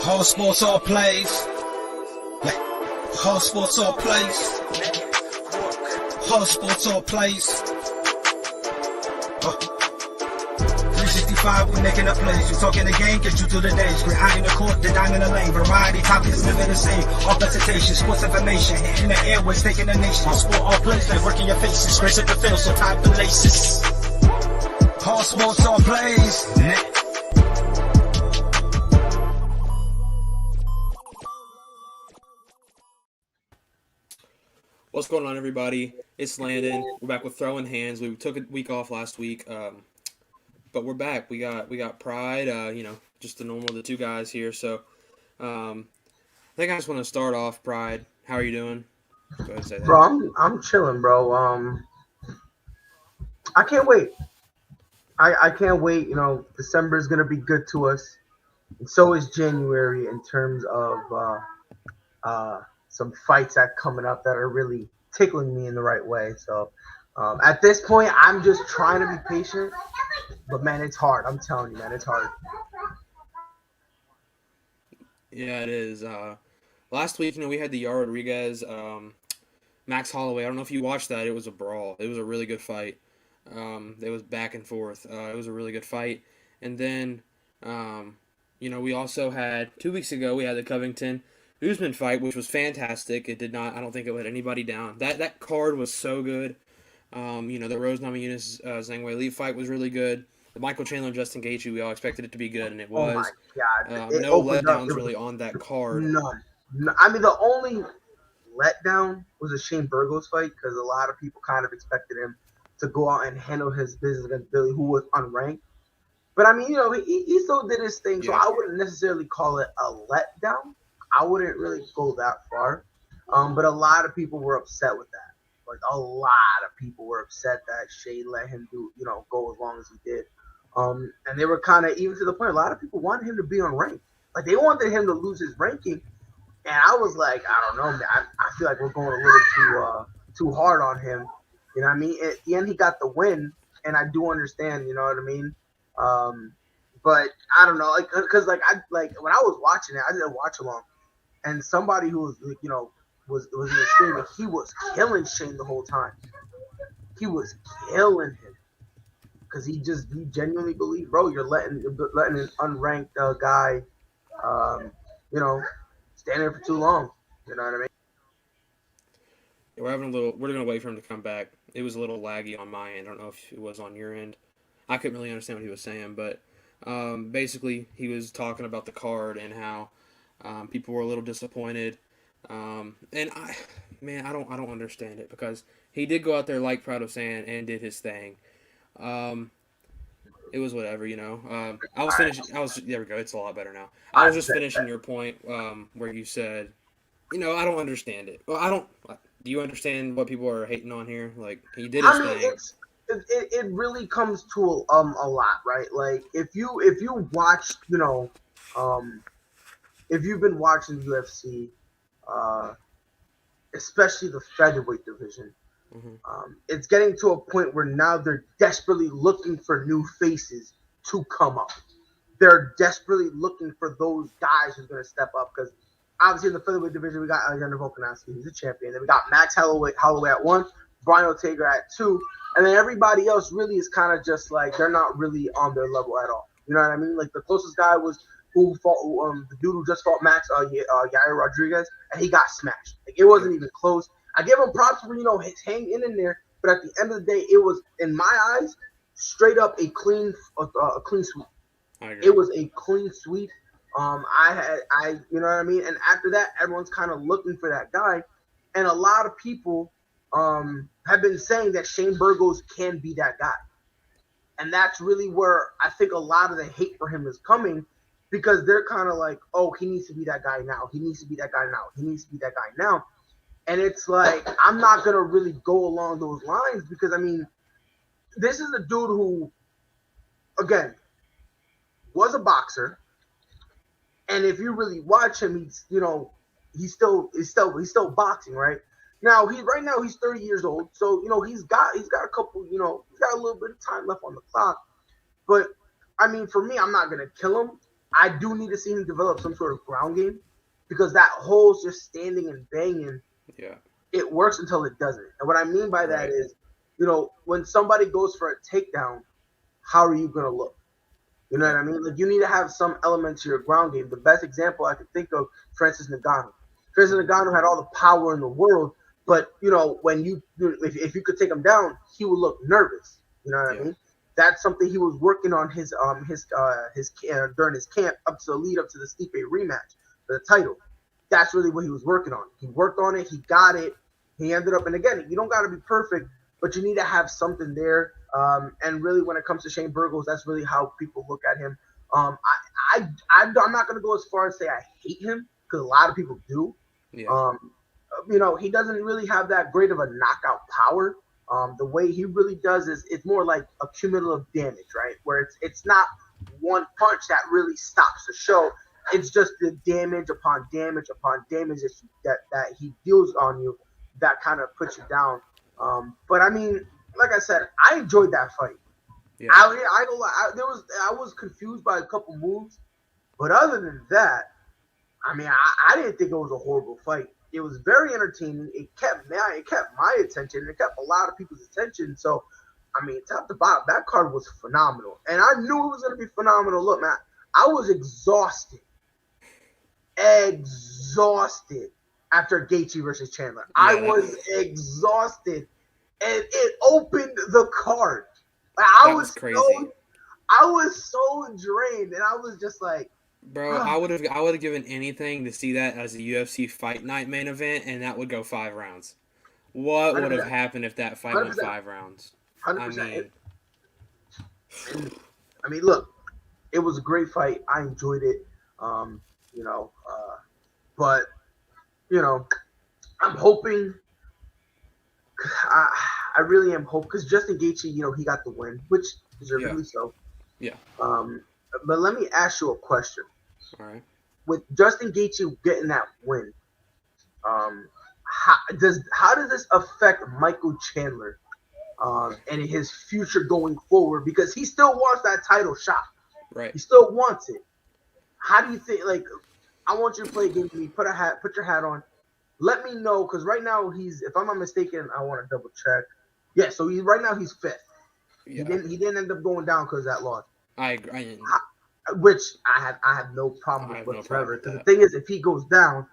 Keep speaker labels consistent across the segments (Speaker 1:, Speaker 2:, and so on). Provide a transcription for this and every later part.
Speaker 1: Whole sports all plays. Whole sports all plays. Whole sports all plays. 365, we making a plays. You talking the game, get you to the days. We're high in the court, the dime in the lane. Variety topics, living the same. All presentation, sports information. In the airways, taking the nation. All sport, all plays, like working your faces. Grace at the field, so tie the laces. Whole sports all plays.
Speaker 2: What's going on, everybody? It's Landon. We're back with Throwing Hands. We took a week off last week, but we're back. We got Pride. Just the two guys here. So, I think I just want to start off. Pride, how are you doing? Go ahead and say that.
Speaker 3: Bro, I'm chilling, bro. I can't wait. I can't wait. You know, December is gonna be good to us, and so is January in terms of some fights that coming up that are really tickling me in the right way. So at this point, I'm just trying to be patient. But, man, it's hard. I'm telling you, man, it's hard.
Speaker 2: Yeah, it is. Last week, we had the Yair Rodriguez, Max Holloway. I don't know if you watched that. It was a brawl. It was a really good fight. It was back and forth. It was a really good fight. And then, we also had, 2 weeks ago, we had the Covington Usman fight, which was fantastic. I don't think it let anybody down. That card was so good. The Rose Namajunas Zhang Weili fight was really good. The Michael Chandler and Justin Gaethje, we all expected it to be good, and it was.
Speaker 3: Oh my God!
Speaker 2: No letdowns really on that card.
Speaker 3: None. I mean, the only letdown was a Shane Burgos fight because a lot of people kind of expected him to go out and handle his business against Billy, who was unranked. But I mean, he still did his thing, so I wouldn't necessarily call it a letdown. I wouldn't really go that far, but a lot of people were upset with that. Like, a lot of people were upset that Shane let him go as long as he did. And they were kind of, even to the point, a lot of people wanted him to be unranked. Like, they wanted him to lose his ranking. And I was like, I don't know, man. I feel like we're going a little too hard on him. You know what I mean? At the end, he got the win, and I do understand, you know what I mean? But I don't know, because when I was watching it, I didn't watch along. And somebody who was, was in the stream, and he was killing Shane the whole time. He was killing him because he genuinely believed, bro, you're letting an unranked guy, stand there for too long. You know what I mean?
Speaker 2: We're gonna wait for him to come back. It was a little laggy on my end. I don't know if it was on your end. I couldn't really understand what he was saying, but basically he was talking about the card and how. People were a little disappointed, and I don't understand it because he did go out there like Proud of Sand and did his thing. It was whatever, I was finishing. There we go. It's a lot better now. I was just finishing your point where you said, I don't understand it. Well, do you understand what people are hating on here? Like, he did his thing.
Speaker 3: It really comes to a lot, right? Like, if you watched, if you've been watching the UFC, especially the featherweight division, it's getting to a point where now they're desperately looking for new faces to come up. They're desperately looking for those guys who's going to step up because obviously in the featherweight division, we got Alexander Volkanovski, who's a champion. Then we got Max Holloway at 1, Brian Ortega at 2, and then everybody else really is kind of just like they're not really on their level at all. You know what I mean? Like, the closest guy was who fought the dude who just fought Max Yair Rodriguez, and he got smashed. Like, it wasn't even close. I give him props for his hanging in there, but at the end of the day, it was, in my eyes, straight up a clean sweep. It was a clean sweep. You know what I mean? And after that, everyone's kind of looking for that guy, and a lot of people have been saying that Shane Burgos can be that guy, and that's really where I think a lot of the hate for him is coming. Because they're kind of like, oh, he needs to be that guy now. He needs to be that guy now. He needs to be that guy now. And it's like, I'm not going to really go along those lines because, I mean, this is a dude who, again, was a boxer. And if you really watch him, he's still boxing, right? Now, right now he's 30 years old. So, he's got a couple, he's got a little bit of time left on the clock. But, I mean, for me, I'm not going to kill him. I do need to see him develop some sort of ground game because that whole just standing and banging,
Speaker 2: Yeah.
Speaker 3: it works until it doesn't. And what I mean by that is, when somebody goes for a takedown, how are you going to look? You know what I mean? Like, you need to have some element to your ground game. The best example I can think of, Francis Ngannou. Francis Ngannou had all the power in the world, but when if you could take him down, he would look nervous. You know what I mean? That's something he was working on his during his camp up to the lead up to the Stipe rematch for the title. That's really what he was working on. He worked on it. He got it. He ended up, and again, you don't got to be perfect, but you need to have something there. And really, when it comes to Shane Burgos, that's really how people look at him. I'm not going to go as far as say I hate him because a lot of people do.
Speaker 2: Yeah.
Speaker 3: He doesn't really have that great of a knockout power. The way he really does is it's more like a cumulative damage, right? Where it's not one punch that really stops the show. It's just the damage upon damage upon damage that he deals on you that kind of puts you down. But I mean, like I said, I enjoyed that fight.
Speaker 2: Yeah.
Speaker 3: I was confused by a couple moves, but other than that, I mean, I didn't think it was a horrible fight. It was very entertaining. It kept my attention. It kept a lot of people's attention. So, I mean, top to bottom, that card was phenomenal, and I knew it was going to be phenomenal. Look, man, I was exhausted after Gaethje versus Chandler.
Speaker 2: Yeah,
Speaker 3: I was exhausted, and it opened the card. I was crazy. I was so drained, and I was just like,
Speaker 2: bro, I would have given anything to see that as a UFC Fight Night main event, and that would go 5 rounds. What would have happened if that fight went 5 rounds?
Speaker 3: 100%. I mean, look, it was a great fight. I enjoyed it. But I'm hoping. I really am hoping because Justin Gaethje, he got the win, which deservedly so.
Speaker 2: Yeah.
Speaker 3: But let me ask you a question.
Speaker 2: All right.
Speaker 3: With Justin Gaethje getting that win, how does this affect Michael Chandler and his future going forward? Because he still wants that title shot.
Speaker 2: Right.
Speaker 3: He still wants it. How do you think? Like, I want you to play a game with me. Put your hat on. Let me know because right now he's, if I'm not mistaken, I want to double check. Yeah, so right now he's 5th. Yeah. He didn't end up going down because of that loss.
Speaker 2: I agree.
Speaker 3: Which I have no problem with whatsoever. Because the thing is, if he goes down,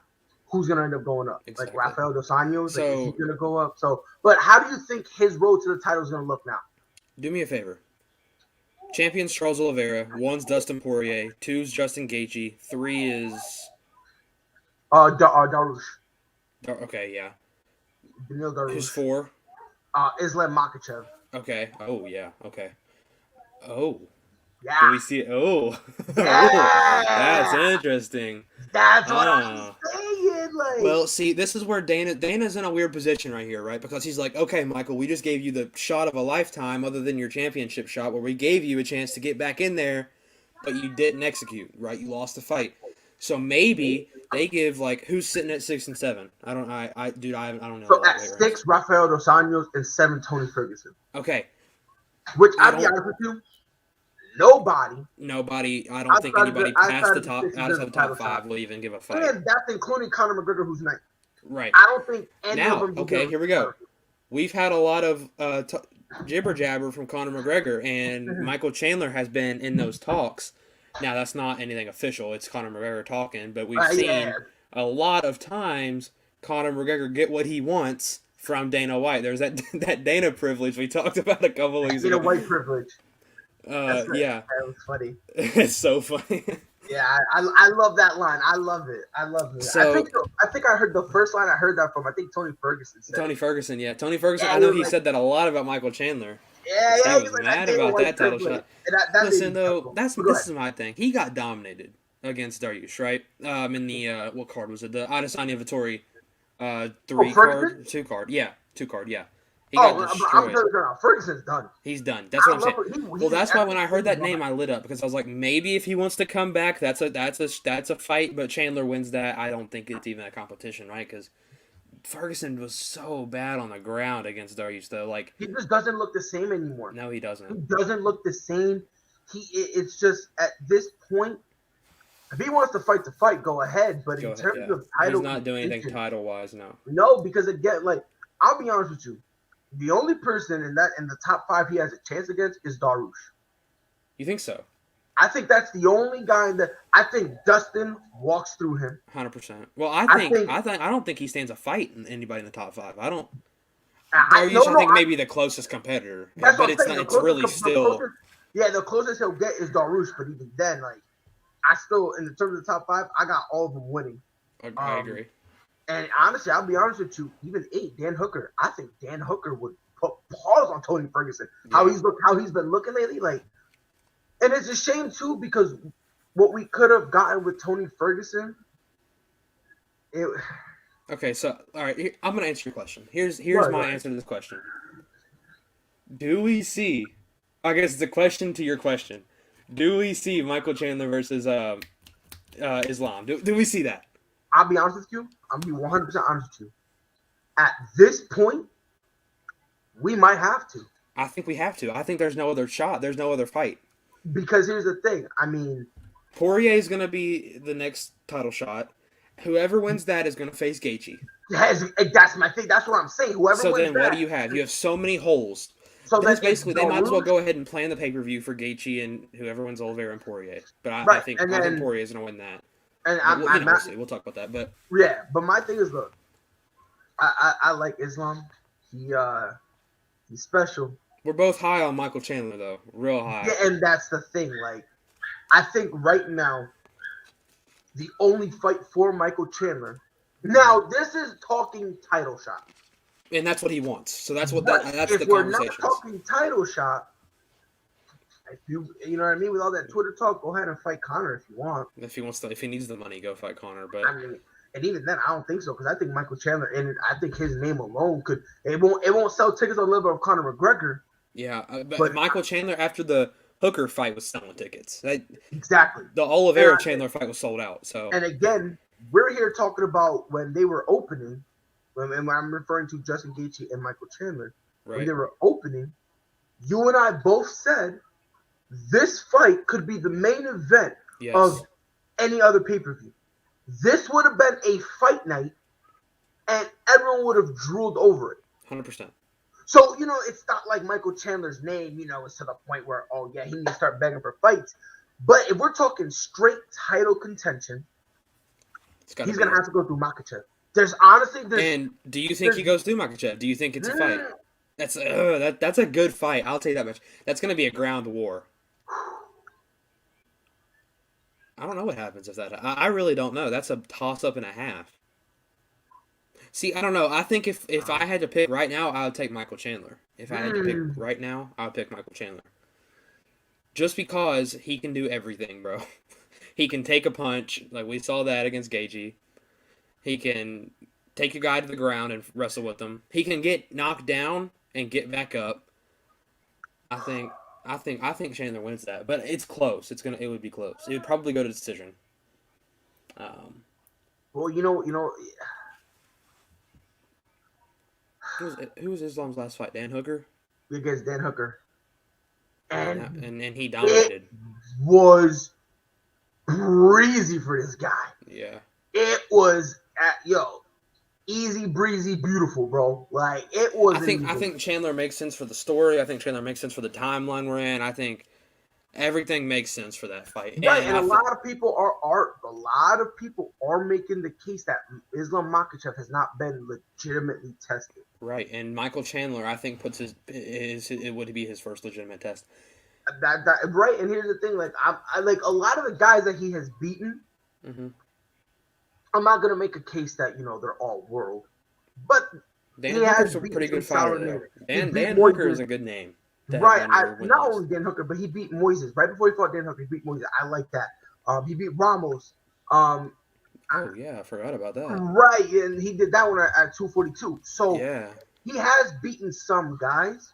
Speaker 3: who's gonna end up going up? Exactly. Like Rafael dos Anjos, like, is he gonna go up? So, but how do you think his road to the title is gonna look now?
Speaker 2: Do me a favor. Champion's Charles Oliveira. 1's Dustin Poirier. 2's Justin Gaethje. 3 is
Speaker 3: Darush.
Speaker 2: Okay, yeah.
Speaker 3: Beneil Darush.
Speaker 2: Who's 4?
Speaker 3: Islam Makhachev.
Speaker 2: Okay. Oh yeah. Okay. Oh.
Speaker 3: Yeah.
Speaker 2: Do we see? Oh.
Speaker 3: Yeah.
Speaker 2: That's interesting.
Speaker 3: That's what I'm saying. Like.
Speaker 2: Well, see, this is where Dana's in a weird position right here, right? Because he's like, okay, Michael, we just gave you the shot of a lifetime, other than your championship shot, where we gave you a chance to get back in there, but you didn't execute, right? You lost the fight. So maybe they give, like, who's sitting at 6 and 7? I don't know.
Speaker 3: So at 6, Rafael dos Anjos, and 7, Tony Ferguson.
Speaker 2: Okay.
Speaker 3: Which, I'll be honest with you, nobody.
Speaker 2: I don't think anybody past the top, outside the top 5 will even give a fight.
Speaker 3: And that's including Conor McGregor, who's 9th.
Speaker 2: Right.
Speaker 3: I don't think any of them.
Speaker 2: Okay, here we go. We've had a lot of jibber jabber from Conor McGregor, and Michael Chandler has been in those talks. Now, that's not anything official. It's Conor McGregor talking, but we've seen a lot of times Conor McGregor get what he wants from Dana White. There's that Dana privilege we talked about a couple weeks ago.
Speaker 3: Dana White privilege.
Speaker 2: Yeah.
Speaker 3: That was funny.
Speaker 2: It's so funny.
Speaker 3: Yeah, I love that line. I love it. So, I think I heard the first line I heard that from, I think Tony Ferguson said.
Speaker 2: Tony Ferguson, yeah. Tony Ferguson, I know he said that a lot about Michael Chandler.
Speaker 3: Yeah,
Speaker 2: he was mad about that title shot. Listen, though, this is my thing. He got dominated against Dariush, right? In the, what card was it? The Adesanya Vettori 2 card. Yeah, 2 card, yeah. He got destroyed.
Speaker 3: Ferguson's done.
Speaker 2: He's done. That's what I'm saying. Well, that's why when I heard that name, I lit up because I was like, maybe if he wants to come back, that's a fight. But Chandler wins that. I don't think it's even a competition, right? Because Ferguson was so bad on the ground against Dariush, though. Like,
Speaker 3: he just doesn't look the same anymore.
Speaker 2: No, he doesn't.
Speaker 3: He doesn't look the same. It's just at this point, If he wants to fight, go ahead. But in terms of title,
Speaker 2: he's not doing anything title wise, no.
Speaker 3: No, because again, like I'll be honest with you, the only person in the top 5 he has a chance against is Darush.
Speaker 2: You think so?
Speaker 3: I think that's the only guy that I think Dustin walks through him.
Speaker 2: 100%. Well, I don't think he stands a fight in anybody in the top 5. I don't. I think maybe the closest competitor, but it's not. It's really still.
Speaker 3: The closest he'll get is Darush, but even then, like, I still, in terms of the top 5, I got all of them winning.
Speaker 2: I agree.
Speaker 3: And honestly, I'll be honest with you, even 8, Dan Hooker. I think Dan Hooker would put pause on Tony Ferguson. Yeah. How he's been looking lately, like, and it's a shame too because what we could have gotten with Tony Ferguson.
Speaker 2: Okay, so all right, I'm gonna answer your question. Here's my answer to this question. Do we see? I guess it's a question to your question. Do we see Michael Chandler versus Islam? Do we see that?
Speaker 3: I'll be honest with you. I'll be 100% honest with you. At this point, we might have to.
Speaker 2: I think we have to. I think there's no other shot. There's no other fight.
Speaker 3: Because here's the thing. I mean,
Speaker 2: Poirier is going to be the next title shot. Whoever wins that is going to face Gaethje.
Speaker 3: That's my thing. That's what I'm saying. Whoever
Speaker 2: so
Speaker 3: wins
Speaker 2: then, what do you have? You have so many holes. So that's basically they might as well go ahead and plan the pay-per-view for Gaethje and whoever wins Oliveira and Poirier. But I think Poirier is going to win that. And we'll talk about that. But
Speaker 3: yeah, but my thing is, look, I like Islam. He's special.
Speaker 2: We're both high on Michael Chandler, though. Real high.
Speaker 3: Yeah, and that's the thing. Like, I think right now, the only fight for Michael Chandler. Now, this is talking title shot.
Speaker 2: And that's what he wants. So that's what that's the conversation.
Speaker 3: If we're not talking title shot, if you know what I mean, with all that Twitter talk, go ahead and fight Conor if you want.
Speaker 2: If he needs the money, go fight Conor. But
Speaker 3: I mean, and even then, I don't think so because I think Michael Chandler and I think his name alone could it won't sell tickets on the level of Conor McGregor.
Speaker 2: Yeah, but Michael Chandler after the Hooker fight was selling tickets.
Speaker 3: Exactly.
Speaker 2: The Oliveira Chandler fight was sold out. So
Speaker 3: and again, we're here talking about when they were opening. When I'm referring to Justin Gaethje and Michael Chandler, when they were opening, you and I both said this fight could be the main event of any other pay-per-view. This would have been a fight night, and everyone would have drooled over it.
Speaker 2: 100%.
Speaker 3: So, it's not like Michael Chandler's name, is to the point where, he needs to start begging for fights. But if we're talking straight title contention, he's going to have to go through Makhachev.
Speaker 2: And do you think he goes through Makhachev? Do you think it's a fight? That's a good fight. I'll tell you that much. That's going to be a ground war. I don't know what happens if that. I really don't know. That's a toss-up and a half. See, I don't know. I think if I had to pick right now, I would take Michael Chandler. If I had to pick right now, I would pick Michael Chandler. Just because he can do everything, bro. He can take a punch, like we saw that against Gaethje. He can take a guy to the ground and wrestle with him. He can get knocked down and get back up. I think Chandler wins that, but it's close. It would be close. It would probably go to decision.
Speaker 3: Well,
Speaker 2: Who was Islam's last fight? Dan Hooker?
Speaker 3: Against Dan Hooker.
Speaker 2: And he dominated.
Speaker 3: It was breezy for this guy.
Speaker 2: Yeah.
Speaker 3: It was easy breezy, beautiful, bro. Like it was.
Speaker 2: I think Chandler makes sense for the story. I think Chandler makes sense for the timeline we're in. I think everything makes sense for that fight.
Speaker 3: Right, and a lot of people are making the case that Islam Makhachev has not been legitimately tested.
Speaker 2: Right, and Michael Chandler, I think, puts it would be his first legitimate test.
Speaker 3: That right, and here's the thing: like I like a lot of the guys that he has beaten. Mm-hmm. I'm not gonna make a case that they're all world, but
Speaker 2: Dan Hooker's a pretty good fighter. Dan Hooker is a good name.
Speaker 3: Right, not only Dan Hooker, but he beat Moises right before he fought Dan Hooker. He beat Moises. I like that. He beat Ramos.
Speaker 2: Oh yeah, I forgot about that.
Speaker 3: Right, and he did that one at 242. So
Speaker 2: yeah,
Speaker 3: he has beaten some guys,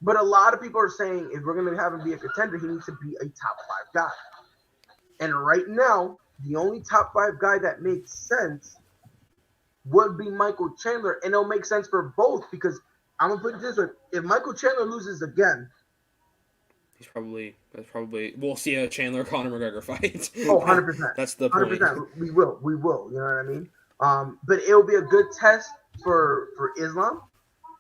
Speaker 3: but a lot of people are saying if we're gonna have him be a contender, he needs to be a top 5 guy. And right now, the only top 5 guy that makes sense would be Michael Chandler, and it'll make sense for both because I'm gonna put it this way: if Michael Chandler loses again,
Speaker 2: That's probably we'll see a Chandler Conor McGregor fight.
Speaker 3: Oh, 100%.
Speaker 2: That's the point.
Speaker 3: 100%. We will. You know what I mean? But it'll be a good test for Islam,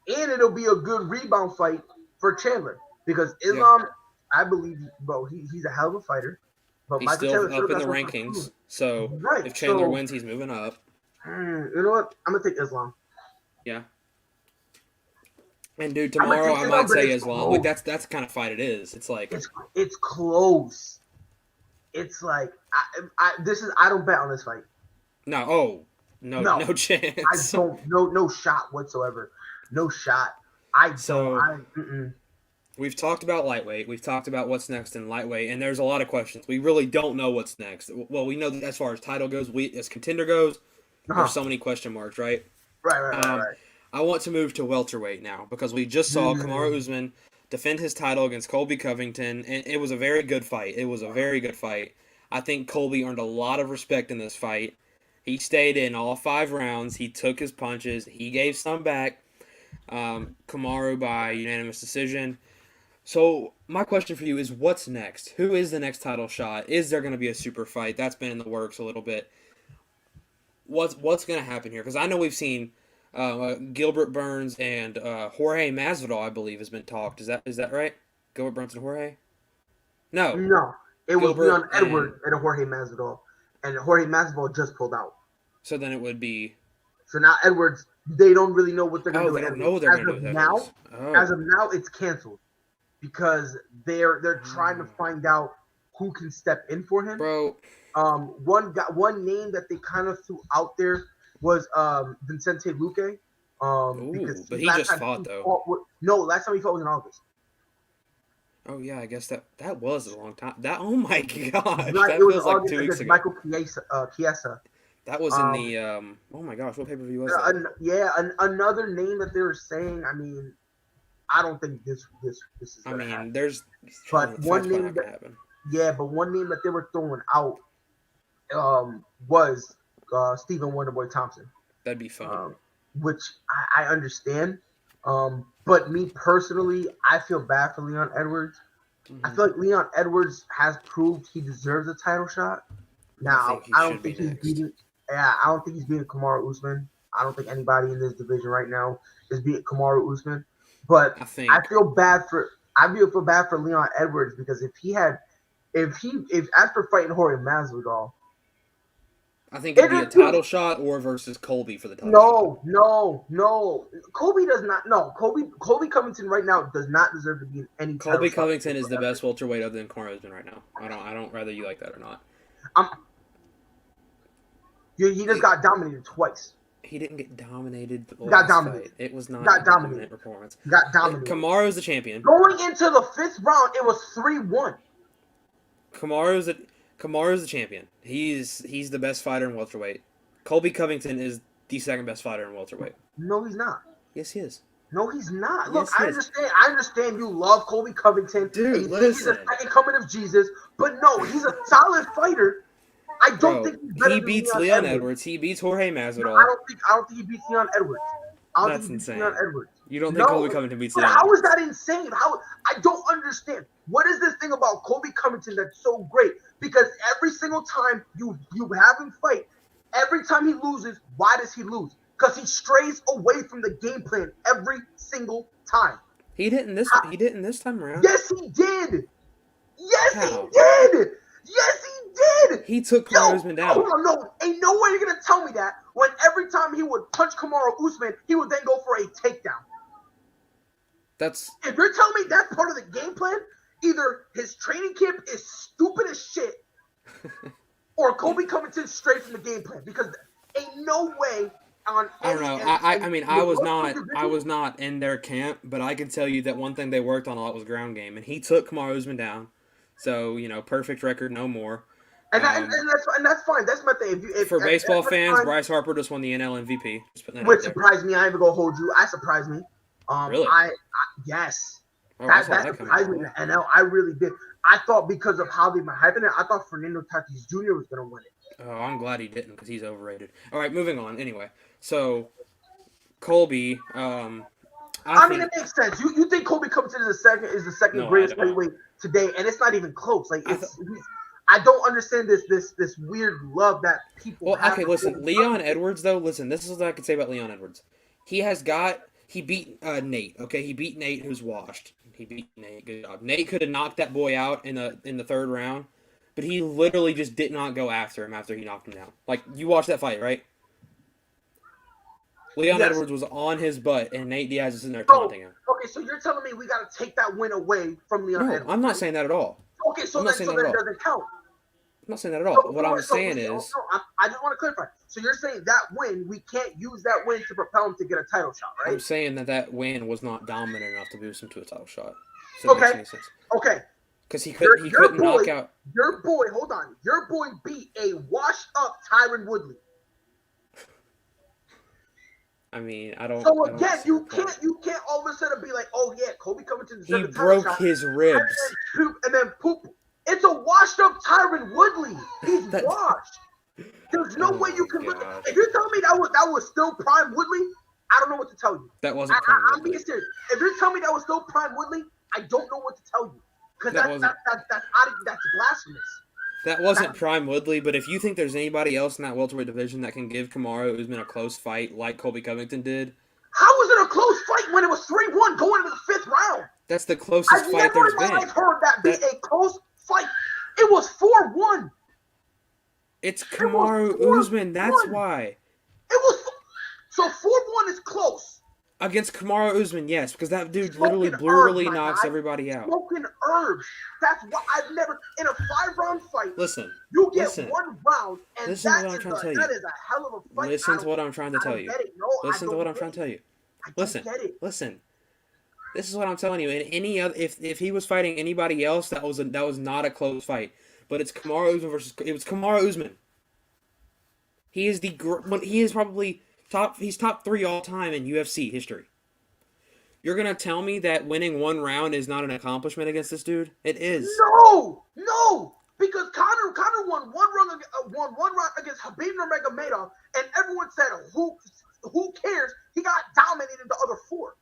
Speaker 3: and it'll be a good rebound fight for Chandler because Islam, I believe, bro, he's a hell of a fighter. But
Speaker 2: He's
Speaker 3: Michael
Speaker 2: still
Speaker 3: Chandler
Speaker 2: up in the rankings, so if Chandler wins, he's moving up.
Speaker 3: You know what? I'm gonna take Islam.
Speaker 2: Yeah. And dude, tomorrow I might say Islam. Like that's the kind of fight it is. It's like
Speaker 3: it's close. It's like I don't bet on this fight.
Speaker 2: No chance.
Speaker 3: I don't no shot whatsoever. No shot.
Speaker 2: We've talked about lightweight. We've talked about what's next in lightweight, and there's a lot of questions. We really don't know what's next. Well, we know that as far as title goes, as contender goes, there's so many question marks, right?
Speaker 3: Right.
Speaker 2: I want to move to welterweight now because we just saw Kamaru Usman defend his title against Colby Covington, and it was a very good fight. I think Colby earned a lot of respect in this fight. He stayed in all 5 rounds. He took his punches. He gave some back. Kamaru by unanimous decision. So my question for you is, what's next? Who is the next title shot? Is there going to be a super fight? That's been in the works a little bit. What's going to happen here? Because I know we've seen Gilbert Burns and Jorge Masvidal, I believe, has been talked. Is that right? Gilbert Burns and Jorge? No,
Speaker 3: it was Leon Edwards and Jorge Masvidal, and Jorge Masvidal just pulled out.
Speaker 2: So then it would be.
Speaker 3: So now Edwards, they don't really know what they're going to do.
Speaker 2: They don't know what they're going to do now.
Speaker 3: As of now, it's canceled because they're trying to find out who can step in for him.
Speaker 2: Bro,
Speaker 3: one name that they kind of threw out there was Vicente Luque.
Speaker 2: But he just fought though.
Speaker 3: Last time he fought was in August.
Speaker 2: Oh yeah, I guess that was a long time. Oh my gosh,
Speaker 3: right,
Speaker 2: that feels like 2 weeks ago.
Speaker 3: Michael Chiesa.
Speaker 2: That was in the oh my gosh, what pay-per-view was that?
Speaker 3: Another name that they were saying. I mean, I don't think this is.
Speaker 2: I mean,
Speaker 3: happen.
Speaker 2: There's.
Speaker 3: But one name but one name that they were throwing out was Stephen Wonderboy Thompson.
Speaker 2: That'd be fun.
Speaker 3: Which I understand. But me personally, I feel bad for Leon Edwards. Mm-hmm. I feel like Leon Edwards has proved he deserves a title shot. Now, I don't think he's beating Kamaru Usman. I don't think anybody in this division right now is beating Kamaru Usman. But I feel bad for Leon Edwards because if after fighting Jorge Masvidal,
Speaker 2: I think it'd be a title shot or versus Colby for the title shot.
Speaker 3: No. Colby does not. No, Colby Covington right now does not deserve to be in any.
Speaker 2: Colby Covington is the best welterweight other than Kamaru Usman right now. I don't whether you like that or not.
Speaker 3: He just got dominated twice.
Speaker 2: He didn't get dominated.
Speaker 3: Got dominated.
Speaker 2: It was not
Speaker 3: a
Speaker 2: dominant performance.
Speaker 3: Got dominated.
Speaker 2: Kamaru is the champion.
Speaker 3: Going into the 5th round, it was 3-1.
Speaker 2: Kamaru is the champion. He's the best fighter in welterweight. Colby Covington is the second best fighter in welterweight.
Speaker 3: No, he's not.
Speaker 2: Yes, he is.
Speaker 3: No, he's not. Look,
Speaker 2: yes,
Speaker 3: I understand you love Colby Covington.
Speaker 2: Dude, listen.
Speaker 3: He's the second coming of Jesus, but no, he's a solid fighter. I don't think he's better.
Speaker 2: He beats Leon Edwards. He beats Jorge Masvidal.
Speaker 3: No, I don't think he beats Leon Edwards.
Speaker 2: That's insane.
Speaker 3: Leon Edwards.
Speaker 2: You don't think Colby Covington beats Leon?
Speaker 3: How is that insane? I don't understand. What is this thing about Colby Covington that's so great? Because every single time you have him fight, every time he loses, why does he lose? Because he strays away from the game plan every single time.
Speaker 2: He didn't this time around.
Speaker 3: Yes, he did. Yes, he did.
Speaker 2: He took Kamaru Usman down.
Speaker 3: Hold on, no. Ain't no way you're going to tell me that when every time he would punch Kamaru Usman, he would then go for a takedown. If you're telling me that's part of the game plan, either his training camp is stupid as shit or Colby Covington straight from the game plan because ain't no way on
Speaker 2: I don't know. I was not in their camp, but I can tell you that one thing they worked on a lot was ground game, and he took Kamaru Usman down. So, perfect record, no more.
Speaker 3: And that's fine. That's my thing.
Speaker 2: For baseball fans, Bryce Harper just won the NL MVP.
Speaker 3: Which surprised me. I ain't even gonna hold you. I surprised me.
Speaker 2: Really?
Speaker 3: Yes.
Speaker 2: Oh,
Speaker 3: that surprised me in the NL. I really did. I thought because of how they've been hyping it, I thought Fernando Tatis Jr. was gonna win it.
Speaker 2: Oh, I'm glad he didn't because he's overrated. All right, moving on. Anyway, so Colby,
Speaker 3: I mean, it makes sense. You think Colby Covington is the second
Speaker 2: No,
Speaker 3: greatest
Speaker 2: I don't.
Speaker 3: heavyweight today, and it's not even close. Like I don't understand this weird love that people
Speaker 2: Well,
Speaker 3: have.
Speaker 2: okay,
Speaker 3: for
Speaker 2: listen,
Speaker 3: Colby
Speaker 2: Leon
Speaker 3: Covington.
Speaker 2: Edwards, though, listen, this is what I can say about Leon Edwards. He beat Nate, okay? He beat Nate, who's washed. He beat Nate, good job. Nate could have knocked that boy out in the third round, but he literally just did not go after him after he knocked him down. Like, you watched that fight, right? Leon
Speaker 3: Yes.
Speaker 2: Edwards was on his butt, and Nate Diaz is in there
Speaker 3: So,
Speaker 2: taunting him.
Speaker 3: okay, so you're telling me we got to take that win away from Leon
Speaker 2: No,
Speaker 3: Edwards?
Speaker 2: I'm not saying that at all.
Speaker 3: Okay, so
Speaker 2: I'm not
Speaker 3: then,
Speaker 2: saying
Speaker 3: so
Speaker 2: that
Speaker 3: that
Speaker 2: at all.
Speaker 3: doesn't count.
Speaker 2: I'm not saying that at all. What I'm saying is,
Speaker 3: I just want to clarify. So you're saying that win, we can't use that win to propel him to get a title shot, right?
Speaker 2: I'm saying that win was not dominant enough to boost him to a title shot. If
Speaker 3: Okay.
Speaker 2: that makes any sense.
Speaker 3: Okay,
Speaker 2: Because he
Speaker 3: Your
Speaker 2: couldn't
Speaker 3: boy-
Speaker 2: knock out.
Speaker 3: your boy, hold on. Your boy beat a washed up Tyron Woodley.
Speaker 2: I mean, I don't.
Speaker 3: So
Speaker 2: I don't
Speaker 3: again,
Speaker 2: see
Speaker 3: you
Speaker 2: the point.
Speaker 3: can't all of a sudden be like, oh yeah, Colby Covington
Speaker 2: He
Speaker 3: deserved a title
Speaker 2: broke
Speaker 3: shot.
Speaker 2: his ribs.
Speaker 3: And then poop. It's a washed up Tyron Woodley. He's
Speaker 2: That-
Speaker 3: washed. There's no
Speaker 2: Oh
Speaker 3: way you
Speaker 2: my
Speaker 3: can look.
Speaker 2: gosh.
Speaker 3: If you're telling me that was still prime Woodley, I don't know what to tell you.
Speaker 2: That wasn't prime
Speaker 3: I'm being
Speaker 2: Woodley.
Speaker 3: serious. If you're telling me that was still prime Woodley, I don't know what to tell you because
Speaker 2: That
Speaker 3: that's blasphemous.
Speaker 2: That wasn't prime Woodley, but if you think there's anybody else in that welterweight division that can give Kamaru Usman a close fight like Colby Covington did,
Speaker 3: How was it a close fight when it was 3-1 going into the 5th round?
Speaker 2: that's the closest
Speaker 3: I've
Speaker 2: fight
Speaker 3: never
Speaker 2: there's
Speaker 3: in my
Speaker 2: been.
Speaker 3: life heard that be a close fight. It was 4-1.
Speaker 2: It's
Speaker 3: was
Speaker 2: Kamaru
Speaker 3: 4-1.
Speaker 2: Usman, that's why.
Speaker 3: It was so 4-1 is close.
Speaker 2: Against Kamaru Usman, yes, because that dude
Speaker 3: Smoking
Speaker 2: literally
Speaker 3: herbs,
Speaker 2: brutally
Speaker 3: my
Speaker 2: knocks
Speaker 3: guy.
Speaker 2: everybody out.
Speaker 3: Smoking herbs. That's why I've never in a 5-round fight.
Speaker 2: Listen,
Speaker 3: You get
Speaker 2: listen.
Speaker 3: 1 round, and
Speaker 2: Listen to
Speaker 3: that
Speaker 2: what I'm
Speaker 3: is
Speaker 2: trying to tell you.
Speaker 3: that is a hell of a fight.
Speaker 2: listen to what I'm trying to tell you.
Speaker 3: Get it. No,
Speaker 2: Listen
Speaker 3: I
Speaker 2: to what
Speaker 3: don't
Speaker 2: I'm
Speaker 3: get
Speaker 2: trying to
Speaker 3: it.
Speaker 2: tell you.
Speaker 3: I don't
Speaker 2: Listen,
Speaker 3: get it.
Speaker 2: listen. This is what I'm telling you. In any other, if he was fighting anybody else, that was not a close fight. But it's Kamaru Usman versus it was Kamaru Usman. He is probably top 3 all time in UFC history. You're gonna tell me that winning 1 round is not an accomplishment against this dude? It is.
Speaker 3: No, because Conor won one round against Khabib Nurmagomedov, and everyone said, "Who cares?" He got dominated the other 4.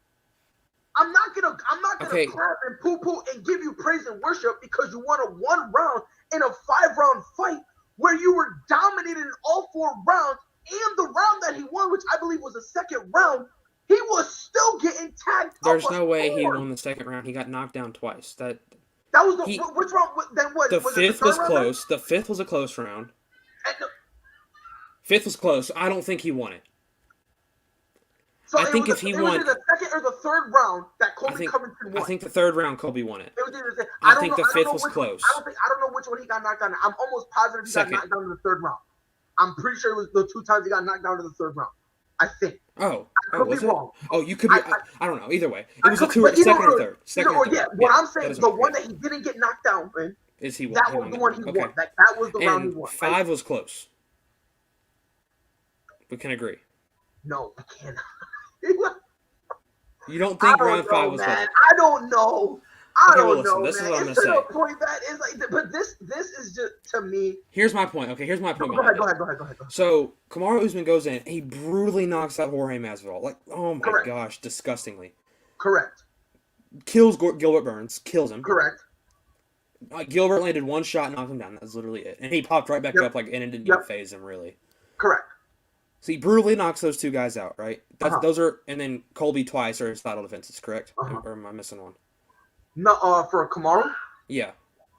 Speaker 3: I'm not gonna
Speaker 2: Okay.
Speaker 3: clap and poo and give you praise and worship because you won a 1 round in a 5-round fight where you were dominated in all 4 rounds, and the round that he won, which I believe was the 2nd round, he was still getting tagged.
Speaker 2: There's
Speaker 3: up a
Speaker 2: no way he
Speaker 3: score.
Speaker 2: won the 2nd round. He got knocked down twice.
Speaker 3: That was
Speaker 2: he-
Speaker 3: which round? Then what?
Speaker 2: The
Speaker 3: was
Speaker 2: 5th
Speaker 3: it the
Speaker 2: was
Speaker 3: 3rd round?
Speaker 2: close. The 5th was a close round.
Speaker 3: And the-
Speaker 2: 5th was close. I don't think he won it.
Speaker 3: So
Speaker 2: I
Speaker 3: it
Speaker 2: think
Speaker 3: was
Speaker 2: if he
Speaker 3: it
Speaker 2: won-
Speaker 3: was either the 2nd or the 3rd round that Colby
Speaker 2: think-
Speaker 3: Covington won.
Speaker 2: I think the 3rd round Colby won it.
Speaker 3: It was either
Speaker 2: I
Speaker 3: don't
Speaker 2: think
Speaker 3: know-
Speaker 2: the
Speaker 3: I don't
Speaker 2: 5th
Speaker 3: know
Speaker 2: was
Speaker 3: which one-
Speaker 2: close.
Speaker 3: I don't know which one he got knocked down. I'm almost positive he
Speaker 2: Second.
Speaker 3: got knocked down in the 3rd round. I'm pretty sure it was the 2 times he got knocked down to the 3rd round. I think.
Speaker 2: Oh,
Speaker 3: could
Speaker 2: was
Speaker 3: be
Speaker 2: it?
Speaker 3: wrong.
Speaker 2: Oh, you could be.
Speaker 3: I-
Speaker 2: I don't know. Either way,
Speaker 3: I
Speaker 2: it was a
Speaker 3: could-
Speaker 2: two,
Speaker 3: but either
Speaker 2: second or
Speaker 3: or-
Speaker 2: third. Second
Speaker 3: either
Speaker 2: or
Speaker 3: or,
Speaker 2: third.
Speaker 3: yeah, what I'm
Speaker 2: that
Speaker 3: saying,
Speaker 2: doesn't
Speaker 3: the
Speaker 2: matter.
Speaker 3: one that he didn't get knocked down in,
Speaker 2: Is he won?
Speaker 3: that
Speaker 2: he
Speaker 3: was
Speaker 2: won
Speaker 3: the
Speaker 2: that
Speaker 3: one he
Speaker 2: round.
Speaker 3: won. That was the round he
Speaker 2: And
Speaker 3: won. right?
Speaker 2: 5 was close. We can agree.
Speaker 3: No, I can't.
Speaker 2: You don't
Speaker 3: I
Speaker 2: think
Speaker 3: don't
Speaker 2: round 5
Speaker 3: know,
Speaker 2: was
Speaker 3: man.
Speaker 2: close?
Speaker 3: I don't know. I
Speaker 2: Okay, well,
Speaker 3: don't
Speaker 2: listen,
Speaker 3: know,
Speaker 2: this is
Speaker 3: man.
Speaker 2: what I'm
Speaker 3: It's to
Speaker 2: gonna
Speaker 3: the point that is like, but this is just to me.
Speaker 2: Here's my point. Okay, here's my point.
Speaker 3: Go ahead,
Speaker 2: behind
Speaker 3: go
Speaker 2: it.
Speaker 3: ahead, go ahead, go ahead.
Speaker 2: So Kamaru Usman goes in. He brutally knocks out Jorge Masvidal. Like, oh my
Speaker 3: Correct.
Speaker 2: gosh, disgustingly.
Speaker 3: Correct,
Speaker 2: Kills Gilbert Burns. Kills him.
Speaker 3: correct.
Speaker 2: Gilbert landed 1 shot, knocked him down. That's literally it. And he popped right back
Speaker 3: Yep.
Speaker 2: up, like, and it didn't
Speaker 3: Yep.
Speaker 2: even phase him really.
Speaker 3: Correct.
Speaker 2: So he brutally knocks those 2 guys out, right?
Speaker 3: Uh-huh.
Speaker 2: Those are, and then Colby twice are his title defenses, correct?
Speaker 3: Uh-huh.
Speaker 2: Or am I missing one?
Speaker 3: No, for Kamaru.
Speaker 2: Yeah,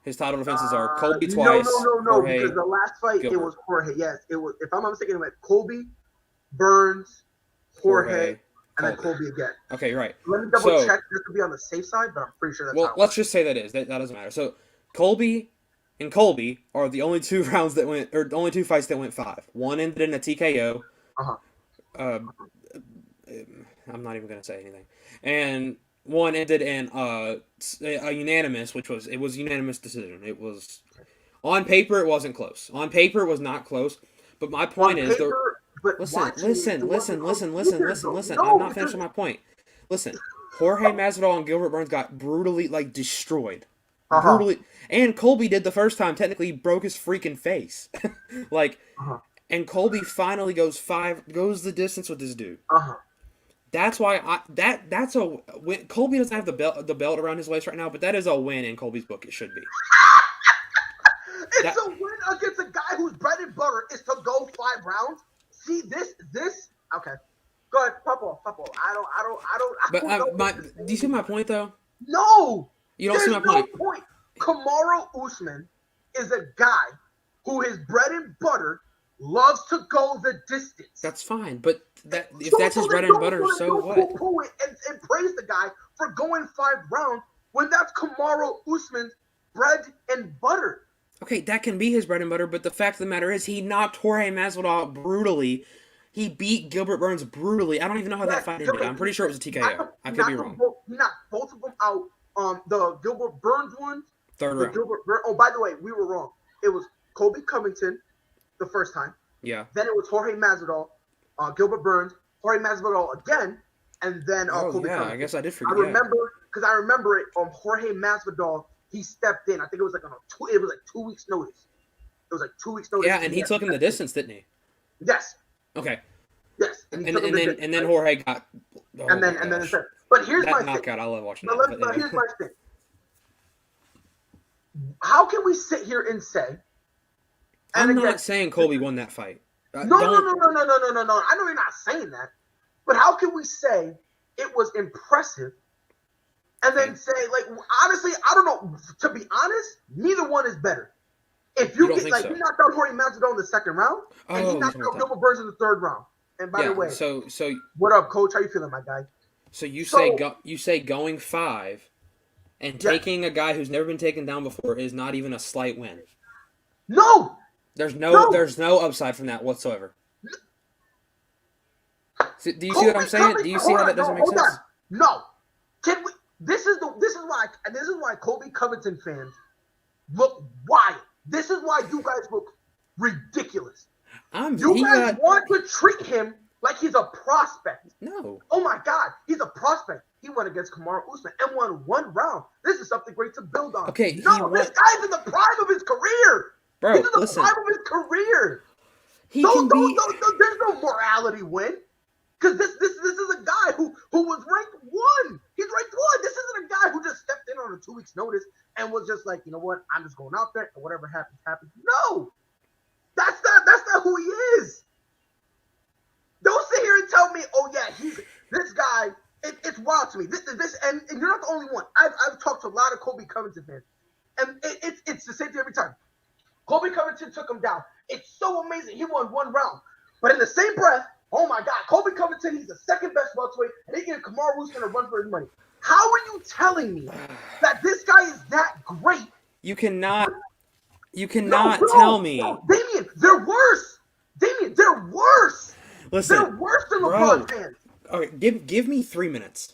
Speaker 2: his title defenses are Colby
Speaker 3: No,
Speaker 2: twice.
Speaker 3: No,
Speaker 2: Jorge,
Speaker 3: because the last fight
Speaker 2: Gilbert.
Speaker 3: it was Jorge. Yes, it was. If I'm not mistaken, it went Colby, Burns, Jorge, and then Colby again.
Speaker 2: Okay, you're right.
Speaker 3: Let me double
Speaker 2: So-
Speaker 3: check just to be on the safe side, but I'm pretty sure that's
Speaker 2: Well,
Speaker 3: how it
Speaker 2: let's just say that doesn't matter. So Colby and Colby are the only 2 rounds that went, or the only 2 fights that went 5. One ended in a TKO.
Speaker 3: Uh-huh.
Speaker 2: I'm not even gonna say anything. And one ended in a unanimous, which was unanimous decision. It was on paper it wasn't close. On paper it was not close. But my point
Speaker 3: On
Speaker 2: is
Speaker 3: paper, but
Speaker 2: listen.
Speaker 3: watching it
Speaker 2: Listen.
Speaker 3: wasn't close either, though. No,
Speaker 2: I'm not
Speaker 3: because-
Speaker 2: finishing my point. Listen, Jorge Masvidal and Gilbert Burns got brutally destroyed.
Speaker 3: Uh-huh.
Speaker 2: Brutally, and Colby did the first time. Technically, he broke his freaking face.
Speaker 3: Uh-huh.
Speaker 2: And Colby finally goes the distance with this dude.
Speaker 3: Uh-huh.
Speaker 2: That's why that's a win. Colby doesn't have the belt around his waist right now, but that is a win in Colby's book. It should be.
Speaker 3: It's a win against a guy whose bread and butter is to go 5 rounds. See this. Okay, go ahead, Papa. I don't.
Speaker 2: Do you see my point though?
Speaker 3: No,
Speaker 2: you don't see my point.
Speaker 3: Kamaru Usman is a guy who his bread and butter loves to go the distance.
Speaker 2: That's fine, but if that's his bread and butter, so what?
Speaker 3: And praise the guy for going 5 rounds when that's Kamaru Usman's bread and butter.
Speaker 2: Okay, that can be his bread and butter, but the fact of the matter is he knocked Jorge Masvidal brutally. He beat Gilbert Burns brutally. I don't even know how that fight ended. I'm pretty sure it was a TKO. I could be wrong.
Speaker 3: He knocked both of them out. The Gilbert Burns one.
Speaker 2: Third round.
Speaker 3: Oh, by the way, we were wrong. It was Colby Covington the first time.
Speaker 2: Yeah.
Speaker 3: Then it was Jorge Masvidal, Gilbert Burns, Jorge Masvidal again, and then Colby Covington.
Speaker 2: I guess I did forget.
Speaker 3: I remember it. Jorge Masvidal, he stepped in. I think it was like 2 weeks notice. It was like 2 weeks notice.
Speaker 2: Yeah, and he took him the distance, didn't he?
Speaker 3: Yes.
Speaker 2: Okay.
Speaker 3: Yes.
Speaker 2: And then Jorge got. Oh
Speaker 3: and then but here's my
Speaker 2: knockout.
Speaker 3: thing.
Speaker 2: I love watching
Speaker 3: that. But here's my thing. How can we sit here and say?
Speaker 2: I'm not saying Colby won that fight.
Speaker 3: No. I know you're not saying that. But how can we say it was impressive and then say, like, honestly, I don't know. To be honest, neither one is better. If you get, like, he knocked out Jorge Masvidal in the second round, and he knocked out Gilbert Burns in the third round. And by the way,
Speaker 2: so
Speaker 3: what up, Coach? How you feeling, my guy?
Speaker 2: So you say going 5 and taking a guy who's never been taken down before is not even a slight win.
Speaker 3: No.
Speaker 2: There's no upside from that whatsoever. So, do you see what I'm saying? Do you see how that doesn't make sense?
Speaker 3: No. Can we? This is why Colby Covington fans look wild. This is why you guys look ridiculous. You guys want to treat him like he's a prospect.
Speaker 2: No.
Speaker 3: Oh my God, he's a prospect. He went against Kamaru Usman and won 1 round. This is something great to build on.
Speaker 2: Okay.
Speaker 3: This guy's in the prime of his career.
Speaker 2: Bro,
Speaker 3: he's in the prime of his career. There's no morality win. Because this is a guy who was ranked 1. He's ranked 1. This isn't a guy who just stepped in on a 2 weeks notice and was just like, you know what, I'm just going out there and whatever happens, happens. No. That's not who he is. Don't sit here and tell me, oh yeah, this guy. It's wild to me. This and you're not the only one. I've talked to a lot of Colby Covington fans, and it's the same thing every time. Colby Covington took him down. It's so amazing. He won 1 round, but in the same breath, oh my God, Colby Covington, he's the second best welterweight, and he gave Kamaru Usman a run for his money. How are you telling me that this guy is that great?
Speaker 2: You cannot tell me.
Speaker 3: No, Damian, they're worse. They're worse.
Speaker 2: Listen,
Speaker 3: they're worse than LeBron fans.
Speaker 2: Okay, give me 3 minutes.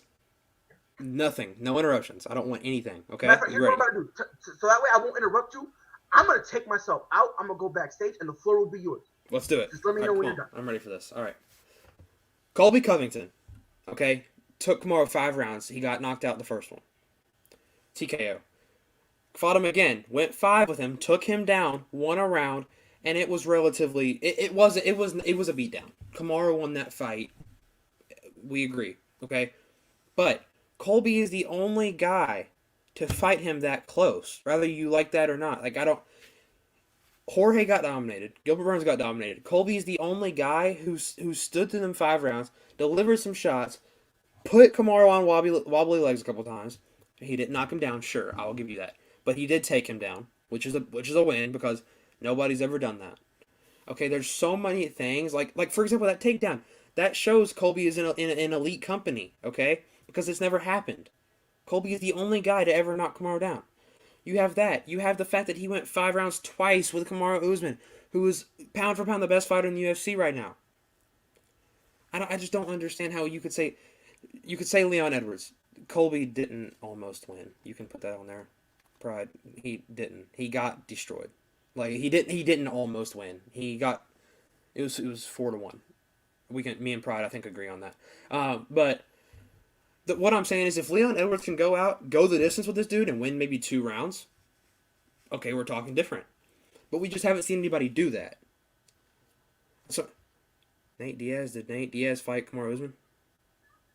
Speaker 2: Nothing. No interruptions. I don't want anything. Okay?
Speaker 3: Here's what I'm going to do. So that way I won't interrupt you. I'm going to take myself out. I'm going to go backstage, and the floor will be yours.
Speaker 2: Let's do it.
Speaker 3: Just let me know when you're done.
Speaker 2: I'm ready for this. All right. Colby Covington, okay, took Kamaru 5 rounds. He got knocked out the first one. TKO. Fought him again. Went 5 with him. Took him down. Won a round. And it was relatively. It was a beatdown. Kamaru won that fight. We agree. Okay, but Colby is the only guy to fight him that close, whether you like that or not. Like, I don't. Jorge got dominated. Gilbert Burns got dominated. Colby is the only guy who stood through them 5 rounds, delivered some shots, put Kamaru on wobbly legs a couple times. He didn't knock him down, sure, I'll give you that, but he did take him down, which is a win because nobody's ever done that. Okay, there's so many things like for example that takedown that shows Colby is in an elite company. Okay, because it's never happened. Colby is the only guy to ever knock Kamaru down. You have that. You have the fact that he went 5 rounds twice with Kamaru Usman, who is pound for pound the best fighter in the UFC right now. I just don't understand how you could say Leon Edwards. Colby didn't almost win. You can put that on there. Pride. He didn't. He got destroyed. Like he didn't almost win. He got it was 4-1. Me and Pride I think agree on that. But what I'm saying is if Leon Edwards can go the distance with this dude and win maybe 2 rounds, okay, we're talking different. But we just haven't seen anybody do that. So, did Nate Diaz fight Kamaru Usman?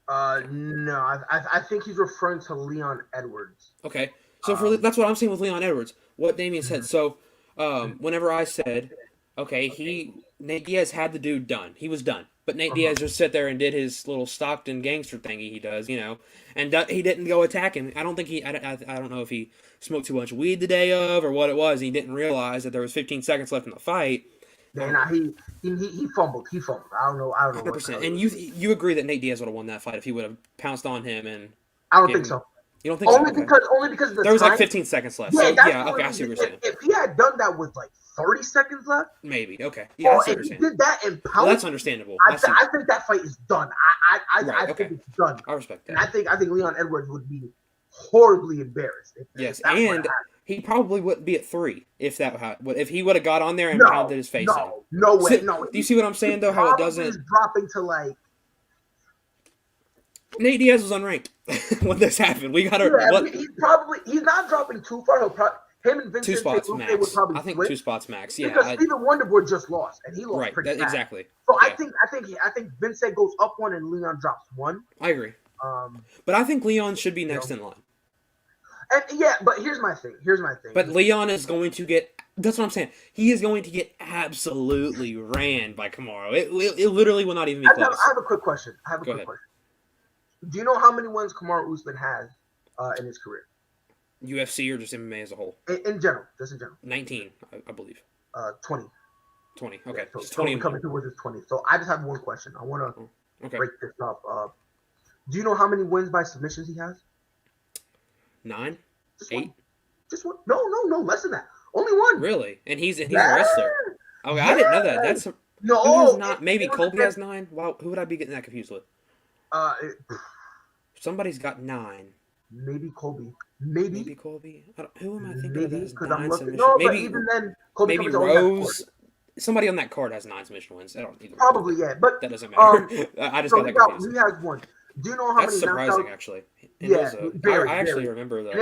Speaker 3: No, I think he's referring to Leon Edwards.
Speaker 2: Okay, so that's what I'm saying with Leon Edwards. What Damien said. So, whenever I said, okay, Nate Diaz had the dude done. He was done. But Nate Diaz just sat there and did his little Stockton gangster thingy he does, and he didn't go attack him. I don't think I don't know if he smoked too much weed the day of or what it was. He didn't realize that there was 15 seconds left in the fight.
Speaker 3: Yeah, he fumbled. I don't know.
Speaker 2: 100%. And you agree that Nate Diaz would have won that fight if he would have pounced on him and.
Speaker 3: I don't think so.
Speaker 2: You don't think so?
Speaker 3: Only because of the
Speaker 2: there was
Speaker 3: time.
Speaker 2: like 15 seconds left.
Speaker 3: Yeah,
Speaker 2: so okay, I see what you're saying.
Speaker 3: If he had done that with like 30 seconds left,
Speaker 2: maybe. Okay. Yeah, I see what you're
Speaker 3: if
Speaker 2: saying.
Speaker 3: he did that and pounced,
Speaker 2: well, that's understandable.
Speaker 3: I think that fight is done. I think it's done.
Speaker 2: I respect that.
Speaker 3: And I think Leon Edwards would be horribly embarrassed.
Speaker 2: Yes, and he probably wouldn't be at 3 if he would have got on there and pounded his face in.
Speaker 3: No way. No.
Speaker 2: Do you see what I'm saying though? How it doesn't.
Speaker 3: He's dropping to like.
Speaker 2: Nate Diaz was unranked when this happened. We got to.
Speaker 3: Yeah, he's not dropping too far. Him and Vincent
Speaker 2: 2 spots max.
Speaker 3: would probably
Speaker 2: I think
Speaker 3: switch.
Speaker 2: 2 spots max. Yeah.
Speaker 3: Because Stephen Wonderboy just lost, and he lost
Speaker 2: right.
Speaker 3: pretty bad.
Speaker 2: Exactly.
Speaker 3: So yeah. I think Vincent goes up 1 and Leon drops 1.
Speaker 2: I agree. But I think Leon should be next in line.
Speaker 3: And but here's my thing.
Speaker 2: But Leon is going to get. That's what I'm saying. He is going to get absolutely ran by Kamaru. It literally will not even be close.
Speaker 3: I have a quick question. Go ahead. Do you know how many wins Kamaru Usman has in his career?
Speaker 2: UFC or just MMA as a whole?
Speaker 3: In general, just in general.
Speaker 2: 19, I believe.
Speaker 3: 20.
Speaker 2: 20. Okay.
Speaker 3: Yeah, so
Speaker 2: 20
Speaker 3: coming towards his 20. So I just have one question. I want to break this up. Do you know how many wins by submissions he has?
Speaker 2: 9?
Speaker 3: Just
Speaker 2: 8?
Speaker 3: One. Just one. No, less than that. Only 1.
Speaker 2: Really? And he's a wrestler. Okay, I didn't know that. That's not. Maybe Colby has 9. Wow, who would I be getting that confused with? Somebody's got 9.
Speaker 3: Maybe Colby.
Speaker 2: Maybe Colby. Who am I thinking of that has 9 submissions?
Speaker 3: No,
Speaker 2: maybe
Speaker 3: but even then, Colby
Speaker 2: maybe Rose. Somebody on that card has 9 submission wins. I don't either.
Speaker 3: Probably, yeah. But
Speaker 2: that doesn't matter. I just got that confused.
Speaker 3: He has 1. Do you know how
Speaker 2: That's
Speaker 3: many
Speaker 2: surprising,
Speaker 3: knockouts?
Speaker 2: actually.
Speaker 3: I
Speaker 2: actually remember that.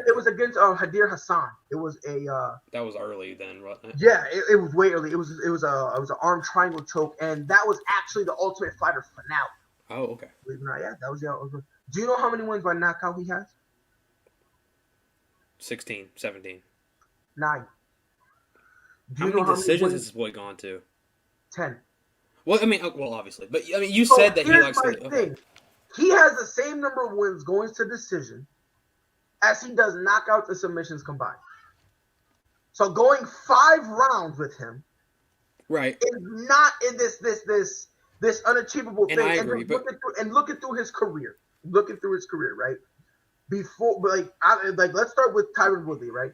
Speaker 3: It was against Hadir Hassan. It was a.
Speaker 2: That was early then, wasn't it?
Speaker 3: Yeah, it was way early. It was an arm triangle choke, and that was actually the Ultimate Fighter finale.
Speaker 2: Oh, okay.
Speaker 3: Believe it or not, yeah, that was the. Do you know how many wins by knockout he has?
Speaker 2: 16, 17.
Speaker 3: 9.
Speaker 2: How many decisions has this boy gone to?
Speaker 3: 10.
Speaker 2: Well, I mean, obviously, but I mean, you said that he likes to.
Speaker 3: Okay. He has the same number of wins going to decision as he does knockouts and submissions combined. So going 5 rounds with him,
Speaker 2: right,
Speaker 3: is not in this unachievable thing.
Speaker 2: And I agree,
Speaker 3: looking through his career, right? Before, let's start with Tyron Woodley, right?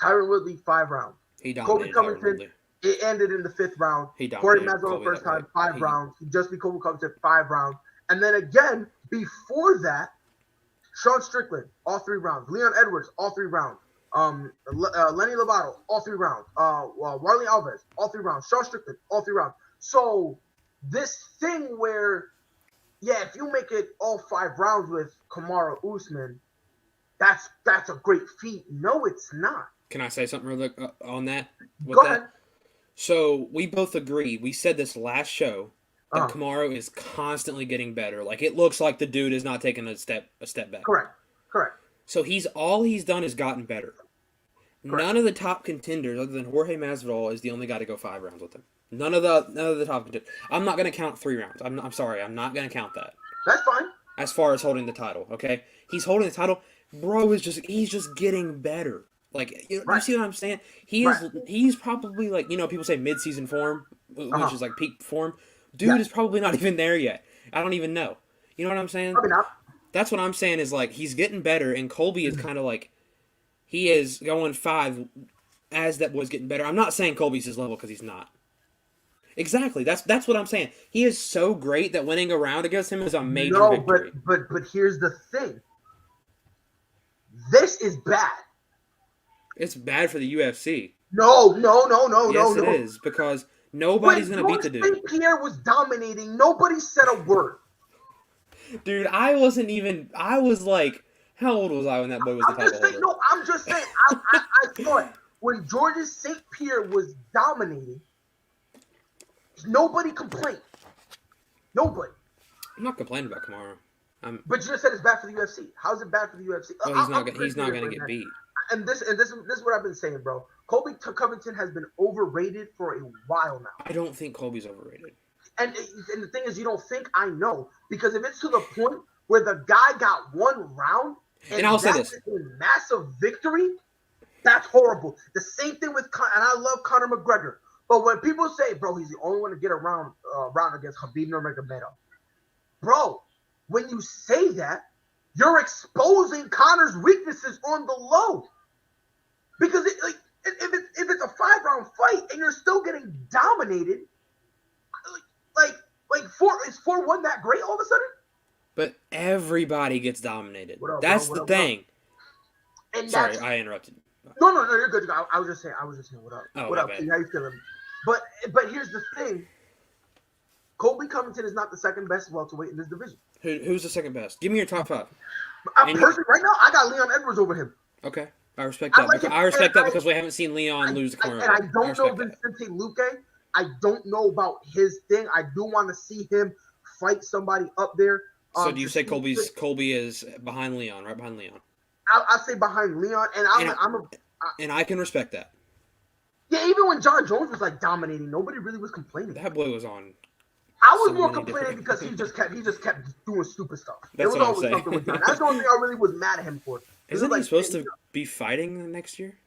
Speaker 3: Tyron Woodley, 5 rounds.
Speaker 2: He dominated.
Speaker 3: Kobe Covington, it ended in the 5th round.
Speaker 2: He dominated.
Speaker 3: Corey Masvidal first time, 5 rounds. Just be Kobe Covington, 5 rounds. And then again, before that, Sean Strickland, all 3 rounds. Leon Edwards, all 3 rounds. Lenny Lovato, all 3 rounds. Warley Alves, all 3 rounds. Sean Strickland, all 3 rounds. So this thing where, if you make it all 5 rounds with Kamaru Usman, that's a great feat. No, it's not.
Speaker 2: Can I say something real quick on that?
Speaker 3: Go ahead.
Speaker 2: So we both agree. We said this last show. That Kamaru is constantly getting better. Like, it looks like the dude is not taking a step back.
Speaker 3: Correct.
Speaker 2: So all he's done is gotten better. Correct. None of the top contenders, other than Jorge Masvidal, is the only guy to go 5 rounds with him. None of the top contenders. I'm not going to count 3 rounds. I'm sorry. I'm not going to count that.
Speaker 3: That's fine.
Speaker 2: As far as holding the title, okay? He's holding the title. Bro he's just getting better. Like, you see what I'm saying? He's probably like, people say mid-season form, which is like peak form. Dude is probably not even there yet. I don't even know. You know what I'm saying?
Speaker 3: Probably not.
Speaker 2: That's what I'm saying is, like, he's getting better, and Colby is kind of like, he is going 5 as that boy's getting better. I'm not saying Colby's his level because he's not. Exactly. That's what I'm saying. He is so great that winning a round against him is a major victory.
Speaker 3: But here's the thing. This is bad.
Speaker 2: It's bad for the UFC.
Speaker 3: No.
Speaker 2: Yes, it is, because nobody's going to beat the dude.
Speaker 3: When Pierre was dominating, nobody said a word.
Speaker 2: Dude, I was like, how old was I when that boy was the title holder?
Speaker 3: No, I'm just saying, I thought when Georges St. Pierre was dominating, nobody complained. Nobody.
Speaker 2: I'm not complaining about Kamaru.
Speaker 3: But you just said it's bad for the UFC. How's it bad for the UFC?
Speaker 2: Well, he's not gonna get beat.
Speaker 3: And this is what I've been saying, bro. Colby Covington has been overrated for a while now.
Speaker 2: I don't think Colby's overrated.
Speaker 3: And the thing is, you don't think, I know, because if it's to the point where the guy got one round
Speaker 2: and I'll say this,
Speaker 3: a massive victory, that's horrible. The same thing with, and I love Conor McGregor, but when people say, bro, he's the only one to get a round against Khabib Nurmagomedov, bro, when you say that, you're exposing Conor's weaknesses on the low, because if it's a 5-round fight and you're still getting dominated. Is 4-1 that great all of a sudden?
Speaker 2: But everybody gets dominated.
Speaker 3: Up,
Speaker 2: that's the thing.
Speaker 3: And
Speaker 2: sorry, I interrupted.
Speaker 3: No, you're good. I was just saying, what up?
Speaker 2: Oh,
Speaker 3: what up?
Speaker 2: bad.
Speaker 3: How you feeling? But here's the thing. Colby Covington is not the second best welterweight in this division.
Speaker 2: Who's the second best? Give me your top 5.
Speaker 3: Personally, right now, I got Leon Edwards over him.
Speaker 2: Okay, I respect that. I respect that because we haven't seen Leon lose the corner.
Speaker 3: And I don't know Vicente Luque. I don't know about his thing. I do want to see him fight somebody up there.
Speaker 2: So do you say Colby is behind Leon, right behind Leon?
Speaker 3: I'll say behind Leon, and
Speaker 2: I can respect that.
Speaker 3: Yeah, even when John Jones was like dominating, nobody really was complaining.
Speaker 2: That boy was on.
Speaker 3: I was more complaining because he just kept doing stupid stuff. There was always something with John. That's the only thing I really was mad at him for.
Speaker 2: Isn't he supposed to be fighting next year?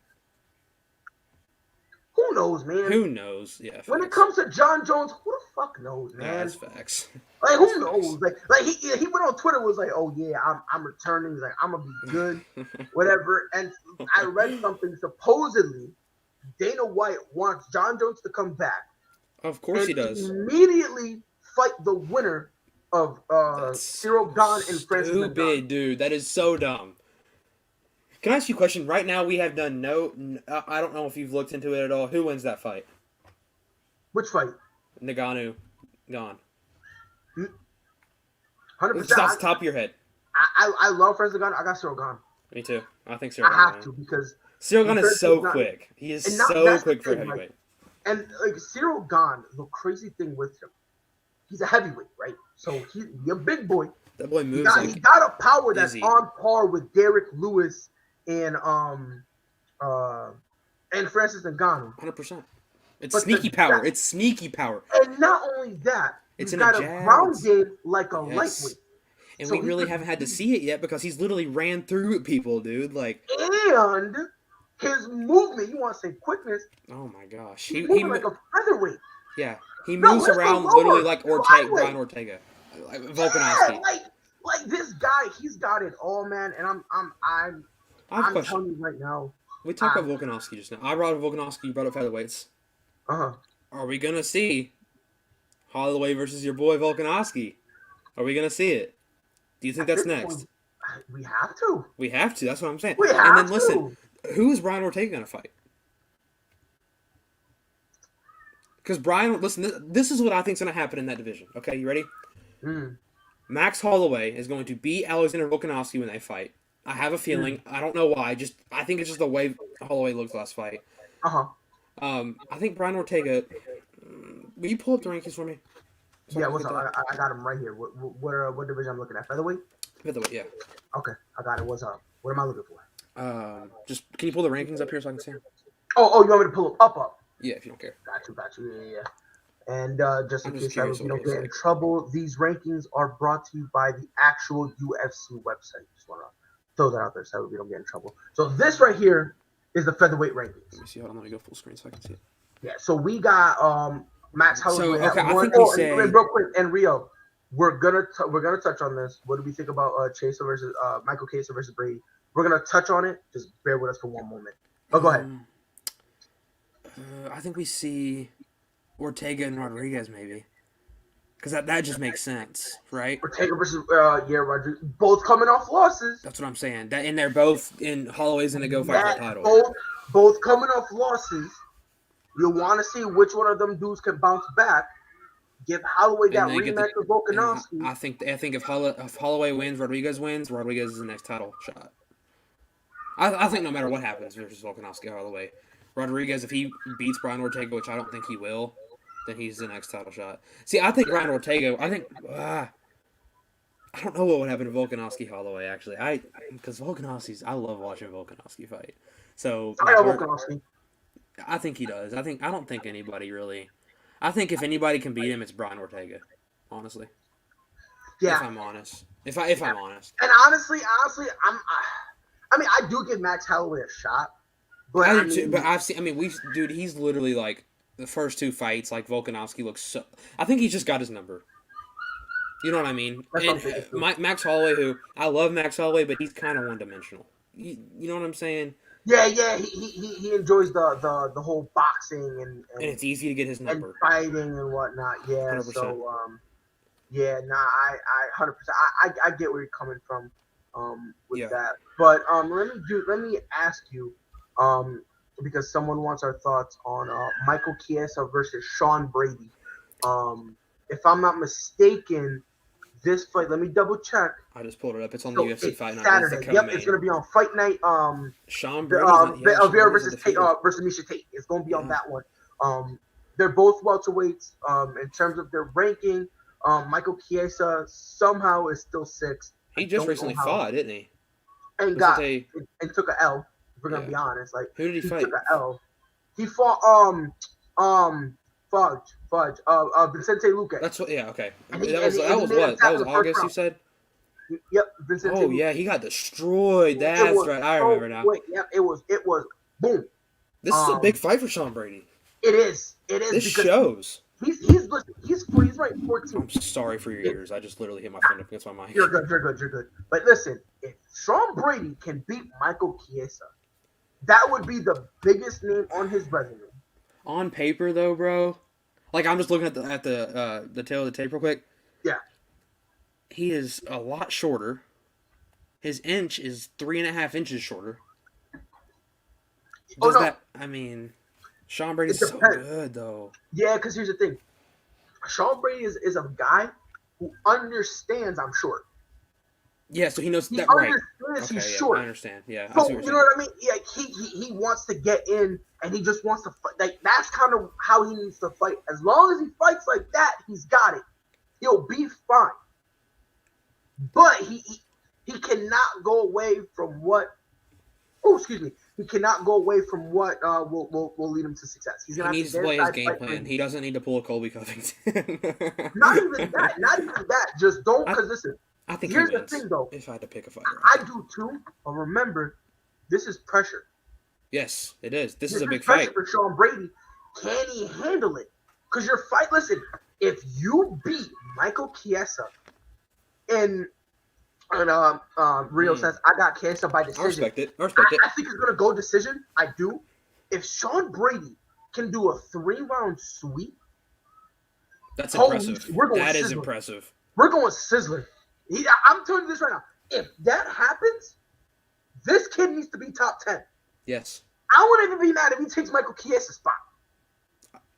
Speaker 3: Who knows, man?
Speaker 2: Who knows? Yeah.
Speaker 3: When it comes to John Jones, who the fuck knows, man?
Speaker 2: Yeah, that's facts.
Speaker 3: Like, who knows? Like he went on Twitter, was like, "Oh yeah, I'm returning. He's like, I'm gonna be good, whatever." And I read something. Supposedly, Dana White wants John Jones to come back.
Speaker 2: Of course he does.
Speaker 3: Immediately fight the winner of Cyril Gane and Francis Ngannou.
Speaker 2: Stupid, dude. That is so dumb. Can I ask you a question? Right now, we have done I don't know if you've looked into it at all. Who wins that fight?
Speaker 3: Which fight?
Speaker 2: Ngannou, Gane.
Speaker 3: 100%.
Speaker 2: Just off the top of your head.
Speaker 3: I love Francis Ngannou. I got Cyril Gane.
Speaker 2: Me too. I think Cyril Gane.
Speaker 3: I have to because
Speaker 2: Cyril Gane is so quick. He is so quick for a heavyweight.
Speaker 3: And like Cyril Gane, the crazy thing with him, he's a heavyweight, right? So he's a big boy.
Speaker 2: That boy moves.
Speaker 3: He got a power that's on par with Derek Lewis and Francis Ngannou.
Speaker 2: 100%. It's sneaky power. It's sneaky power.
Speaker 3: And not only that,
Speaker 2: he's
Speaker 3: got a ground game like a lightweight.
Speaker 2: And we really haven't had to see it yet because he's literally ran through people, dude. Like,
Speaker 3: and his movement, you want to say quickness?
Speaker 2: Oh my gosh,
Speaker 3: he like a featherweight.
Speaker 2: Yeah, he moves around literally like Brian Ortega, like Volkanovski.
Speaker 3: Yeah, like this guy, he's got it all, man. And I'm telling you right now.
Speaker 2: We talked about Volkanovski just now. I brought up Volkanovski. You brought up featherweights. Are we gonna see Holloway versus your boy Volkanovski? Are we gonna see it? Do you think that's next?
Speaker 3: We have to.
Speaker 2: We have to. That's what I'm saying.
Speaker 3: And then
Speaker 2: listen, who is Brian Ortega gonna fight? Because this is what I think is gonna happen in that division. Okay, you ready? Max Holloway is going to beat Alexander Volkanovski when they fight. I have a feeling. I don't know why. I think it's just the way Holloway looked last fight. I think Brian Ortega. Will you pull up the rankings for me?
Speaker 3: So yeah, what's up? I got him right here. What division I'm looking at? Featherweight?
Speaker 2: Featherweight, yeah.
Speaker 3: Okay, I got it. What's up? What am I looking for?
Speaker 2: Just can you pull the rankings up here so I can see them?
Speaker 3: Oh, you want me to pull them up?
Speaker 2: Yeah, if you don't care.
Speaker 3: Got you. Yeah. And just in case you don't get in trouble, these rankings are brought to you by the actual UFC website. Just want to throw that out there so we don't get in trouble. So this right here is the featherweight rankings.
Speaker 2: Let me see. Hold on, let me go full screen so I can see it.
Speaker 3: Yeah. So we got Max Holloway.
Speaker 2: So okay, I think we say
Speaker 3: real quick, and Rio, we're gonna touch on this. What do we think about Chiesa versus Michael Chiesa versus Brady? We're gonna touch on it. Just bear with us for one moment. Oh, go ahead.
Speaker 2: I think we see Ortega and Rodriguez maybe, because that just makes sense, right?
Speaker 3: Ortega versus Rodriguez, both coming off losses.
Speaker 2: That's what I'm saying. And they're both in Holloway's gonna go fight for the title.
Speaker 3: Both coming off losses. You want to see which one of them dudes can bounce back. Give Holloway that rematch with Volkanovski.
Speaker 2: I think if Holloway wins, Rodriguez wins. Rodriguez is the next title shot. I think no matter what happens versus Volkanovski, Holloway, Rodriguez, if he beats Brian Ortega, which I don't think he will, then he's the next title shot. See, I think Brian Ortega. I don't know what would happen to Volkanovski Holloway actually. Because I love watching Volkanovski fight. So
Speaker 3: I know Volkanovski.
Speaker 2: I think he does. I don't think anybody really. I think if anybody can beat him, it's Brian Ortega. Honestly.
Speaker 3: Yeah.
Speaker 2: If I'm honest. If I'm honest.
Speaker 3: And honestly, I do give Max Holloway a shot. But
Speaker 2: I do too, but I've seen. I mean, dude, he's literally like the first two fights. Like Volkanovski looks so. I think he's just got his number. You know what I mean? And Max Holloway, who I love Max Holloway, but he's kind of one dimensional. You know what I'm saying?
Speaker 3: Yeah. He enjoys the whole boxing and
Speaker 2: it's easy to get his number.
Speaker 3: And fighting and whatnot. Yeah.
Speaker 2: 100%.
Speaker 3: So I 100%. I get where you're coming from with that. But let me ask you because someone wants our thoughts on Michael Chiesa versus Sean Brady. If I'm not mistaken, this fight, let me double check.
Speaker 2: I just pulled it up. It's on the UFC Fight Night.
Speaker 3: Saturday. It's going to be on Fight Night.
Speaker 2: Sean Brady.
Speaker 3: Vera versus Miesha Tate. It's going to be on that one. They're both welterweights. In terms of their ranking, Michael Chiesa somehow is still 6th.
Speaker 2: He just recently fought, didn't he?
Speaker 3: And took a L. If we're gonna be honest, like
Speaker 2: who did he fight?
Speaker 3: Took a L. He fought Fudge. Vicente Luque.
Speaker 2: That's what. Yeah. Okay. That was August. You said.
Speaker 3: Yep. Vicente.
Speaker 2: Oh yeah, he got destroyed. That's right. I remember now.
Speaker 3: Yep. It was boom.
Speaker 2: This is a big fight for Sean Brady.
Speaker 3: It is.
Speaker 2: This shows.
Speaker 3: He's right 14.
Speaker 2: I'm sorry for your ears. I just literally hit my phone up against my mic.
Speaker 3: You're good. But listen, if Sean Brady can beat Michael Chiesa, that would be the biggest name on his resume.
Speaker 2: On paper, though, bro, like I'm just looking at the tail of the tape real quick.
Speaker 3: Yeah.
Speaker 2: He is a lot shorter. His inch is 3.5 inches shorter. I mean, Sean Brady's so good, though.
Speaker 3: Yeah, because here's the thing. Sean Brady is a guy who understands I'm short.
Speaker 2: Yeah, so he knows that,
Speaker 3: right. Understands he's short.
Speaker 2: I understand. Yeah.
Speaker 3: So, you know what I mean? Yeah, he wants to get in, and he just wants to fight. Like, that's kind of how he needs to fight. As long as he fights like that, he's got it. He'll be fine. But he cannot go away from what. Oh, excuse me. He cannot go away from what will lead him to success.
Speaker 2: He needs to play his game plan. He doesn't need to pull a Colby Covington.
Speaker 3: Not even that. Just don't. Because listen.
Speaker 2: I think
Speaker 3: here's the thing, though.
Speaker 2: If I had to pick a fighter,
Speaker 3: I do too. But remember, this is pressure.
Speaker 2: Yes, it is. This is a big
Speaker 3: pressure
Speaker 2: fight
Speaker 3: for Sean Brady. Can he handle it? Because your fight. Listen, if you beat Michael Chiesa, and Rio says I got Chiesa by decision.
Speaker 2: I respect it. I
Speaker 3: think it's gonna go decision. I do. If Sean Brady can do a 3-round sweep,
Speaker 2: that's impressive. That is impressive.
Speaker 3: We're going sizzler. I'm telling you this right now. If that happens, this kid needs to be top 10.
Speaker 2: Yes.
Speaker 3: I wouldn't even be mad if he takes Michael Chiesa's spot.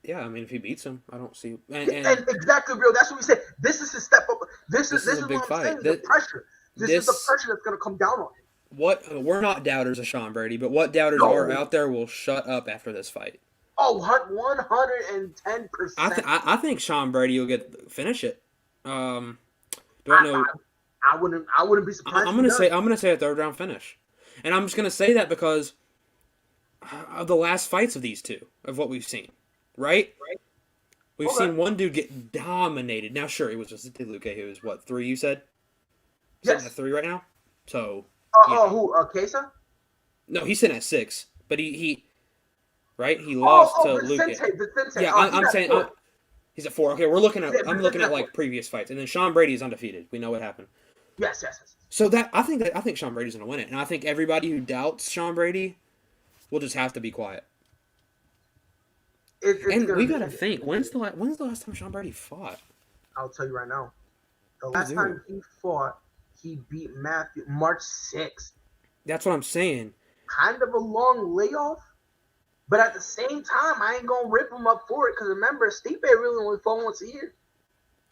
Speaker 2: Yeah, I mean, if he beats him, I don't see.
Speaker 3: And exactly, bro. That's what we said. This is his step up. This is a big fight. The pressure. This is the pressure that's going to come down on him.
Speaker 2: We're not doubters of Sean Brady, but what doubters are out there will shut up after this fight.
Speaker 3: Oh, 110%.
Speaker 2: I think Sean Brady will finish it. Do I know?
Speaker 3: I wouldn't be surprised.
Speaker 2: I'm gonna say a 3rd round finish, and I'm just gonna say that because of the last fights of these two, of what we've seen, right? We've seen one dude get dominated. Now, sure, it was just Luque, who is what 3? You said?
Speaker 3: Yes.
Speaker 2: Sitting at 3 right now. So.
Speaker 3: Who? Chiesa?
Speaker 2: No, he's sitting at 6, but he right? He lost to Luque.
Speaker 3: Vicente.
Speaker 2: Yeah, I'm saying. He's at 4. Okay, I'm looking at like previous fights, and then Sean Brady is undefeated. We know what happened.
Speaker 3: Yes.
Speaker 2: So I think Sean Brady's gonna win it, and I think everybody who doubts Sean Brady will just have to be quiet. And we gotta think. When's the last time Sean Brady fought?
Speaker 3: I'll tell you right now. The last time he fought, he beat Matthew March 6th.
Speaker 2: That's what I'm saying.
Speaker 3: Kind of a long layoff. But at the same time, I ain't going to rip him up for it because remember, Stipe really only fought once a year.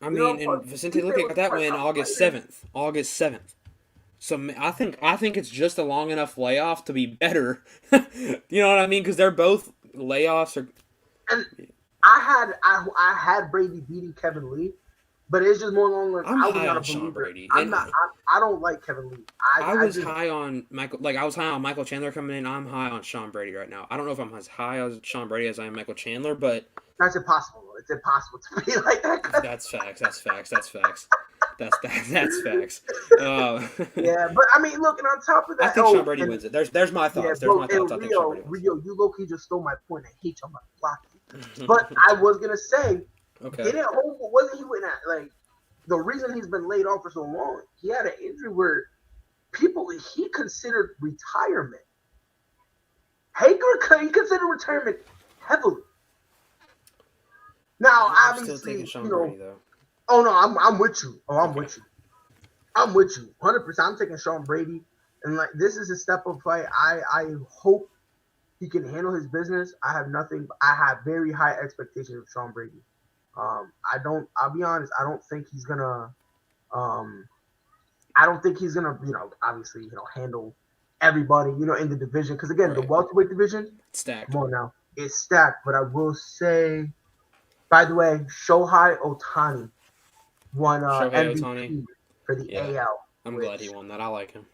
Speaker 2: I mean, and Vicente Luque got that win August 7th. So I think it's just a long enough layoff to be better. You know what I mean? Because they're both layoffs.
Speaker 3: And I had Brady beating Kevin Lee, But it's just more along.
Speaker 2: I'm
Speaker 3: I was
Speaker 2: high
Speaker 3: not
Speaker 2: on
Speaker 3: a
Speaker 2: Sean
Speaker 3: believer.
Speaker 2: Brady.
Speaker 3: I'm
Speaker 2: And
Speaker 3: not. I don't like Kevin Lee.
Speaker 2: I was
Speaker 3: just,
Speaker 2: high on Michael. Like I was high on Michael Chandler coming in. I'm high on Sean Brady right now. I don't know if I'm as high on Sean Brady as I am Michael Chandler, but
Speaker 3: that's impossible. It's impossible to be like that.
Speaker 2: that's facts. That's facts. That's facts. That's facts.
Speaker 3: Yeah, but I mean, look, and on top of that,
Speaker 2: I think Sean Brady wins it. There's my
Speaker 3: yeah,
Speaker 2: thoughts. There's
Speaker 3: bro,
Speaker 2: my thoughts. I think Sean Brady wins.
Speaker 3: Rio, you low-key just stole my point. I hate you. I'm gonna block you. But I was gonna say,
Speaker 2: Okay.
Speaker 3: wasn't he winning at like the reason he's been laid off for so long? He had an injury where he considered retirement. He considered retirement heavily. Now,
Speaker 2: I'm
Speaker 3: obviously,
Speaker 2: still taking Sean
Speaker 3: you know,
Speaker 2: Brady though.
Speaker 3: oh no, I'm with you. Oh, I'm with you. I'm with you, 100%. I'm taking Sean Brady, and like this is a step-up fight. I hope he can handle his business. I have very high expectations of Sean Brady. I'll be honest. I don't think he's gonna, obviously, handle everybody, in the division. Because again, the
Speaker 2: Right.
Speaker 3: welterweight division,
Speaker 2: Stacked.
Speaker 3: come on now, it's stacked. But I will say, by the way, Shohei Ohtani won
Speaker 2: Shohei
Speaker 3: MVP
Speaker 2: Ohtani.
Speaker 3: for the AL.
Speaker 2: I'm glad he won that. I like him.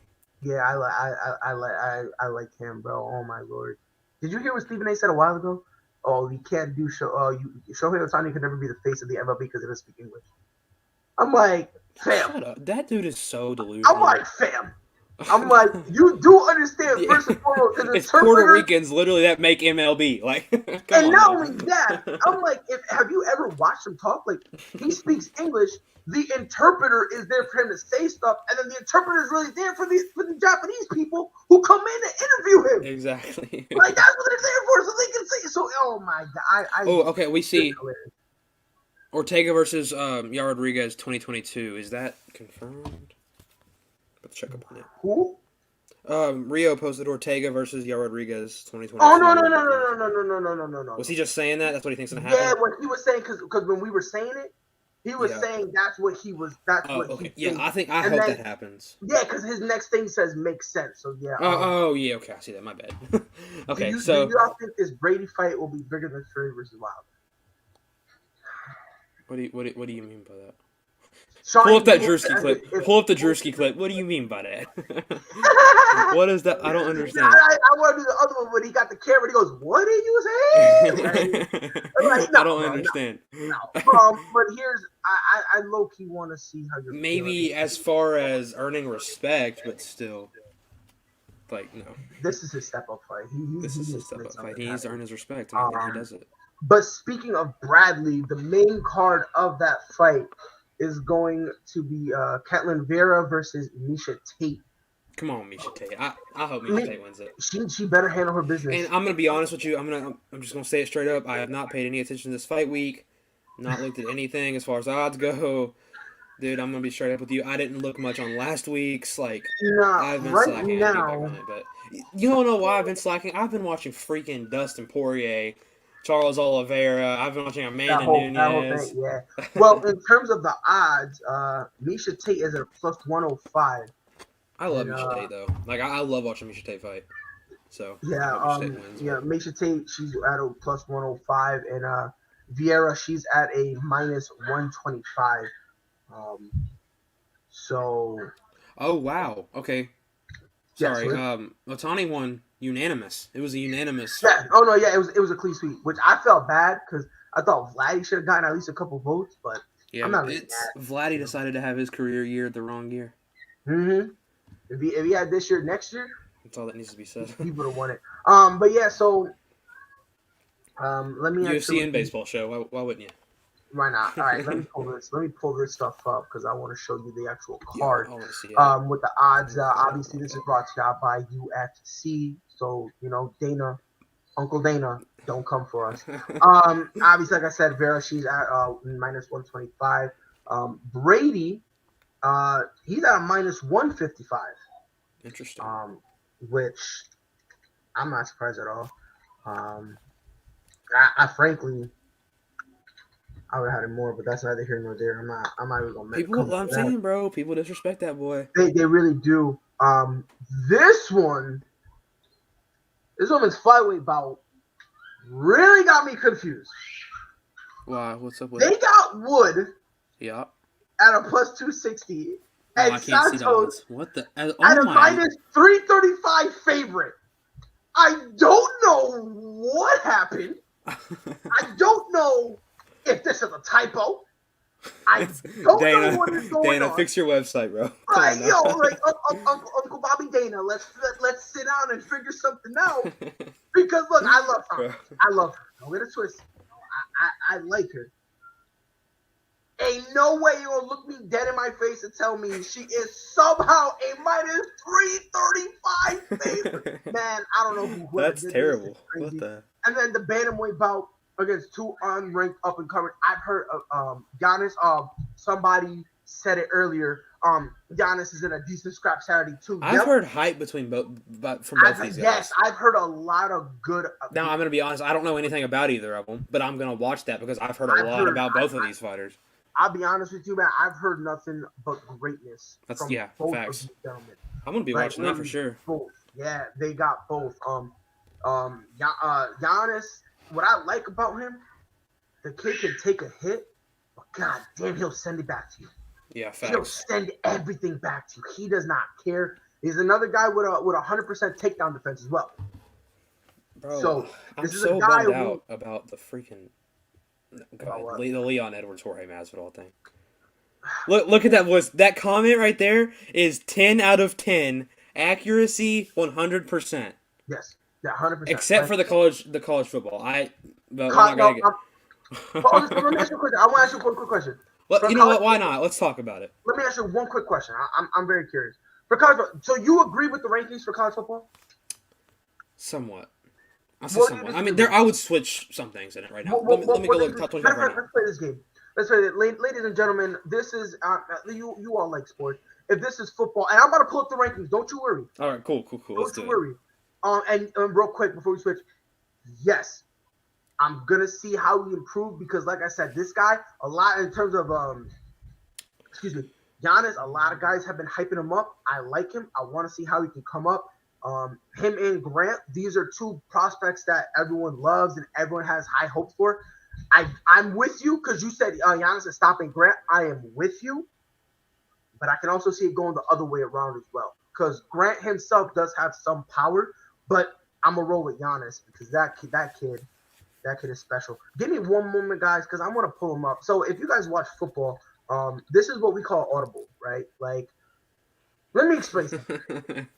Speaker 3: Yeah, I like him, bro. Oh my lord! Did you hear what Stephen A. said a while ago? Oh, you can't do Shohei Ohtani could never be the face of the MLB because he doesn't speak English. I'm like, fam.
Speaker 2: Shut up. That dude is so delusional.
Speaker 3: I'm like, fam. I'm like, you do understand first and foremost.
Speaker 2: It's Puerto Ricans literally that make MLB. Like,
Speaker 3: and not only that, I'm like, have you ever watched him talk? Like, he speaks English. The interpreter is there for him to say stuff, and then the interpreter is really there for the Japanese people who come in to interview him.
Speaker 2: Exactly.
Speaker 3: Like that's what they're there for, so they can say. So, oh my god.
Speaker 2: Okay. We see Ortega versus Yair Rodriguez 2022. Is that confirmed? Let's check up on it.
Speaker 3: Who?
Speaker 2: Rio posted Ortega versus Yair Rodriguez 2022.
Speaker 3: Oh no.
Speaker 2: Was he just saying that? That's what he thinks gonna happen.
Speaker 3: Yeah, what he was saying, because when we were saying it, he was saying that's what he was. That's what.
Speaker 2: Okay.
Speaker 3: He
Speaker 2: Yeah,
Speaker 3: thinks.
Speaker 2: I hope that happens.
Speaker 3: Yeah, because his next thing says makes sense. So yeah.
Speaker 2: Yeah. Okay, I see that. My bad. Okay,
Speaker 3: do
Speaker 2: so
Speaker 3: you all think this Brady fight will be bigger than Fury versus Wilder?
Speaker 2: What do you mean by that?
Speaker 3: Sean,
Speaker 2: Pull up that Drewski clip. Pull up the Drewski clip. What do you mean by that? What is that? I don't understand.
Speaker 3: I want to do the other one when he got the camera. He goes, "What did you say?" Like, no,
Speaker 2: I don't understand.
Speaker 3: No. But I low key want to see how you're.
Speaker 2: Maybe
Speaker 3: feeling.
Speaker 2: as far as earning respect, but still, like no.
Speaker 3: This is his step up fight.
Speaker 2: This is his step up fight. He needs to earn his respect, and I think he does it.
Speaker 3: But speaking of Bradley, the main card of that fight is going to be Ketlin Vera versus Miesha Tate.
Speaker 2: Come on, Miesha Tate. I hope Miesha Tate wins it.
Speaker 3: She better handle her business.
Speaker 2: And I'm gonna be honest with you. I'm just gonna say it straight up. I have not paid any attention to this fight week. Not looked at anything as far as odds go. Dude, I'm gonna be straight up with you. I didn't look much on last week's. Like, I've been slacking. I need to get back on it, but you don't know why I've been slacking. I've been watching freaking Dustin Poirier, Charles Oliveira. I've been watching Amanda Nunes.
Speaker 3: Thing, yeah. Well, in terms of the odds, Miesha Tate is at plus 105.
Speaker 2: I love Miesha Tate though. Like I love watching Miesha Tate fight. So
Speaker 3: yeah, Miesha Tate, she's at a plus 105, and Vieira, she's at a minus 125.
Speaker 2: Oh wow. Okay. Sorry.
Speaker 3: Yes,
Speaker 2: Ohtani won unanimous. It was a unanimous.
Speaker 3: Yeah. Oh no. Yeah. It was a clean sweep, which I felt bad because I thought Vladdy should have gotten at least a couple votes, but
Speaker 2: yeah,
Speaker 3: I'm not really mad.
Speaker 2: Vladdy decided to have his career year the wrong year.
Speaker 3: Mm-hmm. If he had this year, next year,
Speaker 2: that's all that needs to be said.
Speaker 3: He would have won it. But yeah. So, let me.
Speaker 2: UFC and baseball show. Why wouldn't you?
Speaker 3: Why not? All right, let me pull this stuff up because I want to show you the actual card.
Speaker 2: Yeah, I want to see it.
Speaker 3: With the odds, obviously this is brought to you out by UFC. So Dana, Uncle Dana, don't come for us. Obviously, like I said, Vera, she's at minus 125. Brady, he's at a minus 155.
Speaker 2: Interesting.
Speaker 3: Which I'm not surprised at all. I frankly. I would have had it more, but that's neither here nor there. I'm not even gonna
Speaker 2: I'm saying, bro, people disrespect that boy.
Speaker 3: They really do. This woman's flyweight bout really got me confused.
Speaker 2: Why? What's up with
Speaker 3: They got Wood.
Speaker 2: Yeah.
Speaker 3: at a plus 260.
Speaker 2: Oh,
Speaker 3: And
Speaker 2: I can't see the
Speaker 3: Santos
Speaker 2: odds. What the?
Speaker 3: at
Speaker 2: Oh
Speaker 3: a
Speaker 2: my!
Speaker 3: minus 335 favorite. I don't know what happened. I don't know if this is a typo. I don't know what is going
Speaker 2: Dana,
Speaker 3: on.
Speaker 2: fix your website, bro.
Speaker 3: Right, yo, like Uncle Bobby Dana, let's sit down and figure something out. Because look, I love her. I love her. Don't get it twisted. I like her. Ain't no way you're gonna look me dead in my face and tell me she is somehow a minus 335 favorite. Man, I don't know who.
Speaker 2: That's terrible. What the?
Speaker 3: And then the bantamweight bout against two unranked up and coming. I've heard of Giannis. Somebody said it earlier. Giannis is in a decent scrap Saturday too.
Speaker 2: I've heard hype between both these guys.
Speaker 3: Yes, I've heard a lot of good.
Speaker 2: Now I'm gonna be honest. I don't know anything about either of them, but I'm gonna watch that because I've heard a lot about both of these fighters.
Speaker 3: I'll be honest with you, man. I've heard nothing but greatness.
Speaker 2: That's
Speaker 3: from
Speaker 2: both
Speaker 3: facts.
Speaker 2: Of these gentlemen. I'm gonna be watching that for
Speaker 3: really,
Speaker 2: sure.
Speaker 3: Both. Yeah, they got both. Giannis. What I like about him, the kid can take a hit, but god damn, he'll send it back to you.
Speaker 2: Yeah, facts.
Speaker 3: He'll send everything back to you. He does not care. He's another guy with a 100% takedown defense as well.
Speaker 2: Bro,
Speaker 3: so
Speaker 2: I'm so bummed out about the freaking the Leon Edwards Jorge Masvidal thing. Look at that voice. That comment right there is 10 out of 10. Accuracy 100%.
Speaker 3: Yes. Yeah, 100%.
Speaker 2: Except for the college football. But we're
Speaker 3: not
Speaker 2: gonna get.
Speaker 3: Let me ask you a question. I want to ask you one quick question.
Speaker 2: Well, you know what? Why not? Let's talk about it.
Speaker 3: Let me ask you one quick question. I'm very curious. For college, so you agree with the rankings for college football?
Speaker 2: Somewhat. I say somewhat. I mean, I would switch some things in it right now. Let me go look at top 25 right now.
Speaker 3: Let's play this game. Let's play it. Ladies and gentlemen, this is you all like sports. If this is football, and I'm about to pull up the rankings. Don't you worry.
Speaker 2: All right, cool. Let's do it.
Speaker 3: Don't you worry. And real quick before we switch, yes, I'm gonna see how we improve because, like I said, this guy a lot in terms of Giannis. A lot of guys have been hyping him up. I like him. I want to see how he can come up. Him and Grant, these are two prospects that everyone loves and everyone has high hopes for. I'm with you because you said Giannis is stopping Grant. I am with you, but I can also see it going the other way around as well because Grant himself does have some power. But I'm gonna roll with Giannis because that kid is special. Give me one moment, guys, because I want to pull him up. So if you guys watch football, this is what we call audible, right? Like, let me explain something.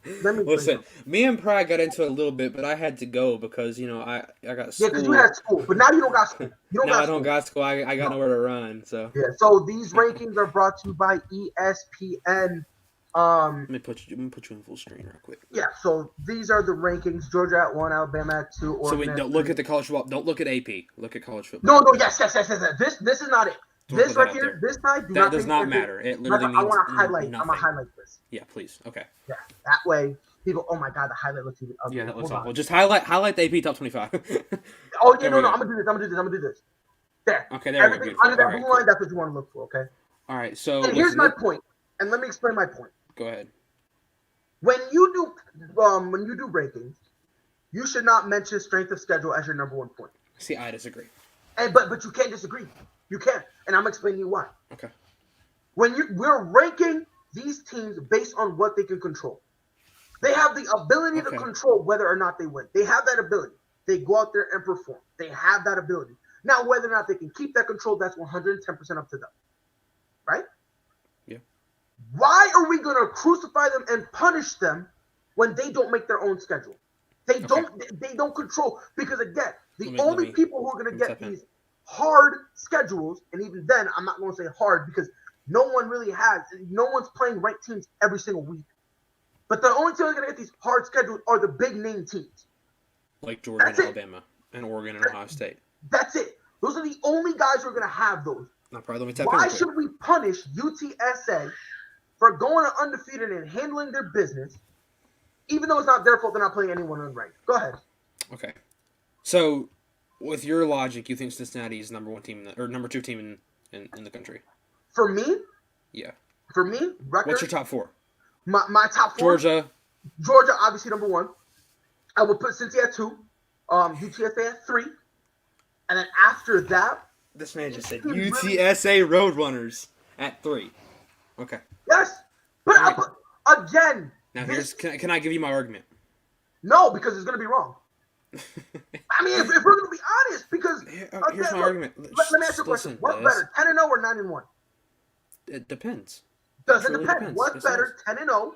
Speaker 2: Listen, me and Pride got into it a little bit, but I had to go because I got school.
Speaker 3: Yeah, because you had school, but now you don't got school.
Speaker 2: I don't got school. I got nowhere to run. So
Speaker 3: yeah. So these rankings are brought to you by ESPN.
Speaker 2: Let me put you in full screen real quick.
Speaker 3: Yeah, so these are the rankings. Georgia at 1, Alabama at 2.
Speaker 2: So wait, don't look at the college football. Don't look at AP. Look at college football.
Speaker 3: No, yes. This is not it. This right here, this side,
Speaker 2: that does not matter. It literally means
Speaker 3: I want to highlight.
Speaker 2: nothing.
Speaker 3: I'm gonna highlight this.
Speaker 2: Yeah, please. Okay.
Speaker 3: Yeah, that way people. Oh my god, the highlight looks even ugly.
Speaker 2: Yeah, that looks awful. Just highlight the AP top 25.
Speaker 3: Oh yeah, no, I'm gonna do this. There.
Speaker 2: Okay, there we go.
Speaker 3: Under that blue line, that's what you want to look for. Okay.
Speaker 2: All right. So.
Speaker 3: And here's my point. And let me explain my point.
Speaker 2: Go ahead.
Speaker 3: When you do rankings, you should not mention strength of schedule as your number one point.
Speaker 2: See, I disagree.
Speaker 3: But you can't disagree. You can't, and I'm explaining you why.
Speaker 2: Okay.
Speaker 3: We're ranking these teams based on what they can control. They have the ability to control whether or not they win. They have that ability. They go out there and perform. They have that ability. Now, whether or not they can keep that control, that's 110% up to them. Right?
Speaker 2: Yeah.
Speaker 3: Why are we going to crucify them and punish them when they don't make their own schedule? They don't control. Because, again, the only people who are going to get these hard schedules, and even then, I'm not going to say hard because no one's playing ranked teams every single week. But the only teams that are going to get these hard schedules are the big name teams.
Speaker 2: Like Georgia and Alabama and Oregon and Ohio State.
Speaker 3: That's it. Those are the only guys who are going to have those. Why should we punish UTSA for going undefeated and handling their business, even though it's not their fault they're not playing anyone unranked? Go ahead. Okay.
Speaker 2: So, with your logic, you think Cincinnati is number 1 team or number 2 team in the country?
Speaker 3: For me?
Speaker 2: Yeah.
Speaker 3: For me, record.
Speaker 2: What's your top 4?
Speaker 3: My top 4. Georgia, obviously number 1. I would put Cincy at 2. UTSA at 3. And then after that,
Speaker 2: this man just said UTSA Roadrunners. at 3. Okay.
Speaker 3: Yes, but,
Speaker 2: All right.
Speaker 3: but again,
Speaker 2: Now can I give you my argument?
Speaker 3: No, because it's going to be wrong. I mean, if we're going to be honest, because
Speaker 2: Here's my argument.
Speaker 3: Let me ask you a question. What's better, 10-0 or 9-1?
Speaker 2: It depends.
Speaker 3: Does it depend? What's better, 10-0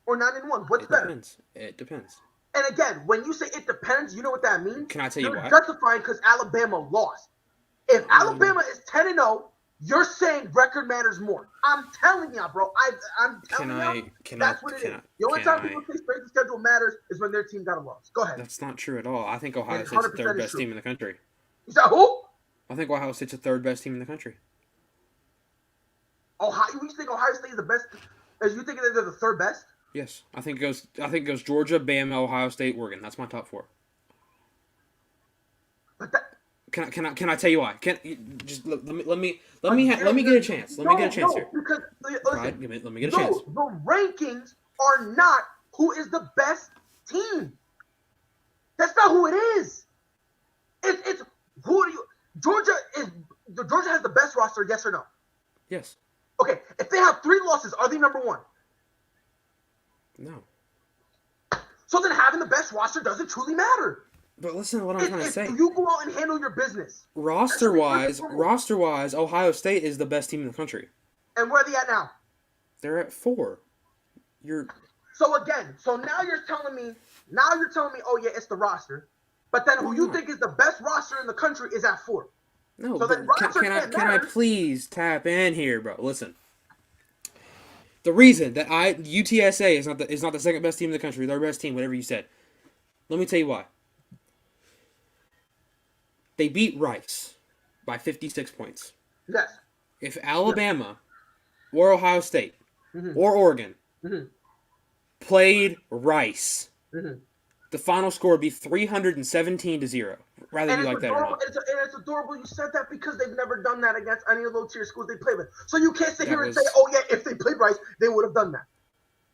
Speaker 3: or 9-1? What's better?
Speaker 2: Depends. It depends.
Speaker 3: And again, when you say it depends, you know what that means?
Speaker 2: Can I tell you why?
Speaker 3: You're justifying because Alabama lost. If Alabama is 10-0, you're saying record matters more. I'm telling you, bro. I'm telling you, that's what it is. The only time people say strength of schedule matters is when their team got a loss. Go ahead.
Speaker 2: That's not true at all. I think Ohio State's the third best team in the country.
Speaker 3: Is that who?
Speaker 2: I think Ohio State's the third best team in the country.
Speaker 3: You think Ohio State is the best? Are you thinking that they're the third best?
Speaker 2: Yes, I think it goes Georgia, Bama, Ohio State, Oregon. That's my top 4.
Speaker 3: But that.
Speaker 2: Can I tell you why? Let me get a chance. Let me get a chance here.
Speaker 3: Because listen,
Speaker 2: let me get a chance.
Speaker 3: The rankings are not who is the best team. That's not who it is. It's who do you? Georgia has the best roster. Yes or no?
Speaker 2: Yes.
Speaker 3: Okay. If they have 3 losses, are they number 1?
Speaker 2: No.
Speaker 3: So then having the best roster doesn't truly matter.
Speaker 2: But listen to what I'm trying to say.
Speaker 3: You go out and handle your business.
Speaker 2: Roster-wise, Ohio State is the best team in the country.
Speaker 3: And where are they at now?
Speaker 2: They're at 4.
Speaker 3: So now you're telling me, oh yeah, it's the roster. But then who you think is the best roster in the country is at 4.
Speaker 2: No,
Speaker 3: so
Speaker 2: can I please tap in here, bro? Listen. The reason that UTSA is not the second best team in the country, their best team, whatever you said. Let me tell you why. They beat Rice by 56 points.
Speaker 3: Yes.
Speaker 2: If Alabama or Ohio State or Oregon played Rice, the final score would be 317-0. Rather you like that or not.
Speaker 3: It's adorable you said that because they've never done that against any of the low-tier schools they play with. So you can't sit here and say, oh, yeah, if they played Rice, they would have done that.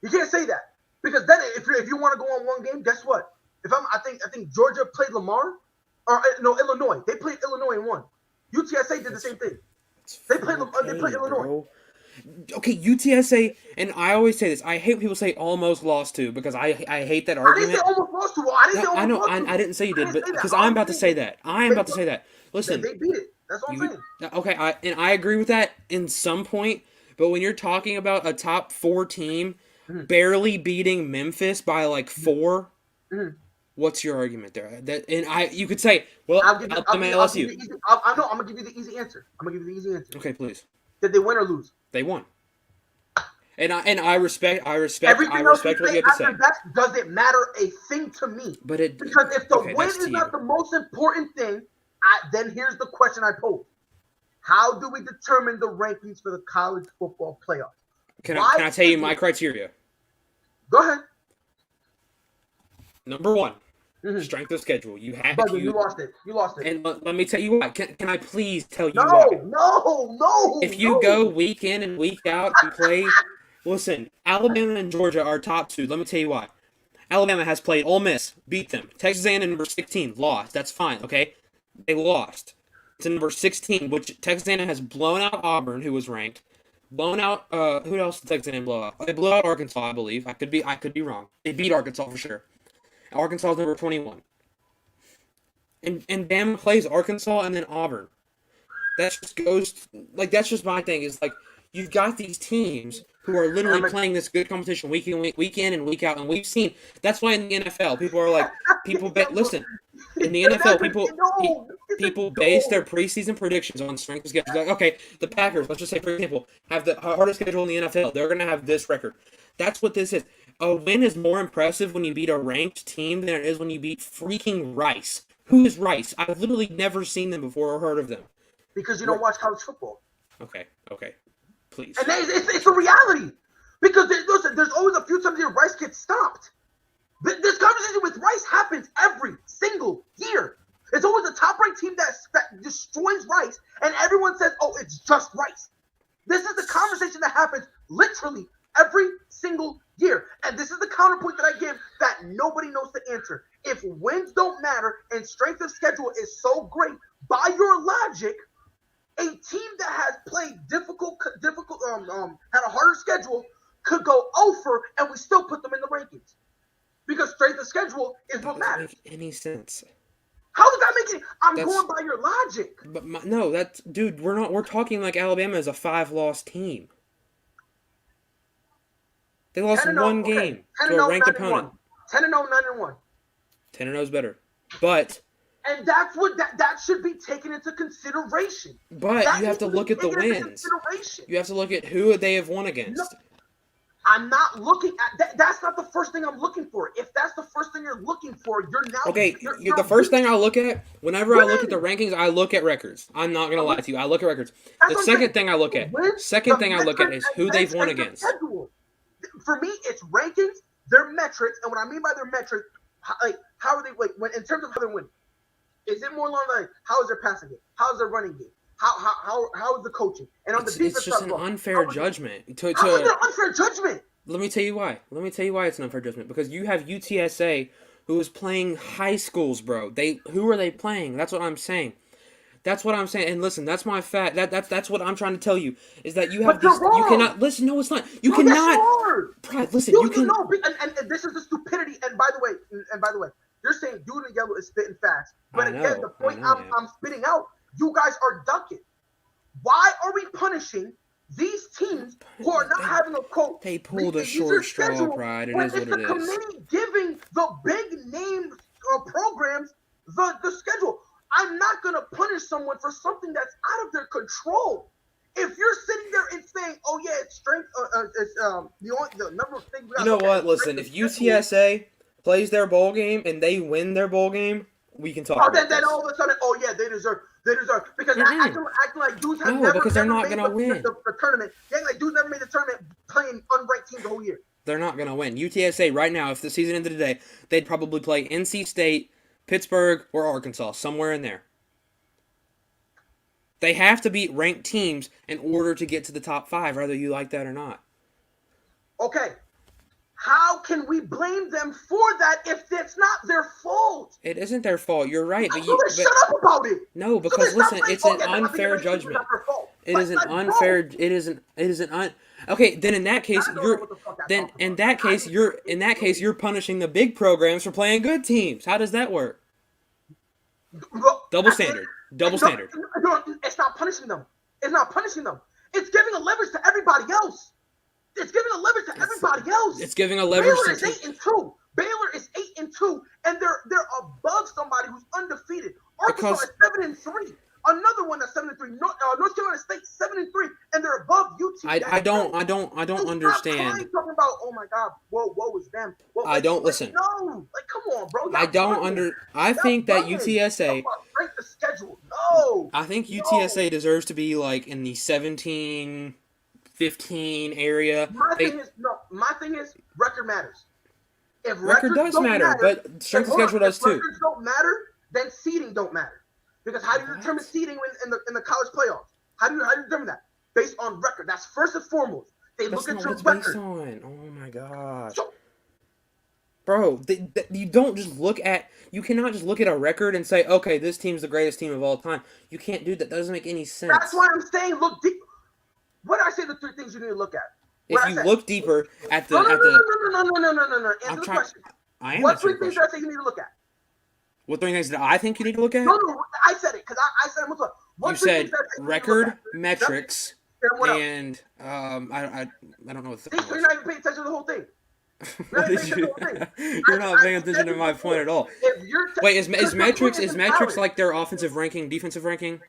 Speaker 3: You can't say that. Because then if you want to go on one game, guess what? I think Georgia played Lamar. Illinois. They played Illinois and won. UTSA did the same thing. They played Illinois.
Speaker 2: Bro. Okay, UTSA, and I always say this. I hate when people say almost lost to because I hate that argument.
Speaker 3: I didn't say almost lost to. I
Speaker 2: didn't say you did, but because I'm about to say that. Listen,
Speaker 3: they beat it. That's what I'm saying.
Speaker 2: Okay, I agree with that in some point, but when you're talking about a top 4 team barely beating Memphis by like 4. What's your argument there? You could say, well, I'm gonna give you the easy answer.
Speaker 3: Okay,
Speaker 2: please.
Speaker 3: Did they win or lose?
Speaker 2: They won. And I respect what you have to say.
Speaker 3: Does it matter a thing to me? Because if the win is not the most important thing, then here's the question I pose: how do we determine the rankings for the college football playoff?
Speaker 2: Can I tell you my criteria?
Speaker 3: Go ahead.
Speaker 2: Number 1, strength of schedule. You
Speaker 3: lost it.
Speaker 2: And let me tell you why. Can I please tell you
Speaker 3: why?
Speaker 2: No. If you go week in and week out and play, listen, Alabama and Georgia are top 2. Let me tell you why. Alabama has played Ole Miss, beat them. Texas A&M number 16, lost. That's fine, okay? They lost to number 16, which Texas A&M has blown out Auburn, who was ranked. Blown out. Who else did Texas A&M blow out? They blew out Arkansas, I believe. I could be wrong. They beat Arkansas for sure. Arkansas is number 21. And Bama plays Arkansas and then Auburn. That's just my thing. Is like you've got these teams who are literally playing this good competition week in and week out, and we've seen. That's why in the NFL people are like listen. In the NFL, people base their preseason predictions on strength of schedule. Like, okay, the Packers, let's just say for example, have the hardest schedule in the NFL. They're going to have this record. That's what this is. A win is more impressive when you beat a ranked team than it is when you beat freaking Rice. Who is Rice? I've literally never seen them before or heard of them.
Speaker 3: Because you don't watch college football.
Speaker 2: Okay. Please.
Speaker 3: And it's a reality. Because there's always a few times where Rice gets stopped. This conversation with Rice happens every single year. It's always a top-ranked team that destroys Rice, and everyone says, oh, it's just Rice. This is the conversation that happens literally every single year. And this is the counterpoint that I give that nobody knows the answer. If wins don't matter and strength of schedule is so great, by your logic, A team that has played difficult, had a harder schedule could go over, and we still put them in the rankings because strength of schedule is what
Speaker 2: That doesn't
Speaker 3: matters.
Speaker 2: make any sense.
Speaker 3: How does that make it? I'm
Speaker 2: That's-
Speaker 3: going by your logic.
Speaker 2: But no, that's dude. We're talking like Alabama is a 5-loss team. They lost
Speaker 3: 10-0,
Speaker 2: one
Speaker 3: okay.
Speaker 2: game
Speaker 3: 10-0,
Speaker 2: to a ranked
Speaker 3: 9-1.
Speaker 2: opponent.
Speaker 3: 10-0, 9-1.
Speaker 2: 10-0 is better, but
Speaker 3: And that's what that should be taken into consideration.
Speaker 2: you have to look at the wins. You have to look at who they have won against.
Speaker 3: No, I'm not looking at that. That's not the first thing I'm looking for. If that's the first thing you're looking for, you're now
Speaker 2: Okay,
Speaker 3: you're
Speaker 2: the first thing I look at, whenever I look at the
Speaker 3: Wins.
Speaker 2: rankings, I look at records. I'm not gonna lie to you. I look at records.
Speaker 3: That's
Speaker 2: The
Speaker 3: what I'm
Speaker 2: second
Speaker 3: saying.
Speaker 2: thing I look at,
Speaker 3: Wins,
Speaker 2: second
Speaker 3: the
Speaker 2: thing I look at is
Speaker 3: metrics,
Speaker 2: who
Speaker 3: and
Speaker 2: they've
Speaker 3: then
Speaker 2: won
Speaker 3: the
Speaker 2: against.
Speaker 3: schedule. For me, it's rankings, their metrics, and what I mean by their metrics, how are they when in terms of how they're winning? Is it more along like how is their passing game? How is their running game? How is the coaching? And on the defense
Speaker 2: It's just
Speaker 3: side,
Speaker 2: an unfair judgment.
Speaker 3: How is there unfair judgment?
Speaker 2: Let me tell you why. Let me tell you why it's an unfair judgment. Because you have UTSA, who is playing high schools, bro. Who are they playing? That's what I'm saying. That's what I'm saying. And listen, that's my fact. That's what I'm trying to tell you is that you have
Speaker 3: But
Speaker 2: this.
Speaker 3: you're
Speaker 2: You
Speaker 3: wrong.
Speaker 2: cannot listen. No, it's not. You
Speaker 3: No,
Speaker 2: cannot.
Speaker 3: yes, you are.
Speaker 2: Pride, listen.
Speaker 3: You
Speaker 2: You can.
Speaker 3: know, and this is the stupidity. And by the way, you're saying dude in yellow is spitting fast. But
Speaker 2: I
Speaker 3: again,
Speaker 2: know,
Speaker 3: the point
Speaker 2: I know,
Speaker 3: I'm spitting out, you guys are ducking. Why are we punishing these teams who are not having a quote?
Speaker 2: They pulled a
Speaker 3: easier
Speaker 2: short straw,
Speaker 3: schedule
Speaker 2: Pride. It
Speaker 3: when
Speaker 2: is what
Speaker 3: it's
Speaker 2: it
Speaker 3: the
Speaker 2: is.
Speaker 3: committee giving the big name programs the schedule. I'm not gonna punish someone for something that's out of their control. If you're sitting there and saying, "Oh yeah, it's strength," it's the number of things. We
Speaker 2: You
Speaker 3: gotta
Speaker 2: know
Speaker 3: look at
Speaker 2: what?
Speaker 3: is
Speaker 2: Listen,
Speaker 3: strength
Speaker 2: if
Speaker 3: of schedule.
Speaker 2: UTSA plays their bowl game and they win their bowl game, we can talk
Speaker 3: Oh,
Speaker 2: about
Speaker 3: then
Speaker 2: this.
Speaker 3: all of a sudden, oh yeah, they deserve because acting like dudes have
Speaker 2: No,
Speaker 3: never,
Speaker 2: because they're
Speaker 3: never
Speaker 2: not
Speaker 3: made
Speaker 2: gonna
Speaker 3: the,
Speaker 2: win.
Speaker 3: the tournament. They act like dudes never made the tournament playing unranked teams the whole year.
Speaker 2: They're not going to win. UTSA right now, if the season ended today, they'd probably play NC State, Pittsburgh, or Arkansas, somewhere in there. They have to beat ranked teams in order to get to the top 5, whether you like that or not.
Speaker 3: Okay, how can we blame them for that if it's not their fault?
Speaker 2: It isn't their fault. You're right. But,
Speaker 3: So then shut up about it.
Speaker 2: no,
Speaker 3: So
Speaker 2: because
Speaker 3: then stop
Speaker 2: listen,
Speaker 3: saying,
Speaker 2: it's
Speaker 3: "Oh,
Speaker 2: an
Speaker 3: yeah, they're not being
Speaker 2: unfair
Speaker 3: ranked teams, it's
Speaker 2: judgment.
Speaker 3: not their fault."
Speaker 2: It
Speaker 3: Like,
Speaker 2: is an
Speaker 3: bro,
Speaker 2: unfair. It is an. Okay, then in that case,
Speaker 3: I don't know
Speaker 2: you're
Speaker 3: what the fuck I'm
Speaker 2: then
Speaker 3: talking
Speaker 2: in
Speaker 3: about.
Speaker 2: that case you're punishing the big programs for playing good teams. How does that work?
Speaker 3: Look,
Speaker 2: Double standard. Double
Speaker 3: no,
Speaker 2: standard.
Speaker 3: No, it's not punishing them. It's not punishing them. It's giving a leverage to everybody else. It's giving a leverage to everybody else.
Speaker 2: It's giving a leverage
Speaker 3: Baylor
Speaker 2: to
Speaker 3: is 8-2. Baylor is 8-2, and they're above somebody who's undefeated. Arkansas
Speaker 2: Because-
Speaker 3: is 7-3. Another one that's 7-3. North Carolina State 7-3, and they're above UT.
Speaker 2: I don't
Speaker 3: Stop
Speaker 2: understand.
Speaker 3: crying, talking about, oh my God, woe is them. Whoa,
Speaker 2: I don't listen.
Speaker 3: No, like come on, bro.
Speaker 2: I don't I think that UTSA.
Speaker 3: Break the schedule. No.
Speaker 2: I think UTSA deserves to be like in the 17, 15 area.
Speaker 3: My thing is record matters. If
Speaker 2: Record
Speaker 3: records
Speaker 2: does
Speaker 3: don't
Speaker 2: matter, but strength of schedule does
Speaker 3: if
Speaker 2: too.
Speaker 3: records don't matter, then seeding don't matter. Because how do you determine seeding in the college playoffs? How do you determine that? Based on record. That's first and foremost. They
Speaker 2: That's
Speaker 3: look at
Speaker 2: not
Speaker 3: your
Speaker 2: what it's based
Speaker 3: record.
Speaker 2: on. Oh my gosh.
Speaker 3: So,
Speaker 2: Bro, you don't just look at. You cannot just look at a record and say, okay, this team's the greatest team of all time. You can't do that. That doesn't make any sense.
Speaker 3: that's why I'm saying look deep. What did I say? The 3 things you need to look at.
Speaker 2: If
Speaker 3: What I
Speaker 2: you
Speaker 3: said?
Speaker 2: look deeper at the
Speaker 3: No.
Speaker 2: I'm
Speaker 3: Answer the
Speaker 2: trying.
Speaker 3: question.
Speaker 2: I am
Speaker 3: What
Speaker 2: answering
Speaker 3: 3
Speaker 2: the
Speaker 3: things
Speaker 2: question.
Speaker 3: did I say you need to look at?
Speaker 2: What 3 things that I think you need to look at?
Speaker 3: No, I said it because I said it multiple times. What
Speaker 2: You
Speaker 3: 3
Speaker 2: said
Speaker 3: things did I say you need to look
Speaker 2: record,
Speaker 3: at?
Speaker 2: metrics,
Speaker 3: Then what else?
Speaker 2: and I don't know what the
Speaker 3: See,
Speaker 2: third
Speaker 3: so
Speaker 2: one
Speaker 3: you're not even paying attention to the whole thing.
Speaker 2: What did you? You're not paying attention to my point at all.
Speaker 3: If you're
Speaker 2: Wait, is
Speaker 3: because
Speaker 2: metrics
Speaker 3: you're
Speaker 2: metrics
Speaker 3: talent.
Speaker 2: like their offensive ranking, defensive ranking?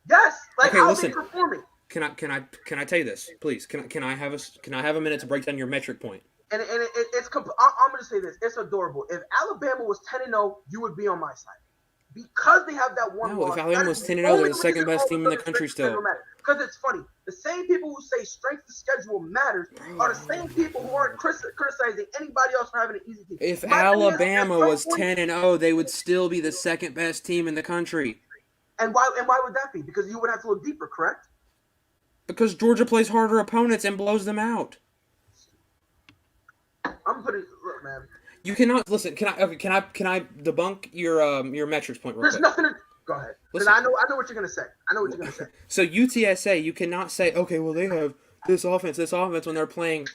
Speaker 3: Yes, like
Speaker 2: Okay,
Speaker 3: how
Speaker 2: listen.
Speaker 3: they performing.
Speaker 2: Can I tell you this, please? Can I have a minute to break down your metric point?
Speaker 3: And it's I'm going to say this. It's adorable. If Alabama was 10-0, you would be on my side. Because they have that one
Speaker 2: No,
Speaker 3: loss.
Speaker 2: if Alabama was 10-0, they're the second best team in the country still.
Speaker 3: Because it's funny. The same people who say strength of schedule matters are the same people who aren't criticizing anybody else for having an easy team.
Speaker 2: If
Speaker 3: My thing is,
Speaker 2: Alabama
Speaker 3: at some
Speaker 2: was
Speaker 3: point-
Speaker 2: 10-0, they would still be the second best team in the country.
Speaker 3: And why would that be? Because you would have to look deeper, correct?
Speaker 2: Because Georgia plays harder opponents and blows them out.
Speaker 3: I'm putting look, man.
Speaker 2: You cannot listen. Can I debunk your metrics point real
Speaker 3: There's
Speaker 2: quick?
Speaker 3: nothing. Go ahead. Because
Speaker 2: Listen.
Speaker 3: I know what you're gonna say.
Speaker 2: So UTSA, you cannot say, okay, well they have this offense when they're playing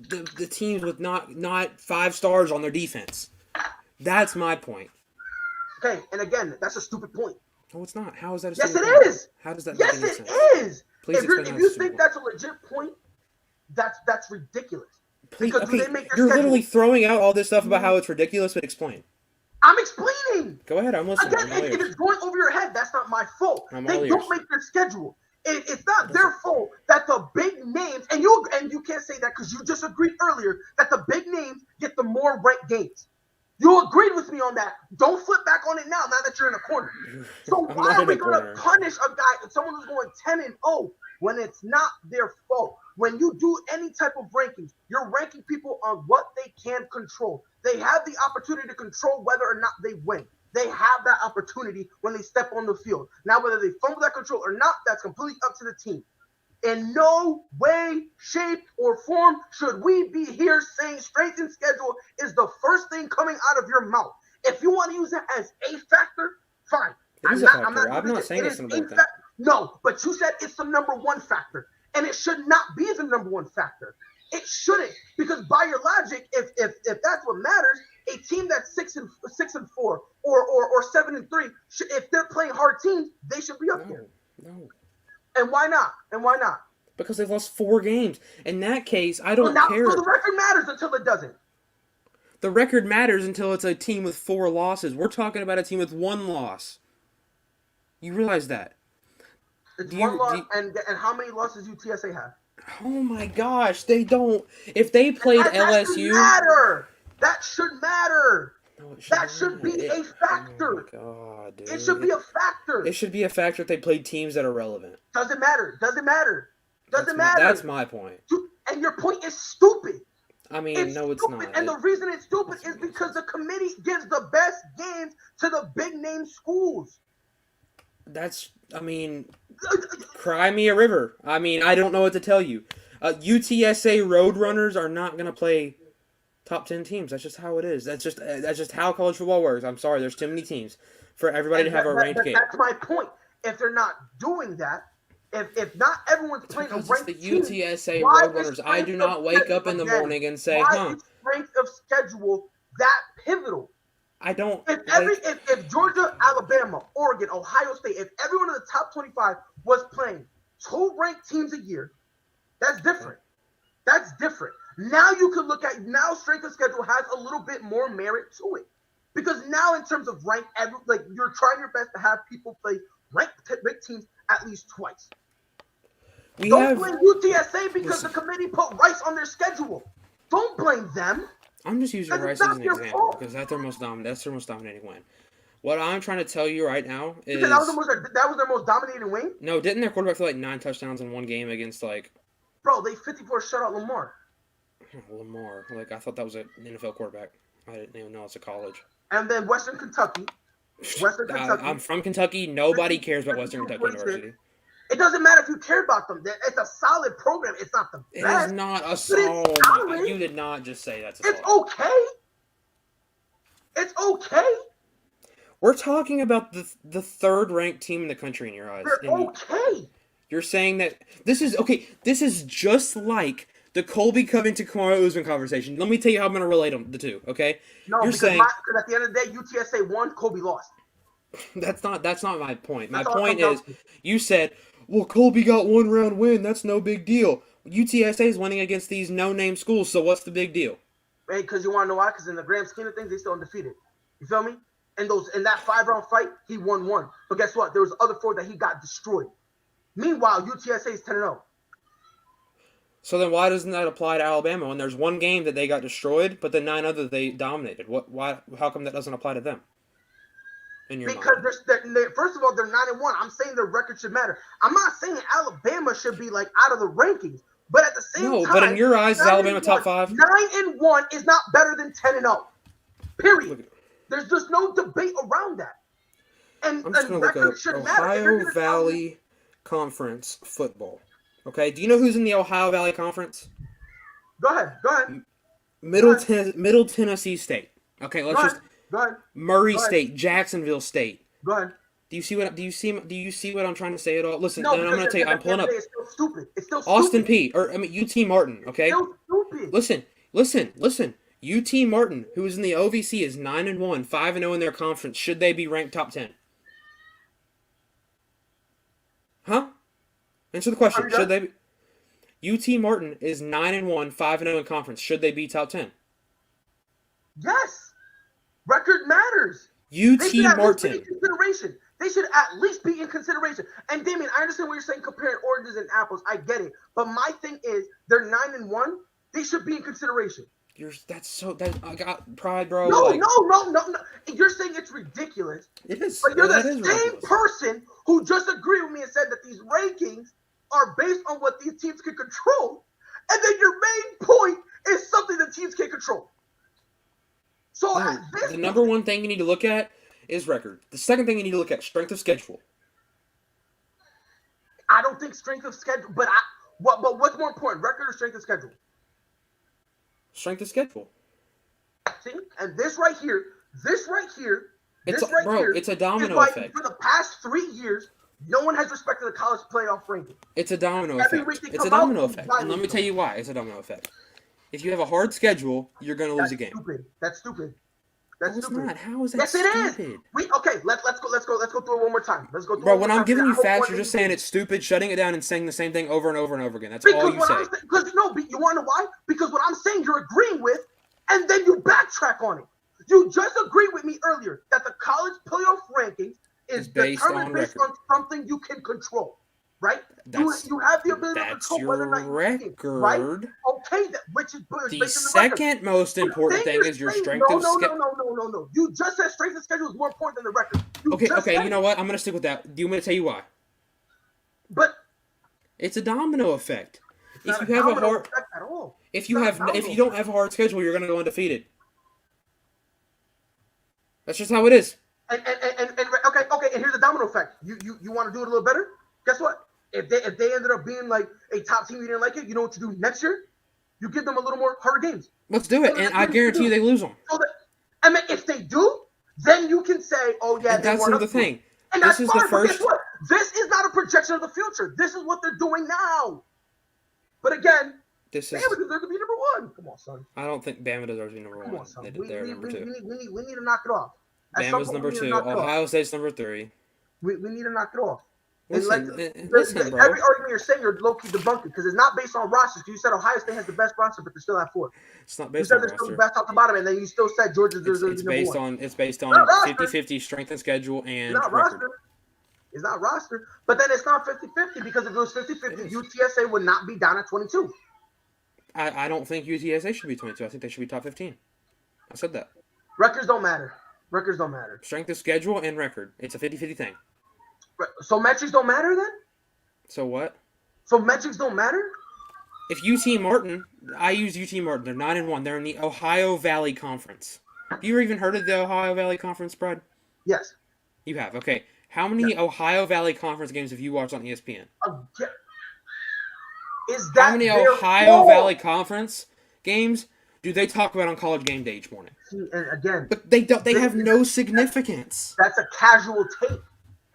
Speaker 2: the teams with not 5 stars on their defense. That's my point.
Speaker 3: Okay, and again, that's a stupid point.
Speaker 2: No, it's not. How is that a
Speaker 3: Yes,
Speaker 2: stupid
Speaker 3: it
Speaker 2: point?
Speaker 3: is.
Speaker 2: How does that
Speaker 3: Yes,
Speaker 2: make any
Speaker 3: it
Speaker 2: sense?
Speaker 3: is.
Speaker 2: Please
Speaker 3: If
Speaker 2: explain how
Speaker 3: you
Speaker 2: it's a
Speaker 3: think
Speaker 2: stupid
Speaker 3: that's a legit point, that's ridiculous.
Speaker 2: Please,
Speaker 3: Because
Speaker 2: okay,
Speaker 3: they make their
Speaker 2: you're
Speaker 3: schedule.
Speaker 2: literally throwing out all this stuff about how it's ridiculous, but explain.
Speaker 3: I'm explaining.
Speaker 2: Go ahead, I'm listening.
Speaker 3: Again, if it's going over your head, that's not my fault.
Speaker 2: I'm
Speaker 3: They
Speaker 2: all
Speaker 3: don't
Speaker 2: ears.
Speaker 3: make their schedule. It's not their fault that the big names, and you can't say that because you just agreed earlier that the big names get the more ranked games. You agreed with me on that. Don't flip back on it now that you're in a corner. So
Speaker 2: I'm
Speaker 3: why
Speaker 2: not
Speaker 3: are
Speaker 2: in
Speaker 3: we
Speaker 2: a
Speaker 3: going to
Speaker 2: corner.
Speaker 3: punish a guy, someone who's going 10-0, when it's not their fault? When you do any type of rankings, you're ranking people on what they can control. They have the opportunity to control whether or not they win. They have that opportunity when they step on the field. Now, whether they fumble that control or not, that's completely up to the team. In no way, shape, or form should we be here saying strength and schedule is the first thing coming out of your mouth. If you want to use it as a factor, fine.
Speaker 2: It is a factor. I'm not saying it's the number one thing.
Speaker 3: No, but you said it's the number one factor, and it should not be the number one factor. It shouldn't, because by your logic, if that's what matters, a team that's 6-4 or 7-3, if they're playing hard teams, they should be up here.
Speaker 2: No.
Speaker 3: And why not?
Speaker 2: Because they've lost 4 games. In that case, I don't
Speaker 3: Well,
Speaker 2: care.
Speaker 3: So the record matters until it doesn't.
Speaker 2: The record matters until it's a team with 4 losses. We're talking about a team with 1 loss. You realize that?
Speaker 3: It's one loss, and how many losses UTSA have?
Speaker 2: Oh my gosh, they don't. If they played
Speaker 3: that
Speaker 2: LSU,
Speaker 3: should matter. That should matter.
Speaker 2: No, it
Speaker 3: That should be a factor.
Speaker 2: Oh my God, dude.
Speaker 3: It should be a factor.
Speaker 2: It should be a factor if they played teams that are relevant.
Speaker 3: Doesn't matter.
Speaker 2: That's my point.
Speaker 3: And your point is stupid.
Speaker 2: I mean,
Speaker 3: It's
Speaker 2: no, it's
Speaker 3: stupid.
Speaker 2: not.
Speaker 3: And the reason it's stupid is because the committee gives the best games to the big name schools.
Speaker 2: Cry me a river. I mean, I don't know what to tell you. UTSA Roadrunners are not going to play top 10 teams. That's just how it is. That's just how college football works. I'm sorry, there's too many teams for everybody to have a ranked game.
Speaker 3: That's my point. If they're not doing that, if not everyone's playing a ranked
Speaker 2: the
Speaker 3: team,
Speaker 2: UTSA
Speaker 3: why
Speaker 2: Roadrunners.
Speaker 3: is
Speaker 2: I do not wake up in the morning and say,
Speaker 3: why is strength of schedule that pivotal?
Speaker 2: I don't.
Speaker 3: If Georgia, Alabama, Oregon, Ohio State, if everyone in the top 25 was playing 2 ranked teams a year, that's different. Now you can look at strength of schedule has a little bit more merit to it, because now in terms of rank, you're trying your best to have people play ranked teams at least twice. Don't blame UTSA because the committee put Rice on their schedule. Don't blame them.
Speaker 2: I'm just using Rice as an example because that's their most dominating win. What I'm trying to tell you right now is
Speaker 3: that was their most dominating win.
Speaker 2: No, didn't their quarterback throw like 9 touchdowns in one game against
Speaker 3: Bro, they 54 shutout Lamar.
Speaker 2: Lamar. I thought that was an NFL quarterback. I didn't even know it's a college.
Speaker 3: And then Western Kentucky.
Speaker 2: I'm from Kentucky. Nobody cares about Western Kentucky University.
Speaker 3: It doesn't matter if you care about them. It's a solid program. It's not the best.
Speaker 2: It is not a solid. You did not just say that's a solid.
Speaker 3: It's okay.
Speaker 2: We're talking about the 3rd ranked team in the country in your eyes.
Speaker 3: They're okay.
Speaker 2: You're saying that this is okay. This is just like the Colby Covington Kamaru Usman conversation. Let me tell you how I'm going to relate the two. Okay?
Speaker 3: No, because at the end of the day, UTSA won, Colby lost.
Speaker 2: That's not my point. My point is, you said, well, Colby got 1 round win. That's no big deal. UTSA is winning against these no-name schools, so what's the big deal?
Speaker 3: Hey, because you want to know why? Because in the grand scheme of things, they still undefeated. You feel me? In that 5-round fight, he won 1. But guess what? There was other 4 that he got destroyed. Meanwhile, UTSA is 10-0.
Speaker 2: So then why doesn't that apply to Alabama when there's 1 game that they got destroyed, but the 9 others they dominated? How come that doesn't apply to them?
Speaker 3: Because first of all, they're 9-1. I'm saying their record should matter. I'm not saying Alabama should be out of the rankings, but at the same time,
Speaker 2: but in your eyes, is Alabama top 5?
Speaker 3: 9-1 is not better than 10-0. Period. There's just no debate around that. And
Speaker 2: I'm just going to look up Ohio Valley Conference football. Okay, do you know who's in the Ohio Valley Conference?
Speaker 3: Go ahead.
Speaker 2: Middle Tennessee State. Okay, Go ahead.
Speaker 3: Murray
Speaker 2: State, Jacksonville State.
Speaker 3: Go ahead.
Speaker 2: Do you see what I'm trying to say at all? Listen,
Speaker 3: No,
Speaker 2: and I'm
Speaker 3: because
Speaker 2: gonna tell you, I'm pulling up
Speaker 3: it's still stupid. It's still
Speaker 2: Austin
Speaker 3: stupid.
Speaker 2: P. or I mean UT Martin. Okay,
Speaker 3: It's still stupid.
Speaker 2: listen. UT Martin, who is in the OVC, is 9-1, 5-0 in their conference. Should they be ranked top 10? Huh? Answer the question. Should they be? UT Martin is 9-1, 5-0 in conference. Should they be top 10?
Speaker 3: Yes. Record matters.
Speaker 2: UT Martin.
Speaker 3: Be in consideration. They should at least be in consideration. And Damien, I understand what you're saying, comparing oranges and apples. I get it. But my thing is, they're 9-1. They should be in consideration.
Speaker 2: I got pride, bro.
Speaker 3: No. You're saying it's ridiculous.
Speaker 2: It is.
Speaker 3: But you're the
Speaker 2: That is
Speaker 3: same
Speaker 2: ridiculous.
Speaker 3: person who just agreed with me and said that these rankings are based on what these teams can control. And then your main point is something that teams can control. So
Speaker 2: The number one thing you need to look at is record. The second thing you need to look at, strength of schedule.
Speaker 3: I don't think strength of schedule, but what's more important, record or strength of schedule?
Speaker 2: Strength of schedule.
Speaker 3: See, and this right here,
Speaker 2: It's a domino
Speaker 3: is why
Speaker 2: effect.
Speaker 3: for the past 3 years, no one has respected the college playoff ranking.
Speaker 2: It's a domino
Speaker 3: Every
Speaker 2: effect.
Speaker 3: week they
Speaker 2: It's a
Speaker 3: come out
Speaker 2: domino
Speaker 3: with
Speaker 2: effect.
Speaker 3: violence.
Speaker 2: And let me tell you why it's a domino effect. If you have a hard schedule, you're going to lose a game.
Speaker 3: That's stupid.
Speaker 2: No, it's not. How is that
Speaker 3: Yes,
Speaker 2: stupid?
Speaker 3: it is. Let's go through it one more time. Let's go through
Speaker 2: Bro,
Speaker 3: it one
Speaker 2: when
Speaker 3: more
Speaker 2: I'm
Speaker 3: time.
Speaker 2: giving you
Speaker 3: I hope
Speaker 2: facts,
Speaker 3: one
Speaker 2: you're just
Speaker 3: day-
Speaker 2: saying it's stupid, shutting it down and saying the same thing over and over and over again. That's all you say.
Speaker 3: Because you want to know why? Because what I'm saying you're agreeing with, and then you backtrack on it. You just agreed with me earlier that the college playoff rankings is
Speaker 2: based
Speaker 3: determined
Speaker 2: on
Speaker 3: based
Speaker 2: record.
Speaker 3: on something you can control, right? You have the ability to
Speaker 2: That's
Speaker 3: control whether or not
Speaker 2: your
Speaker 3: you can, right?
Speaker 2: record.
Speaker 3: Okay, which is
Speaker 2: The
Speaker 3: based on the record.
Speaker 2: second most important thing is your strength of schedule.
Speaker 3: No. You just said strength of schedule is more important than the record.
Speaker 2: Okay, you know what? I'm going to stick with that. Do you want me to tell you why?
Speaker 3: But
Speaker 2: it's a domino effect.
Speaker 3: it's
Speaker 2: If
Speaker 3: not
Speaker 2: you have a
Speaker 3: domino
Speaker 2: hard
Speaker 3: effect at all.
Speaker 2: if you don't have a hard schedule, you're going to go undefeated. That's just how it is.
Speaker 3: And okay, and here's the domino effect. You want to do it a little better? Guess what? If they ended up being like a top team, you didn't like it, you know what you do next year? You give them a little more harder games.
Speaker 2: Let's do it, and I guarantee you they lose them.
Speaker 3: So if they do, then you can say, oh yeah,
Speaker 2: And that's another thing.
Speaker 3: And
Speaker 2: This
Speaker 3: that's
Speaker 2: is
Speaker 3: fine,
Speaker 2: the
Speaker 3: but guess
Speaker 2: first.
Speaker 3: what? This is not a projection of the future. This is what they're doing now. But again,
Speaker 2: This is.
Speaker 3: Bama deserves to be number one. Come on, son.
Speaker 2: I don't think Bama deserves to be number
Speaker 3: Come
Speaker 2: one.
Speaker 3: on, son.
Speaker 2: They're number two.
Speaker 3: We need to knock it off. At some
Speaker 2: Bama's
Speaker 3: point,
Speaker 2: number
Speaker 3: we need to
Speaker 2: two.
Speaker 3: knock it off.
Speaker 2: Ohio State's number three.
Speaker 3: We need to knock it off.
Speaker 2: Listen,
Speaker 3: Listen,
Speaker 2: bro.
Speaker 3: every argument you're saying, you're low-key debunking because it's not based on rosters. You said Ohio State has the best roster, but they still have 4.
Speaker 2: It's not
Speaker 3: You
Speaker 2: based
Speaker 3: said
Speaker 2: on
Speaker 3: they're still the
Speaker 2: roster.
Speaker 3: best top to bottom, and then you still said Georgia deserves to be number one.
Speaker 2: It's based on
Speaker 3: Not roster.
Speaker 2: 50-50 strength and schedule and
Speaker 3: It's not
Speaker 2: record.
Speaker 3: roster. It's not roster. But then it's not 50-50 because if it was 50-50, UTSA would not be down at 22.
Speaker 2: I don't think UTSA should be 22. I think they should be top 15. I said that.
Speaker 3: Records don't matter. Records don't matter.
Speaker 2: Strength of schedule and record. It's a 50-50 thing.
Speaker 3: So metrics don't matter then?
Speaker 2: So what?
Speaker 3: So metrics don't matter?
Speaker 2: If UT Martin, I use UT Martin. They're 9-1. They're in the Ohio Valley Conference. Have you ever even heard of the Ohio Valley Conference, Brad?
Speaker 3: Yes.
Speaker 2: You have. Okay. How many Ohio Valley Conference games have you watched on ESPN?
Speaker 3: Is that
Speaker 2: How many
Speaker 3: their
Speaker 2: Ohio
Speaker 3: fault?
Speaker 2: Valley Conference games do they talk about on College Game Day each morning?
Speaker 3: See, and again,
Speaker 2: But they don't. They have no significance.
Speaker 3: that's a casual take.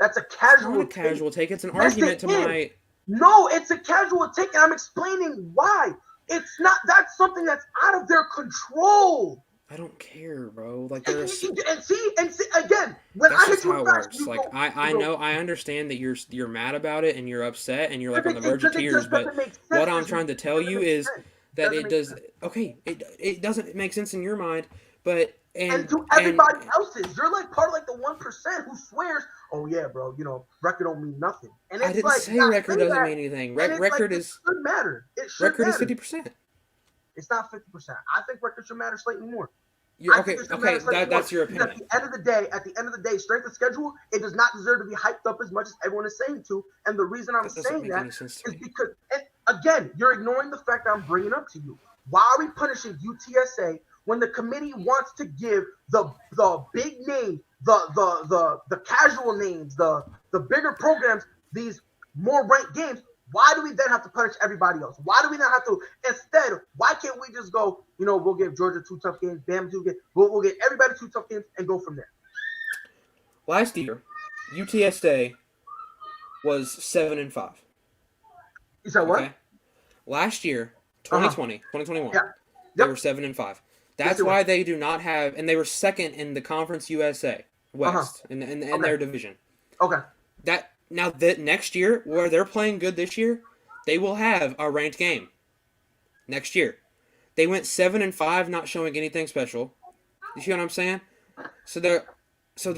Speaker 3: That's a
Speaker 2: It's
Speaker 3: casual
Speaker 2: not a
Speaker 3: take.
Speaker 2: casual take. It's an
Speaker 3: Yes,
Speaker 2: argument to
Speaker 3: it is.
Speaker 2: my.
Speaker 3: No, it's a casual take, and I'm explaining why. It's not. That's something that's out of their control.
Speaker 2: I don't care, bro. Like
Speaker 3: And
Speaker 2: there's.
Speaker 3: see again. When
Speaker 2: That's
Speaker 3: I hit
Speaker 2: just
Speaker 3: you
Speaker 2: how it
Speaker 3: with facts,
Speaker 2: works.
Speaker 3: you
Speaker 2: Like
Speaker 3: go-
Speaker 2: I
Speaker 3: you go,
Speaker 2: know, I understand that you're mad about it and you're upset and you're like on the
Speaker 3: It
Speaker 2: verge of
Speaker 3: doesn't- it
Speaker 2: tears.
Speaker 3: just
Speaker 2: But
Speaker 3: doesn't make sense.
Speaker 2: what I'm trying to tell
Speaker 3: Doesn't
Speaker 2: you
Speaker 3: make
Speaker 2: is
Speaker 3: sense.
Speaker 2: that
Speaker 3: Doesn't
Speaker 2: it
Speaker 3: make
Speaker 2: does.
Speaker 3: sense.
Speaker 2: Okay, it doesn't make sense in your mind, but
Speaker 3: And to everybody else's, you're like part of like the 1% who swears, "Oh yeah, bro, record don't mean nothing." And it's
Speaker 2: I didn't
Speaker 3: like,
Speaker 2: say
Speaker 3: not
Speaker 2: record
Speaker 3: saying
Speaker 2: doesn't
Speaker 3: that,
Speaker 2: mean anything.
Speaker 3: and it's
Speaker 2: Record
Speaker 3: like,
Speaker 2: is
Speaker 3: it should matter. It should
Speaker 2: record is
Speaker 3: matter.
Speaker 2: 50%.
Speaker 3: It's not 50%. I think record should matter slightly more.
Speaker 2: Okay, that's your opinion.
Speaker 3: At the end of the day, strength of schedule, it does not deserve to be hyped up as much as everyone is saying to. And the reason I'm
Speaker 2: That doesn't
Speaker 3: saying
Speaker 2: make
Speaker 3: that
Speaker 2: any
Speaker 3: is
Speaker 2: sense to me.
Speaker 3: because, and again, you're ignoring the fact that I'm bringing up to you. Why are we punishing UTSA when the committee wants to give the big names, the casual names, the bigger programs these more ranked games? Why do we then have to punish everybody else? Why do we not have to? Instead, why can't we just go, we'll give Georgia 2 tough games, Bama 2 games, we'll get everybody 2 tough games and go from there.
Speaker 2: Last year, UTSA was 7-5.
Speaker 3: You said what?
Speaker 2: Okay? Last year, 2020, 2021,
Speaker 3: Yeah.
Speaker 2: they
Speaker 3: Yep.
Speaker 2: were 7-5.
Speaker 3: Yes,
Speaker 2: That's
Speaker 3: they were.
Speaker 2: why they do not have, and they were second in the Conference USA West in
Speaker 3: Okay.
Speaker 2: their division.
Speaker 3: Okay.
Speaker 2: That next year, where they're playing good this year, they will have a ranked game. Next year, they went 7-5, not showing anything special. You see what I'm saying? So they're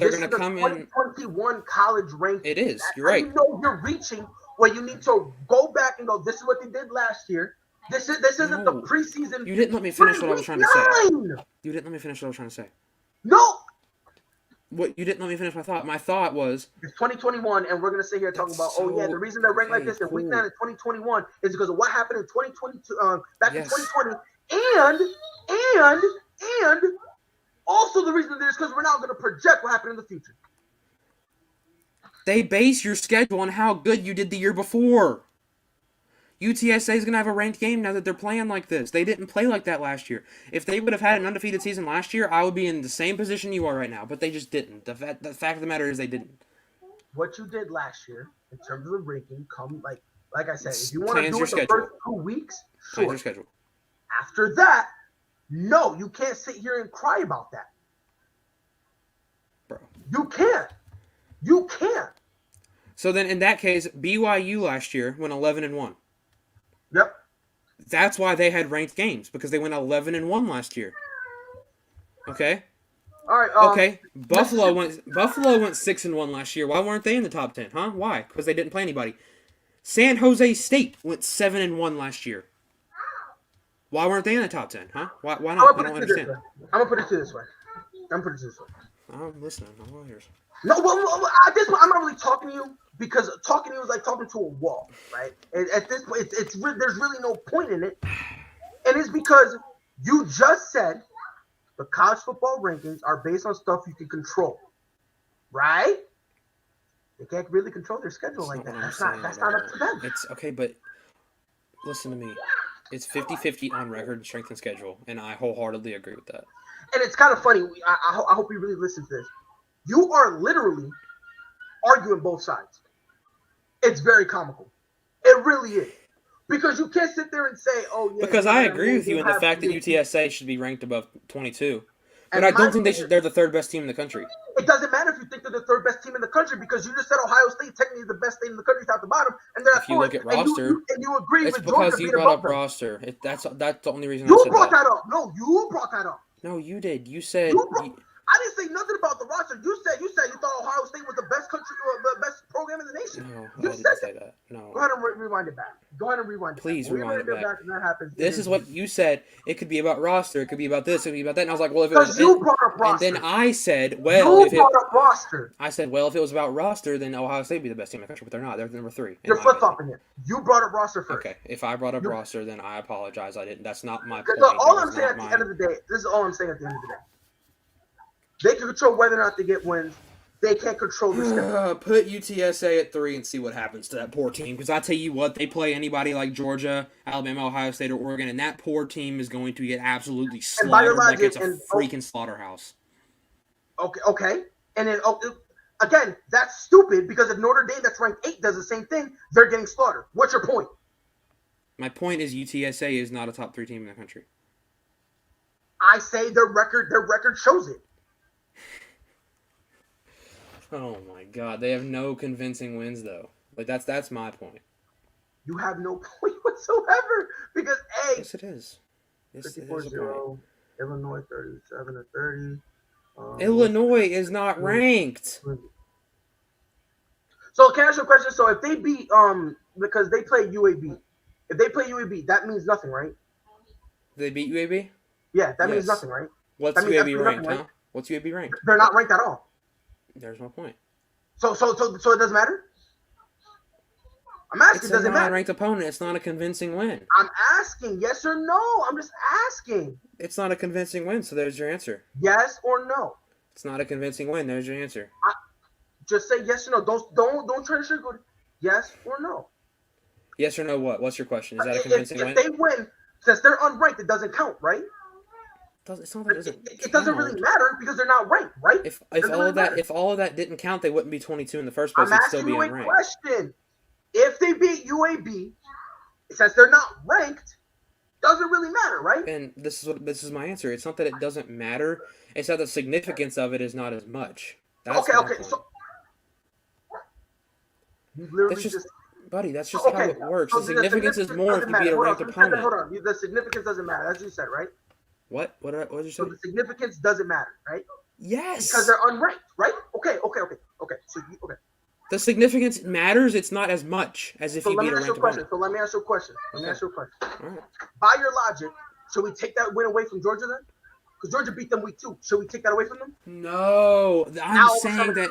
Speaker 2: going to come in.
Speaker 3: 2021 college ranking.
Speaker 2: It is. You're
Speaker 3: How
Speaker 2: right.
Speaker 3: you know you're reaching where you need to go back and go, this is what they did last year. This isn't the
Speaker 2: No.
Speaker 3: preseason.
Speaker 2: You didn't let me finish what I was trying to say.
Speaker 3: 9.
Speaker 2: You didn't let me finish what I was trying to say.
Speaker 3: No.
Speaker 2: What you didn't let me finish my thought. My thought was
Speaker 3: It's 2021, and we're gonna sit here talking about,
Speaker 2: That's
Speaker 3: the reason they're ranked like this in week 9 of 2021 is because of what happened in 2022, back in
Speaker 2: Yes.
Speaker 3: 2020, and also the reason is because we're now gonna project what happened in the future.
Speaker 2: they base your schedule on how good you did the year before. UTSA is going to have a ranked game now that they're playing like this. They didn't play like that last year. If they would have had an undefeated season last year, I would be in the same position you are right now. But they just didn't. The fact of the matter is they didn't.
Speaker 3: What you did last year in terms of the ranking, like I said, if you want to
Speaker 2: Plans
Speaker 3: do
Speaker 2: your
Speaker 3: it the
Speaker 2: schedule.
Speaker 3: first 2 weeks,
Speaker 2: Plans
Speaker 3: sure.
Speaker 2: your schedule.
Speaker 3: After that, no, you can't sit here and cry about that.
Speaker 2: Bro.
Speaker 3: You can't. You can't.
Speaker 2: So then in that case, BYU last year went 11-1.
Speaker 3: Yep.
Speaker 2: That's why they had ranked games, because they went 11-1 last year. Okay?
Speaker 3: All right.
Speaker 2: Okay. Buffalo went 6-1 last year. Why weren't they in the top 10? Huh? Why? Because they didn't play anybody. San Jose State went 7-1 last year. Why weren't they in the top 10? Huh? Why not? I don't understand.
Speaker 3: I'm gonna put it to this way.
Speaker 2: I'm listening. I'm all ears.
Speaker 3: No, well, at this point, I'm not really talking to you because talking to you is like talking to a wall, right? And at this point, there's really no point in it, and it's because you just said the college football rankings are based on stuff you can control, right? They can't really control their schedule like that. That's not up to them.
Speaker 2: It's okay, but listen to me. It's 50-50 on record and strength and schedule, and I wholeheartedly agree with that.
Speaker 3: And it's kind of funny. I hope you really listen to this. You are literally arguing both sides. It's very comical. It really is. Because you can't sit there and say, oh, yeah.
Speaker 2: Because I agree with you in the fact that UTSA should be ranked above 22. But
Speaker 3: And
Speaker 2: I don't
Speaker 3: my
Speaker 2: think
Speaker 3: thing is-
Speaker 2: they're the third best team in the country.
Speaker 3: It doesn't matter if you think they're the third best team in the country because you just said Ohio State technically is the best state in the country top to bottom, and they're
Speaker 2: If you look at
Speaker 3: and
Speaker 2: roster,
Speaker 3: and you agree
Speaker 2: It's
Speaker 3: with Georgia
Speaker 2: because you
Speaker 3: being
Speaker 2: brought
Speaker 3: above
Speaker 2: up
Speaker 3: them.
Speaker 2: roster. That's the only reason I
Speaker 3: You
Speaker 2: said
Speaker 3: brought
Speaker 2: that.
Speaker 3: that up. No, you brought that up.
Speaker 2: No, you did. You said
Speaker 3: I didn't say nothing about the roster. You said you thought Ohio State was the best country, the best program in the nation.
Speaker 2: no.
Speaker 3: You
Speaker 2: I didn't
Speaker 3: said
Speaker 2: say that. No.
Speaker 3: Go ahead and rewind it back.
Speaker 2: Please rewind it back.
Speaker 3: And that happens.
Speaker 2: This is what you said. It could be about roster. It could be about this. It could be about that. And I was like, well, if it
Speaker 3: Because
Speaker 2: was,
Speaker 3: you brought up
Speaker 2: and
Speaker 3: roster.
Speaker 2: then I said, well,
Speaker 3: You brought up roster.
Speaker 2: if it was about roster, then Ohio State would be the best team in the country. But they're not. They're number 3.
Speaker 3: You're
Speaker 2: in my
Speaker 3: flip
Speaker 2: opinion.
Speaker 3: flopping it. You brought up roster first.
Speaker 2: Okay, if I brought up
Speaker 3: You-
Speaker 2: roster, then I apologize. I didn't. That's not my
Speaker 3: Because
Speaker 2: point.
Speaker 3: all
Speaker 2: That
Speaker 3: I'm
Speaker 2: was
Speaker 3: saying
Speaker 2: not
Speaker 3: at the
Speaker 2: mine.
Speaker 3: end of the day, this is all I'm saying at the end of the day. They can control whether or not they get wins. They can't control the schedule.
Speaker 2: Put UTSA at 3 and see what happens to that poor team. Because I tell you what, they play anybody like Georgia, Alabama, Ohio State, or Oregon, and that poor team is going to get absolutely
Speaker 3: And by your
Speaker 2: slaughtered like it's
Speaker 3: logic,
Speaker 2: a freaking slaughterhouse.
Speaker 3: Okay. And then, again, that's stupid because if Notre Dame, that's ranked 8, does the same thing, they're getting slaughtered. What's your point?
Speaker 2: My point is UTSA is not a top 3 team in the country.
Speaker 3: I say their record shows it.
Speaker 2: Oh my God, they have no convincing wins though. Like that's my point.
Speaker 3: You have no point whatsoever because
Speaker 2: Yes, it is. Yes, it is a
Speaker 3: 54-0,
Speaker 2: point.
Speaker 3: Illinois 37-30.
Speaker 2: Illinois is not ranked.
Speaker 3: So can I ask you a question? So if they beat because they play UAB, if they play UAB, that means nothing, right?
Speaker 2: They beat UAB?
Speaker 3: Yeah, that means
Speaker 2: Yes.
Speaker 3: nothing, right?
Speaker 2: What's
Speaker 3: That means
Speaker 2: UAB
Speaker 3: absolutely
Speaker 2: ranked,
Speaker 3: nothing,
Speaker 2: huh?
Speaker 3: right?
Speaker 2: What's UAB ranked?
Speaker 3: They're not ranked at all.
Speaker 2: There's my point.
Speaker 3: So it doesn't matter. I'm asking,
Speaker 2: It's
Speaker 3: does
Speaker 2: a
Speaker 3: it matter?
Speaker 2: non-ranked opponent. It's not a convincing win.
Speaker 3: I'm asking, yes or no. I'm just asking,
Speaker 2: It's not a convincing win, so there's your answer.
Speaker 3: yes or no.
Speaker 2: It's not a convincing win. There's your answer.
Speaker 3: Just say yes or no. Don't try to sugarcoat it. Yes or no.
Speaker 2: Yes or no what? What's your question? Is that a
Speaker 3: If
Speaker 2: convincing win?
Speaker 3: they win, since they're unranked, it doesn't count, right?
Speaker 2: It's not that it doesn't.
Speaker 3: It doesn't really
Speaker 2: count.
Speaker 3: matter because they're not ranked, right?
Speaker 2: If
Speaker 3: Doesn't
Speaker 2: all
Speaker 3: really
Speaker 2: of that
Speaker 3: matter.
Speaker 2: if all of that didn't count, they wouldn't be 22 in the first place.
Speaker 3: I'm
Speaker 2: They'd still
Speaker 3: asking
Speaker 2: be
Speaker 3: you a
Speaker 2: unranked.
Speaker 3: question. If they beat UAB, since they're not ranked, doesn't really matter, right?
Speaker 2: And this is my answer. It's not that it doesn't matter. It's that the significance of it is not as much. That's
Speaker 3: Okay,
Speaker 2: my
Speaker 3: okay.
Speaker 2: point.
Speaker 3: So you literally
Speaker 2: That's just,
Speaker 3: just
Speaker 2: buddy. That's just
Speaker 3: okay.
Speaker 2: how it works.
Speaker 3: So
Speaker 2: The significance is more if
Speaker 3: doesn't
Speaker 2: you beat a
Speaker 3: matter.
Speaker 2: ranked
Speaker 3: Hold on,
Speaker 2: opponent.
Speaker 3: hold on. The significance doesn't matter. That's what you said, right?
Speaker 2: What? What did you say?
Speaker 3: So the significance doesn't matter, right?
Speaker 2: Yes.
Speaker 3: Because they're unranked, right? Okay. So okay.
Speaker 2: The significance matters. It's not as much as if
Speaker 3: So
Speaker 2: you
Speaker 3: let
Speaker 2: beat
Speaker 3: me
Speaker 2: a
Speaker 3: ask you
Speaker 2: ranked
Speaker 3: a question.
Speaker 2: opponent.
Speaker 3: So let me ask you a question.
Speaker 2: All right.
Speaker 3: By your logic, should we take that win away from Georgia then? Because Georgia beat them week 2. Should we take that away from them?
Speaker 2: No, I'm
Speaker 3: Now,
Speaker 2: saying
Speaker 3: so-
Speaker 2: that.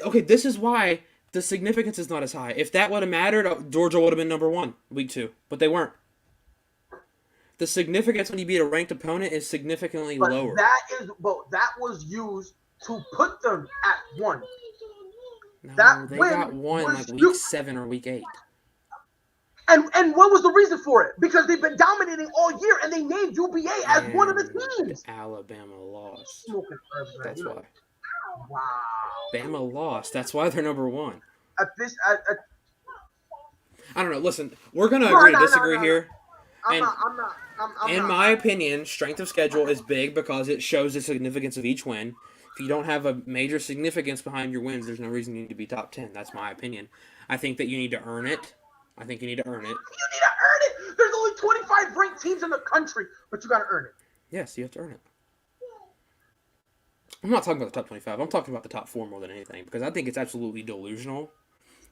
Speaker 2: Okay, this is why the significance is not as high. If that would have mattered, Georgia would have been number 1 week 2, but they weren't. The significance when you beat a ranked opponent is significantly
Speaker 3: But
Speaker 2: lower.
Speaker 3: that was used to put them at 1.
Speaker 2: No,
Speaker 3: that
Speaker 2: they
Speaker 3: win
Speaker 2: got one
Speaker 3: was
Speaker 2: like week
Speaker 3: you-
Speaker 2: 7 or week 8.
Speaker 3: And what was the reason for it? Because they've been dominating all year, and they named UBA as one of the
Speaker 2: And
Speaker 3: teams.
Speaker 2: Alabama lost.
Speaker 3: Smoking forever, man.
Speaker 2: That's
Speaker 3: You know.
Speaker 2: why.
Speaker 3: Wow.
Speaker 2: Bama lost. That's why they're number 1.
Speaker 3: At this,
Speaker 2: I don't know. Listen, we're gonna
Speaker 3: No,
Speaker 2: agree
Speaker 3: no,
Speaker 2: to
Speaker 3: no,
Speaker 2: disagree
Speaker 3: no.
Speaker 2: here.
Speaker 3: I'm
Speaker 2: And-
Speaker 3: not. I'm
Speaker 2: In
Speaker 3: not.
Speaker 2: my opinion, strength of schedule is big because it shows the significance of each win. If you don't have a major significance behind your wins, there's no reason you need to be top 10. That's my opinion. I think that you need to earn it.
Speaker 3: You need to earn it. There's only 25 ranked teams in the country, but you got to earn it.
Speaker 2: Yes, you have to earn it. I'm not talking about the top 25. I'm talking about the top 4 more than anything because I think it's absolutely delusional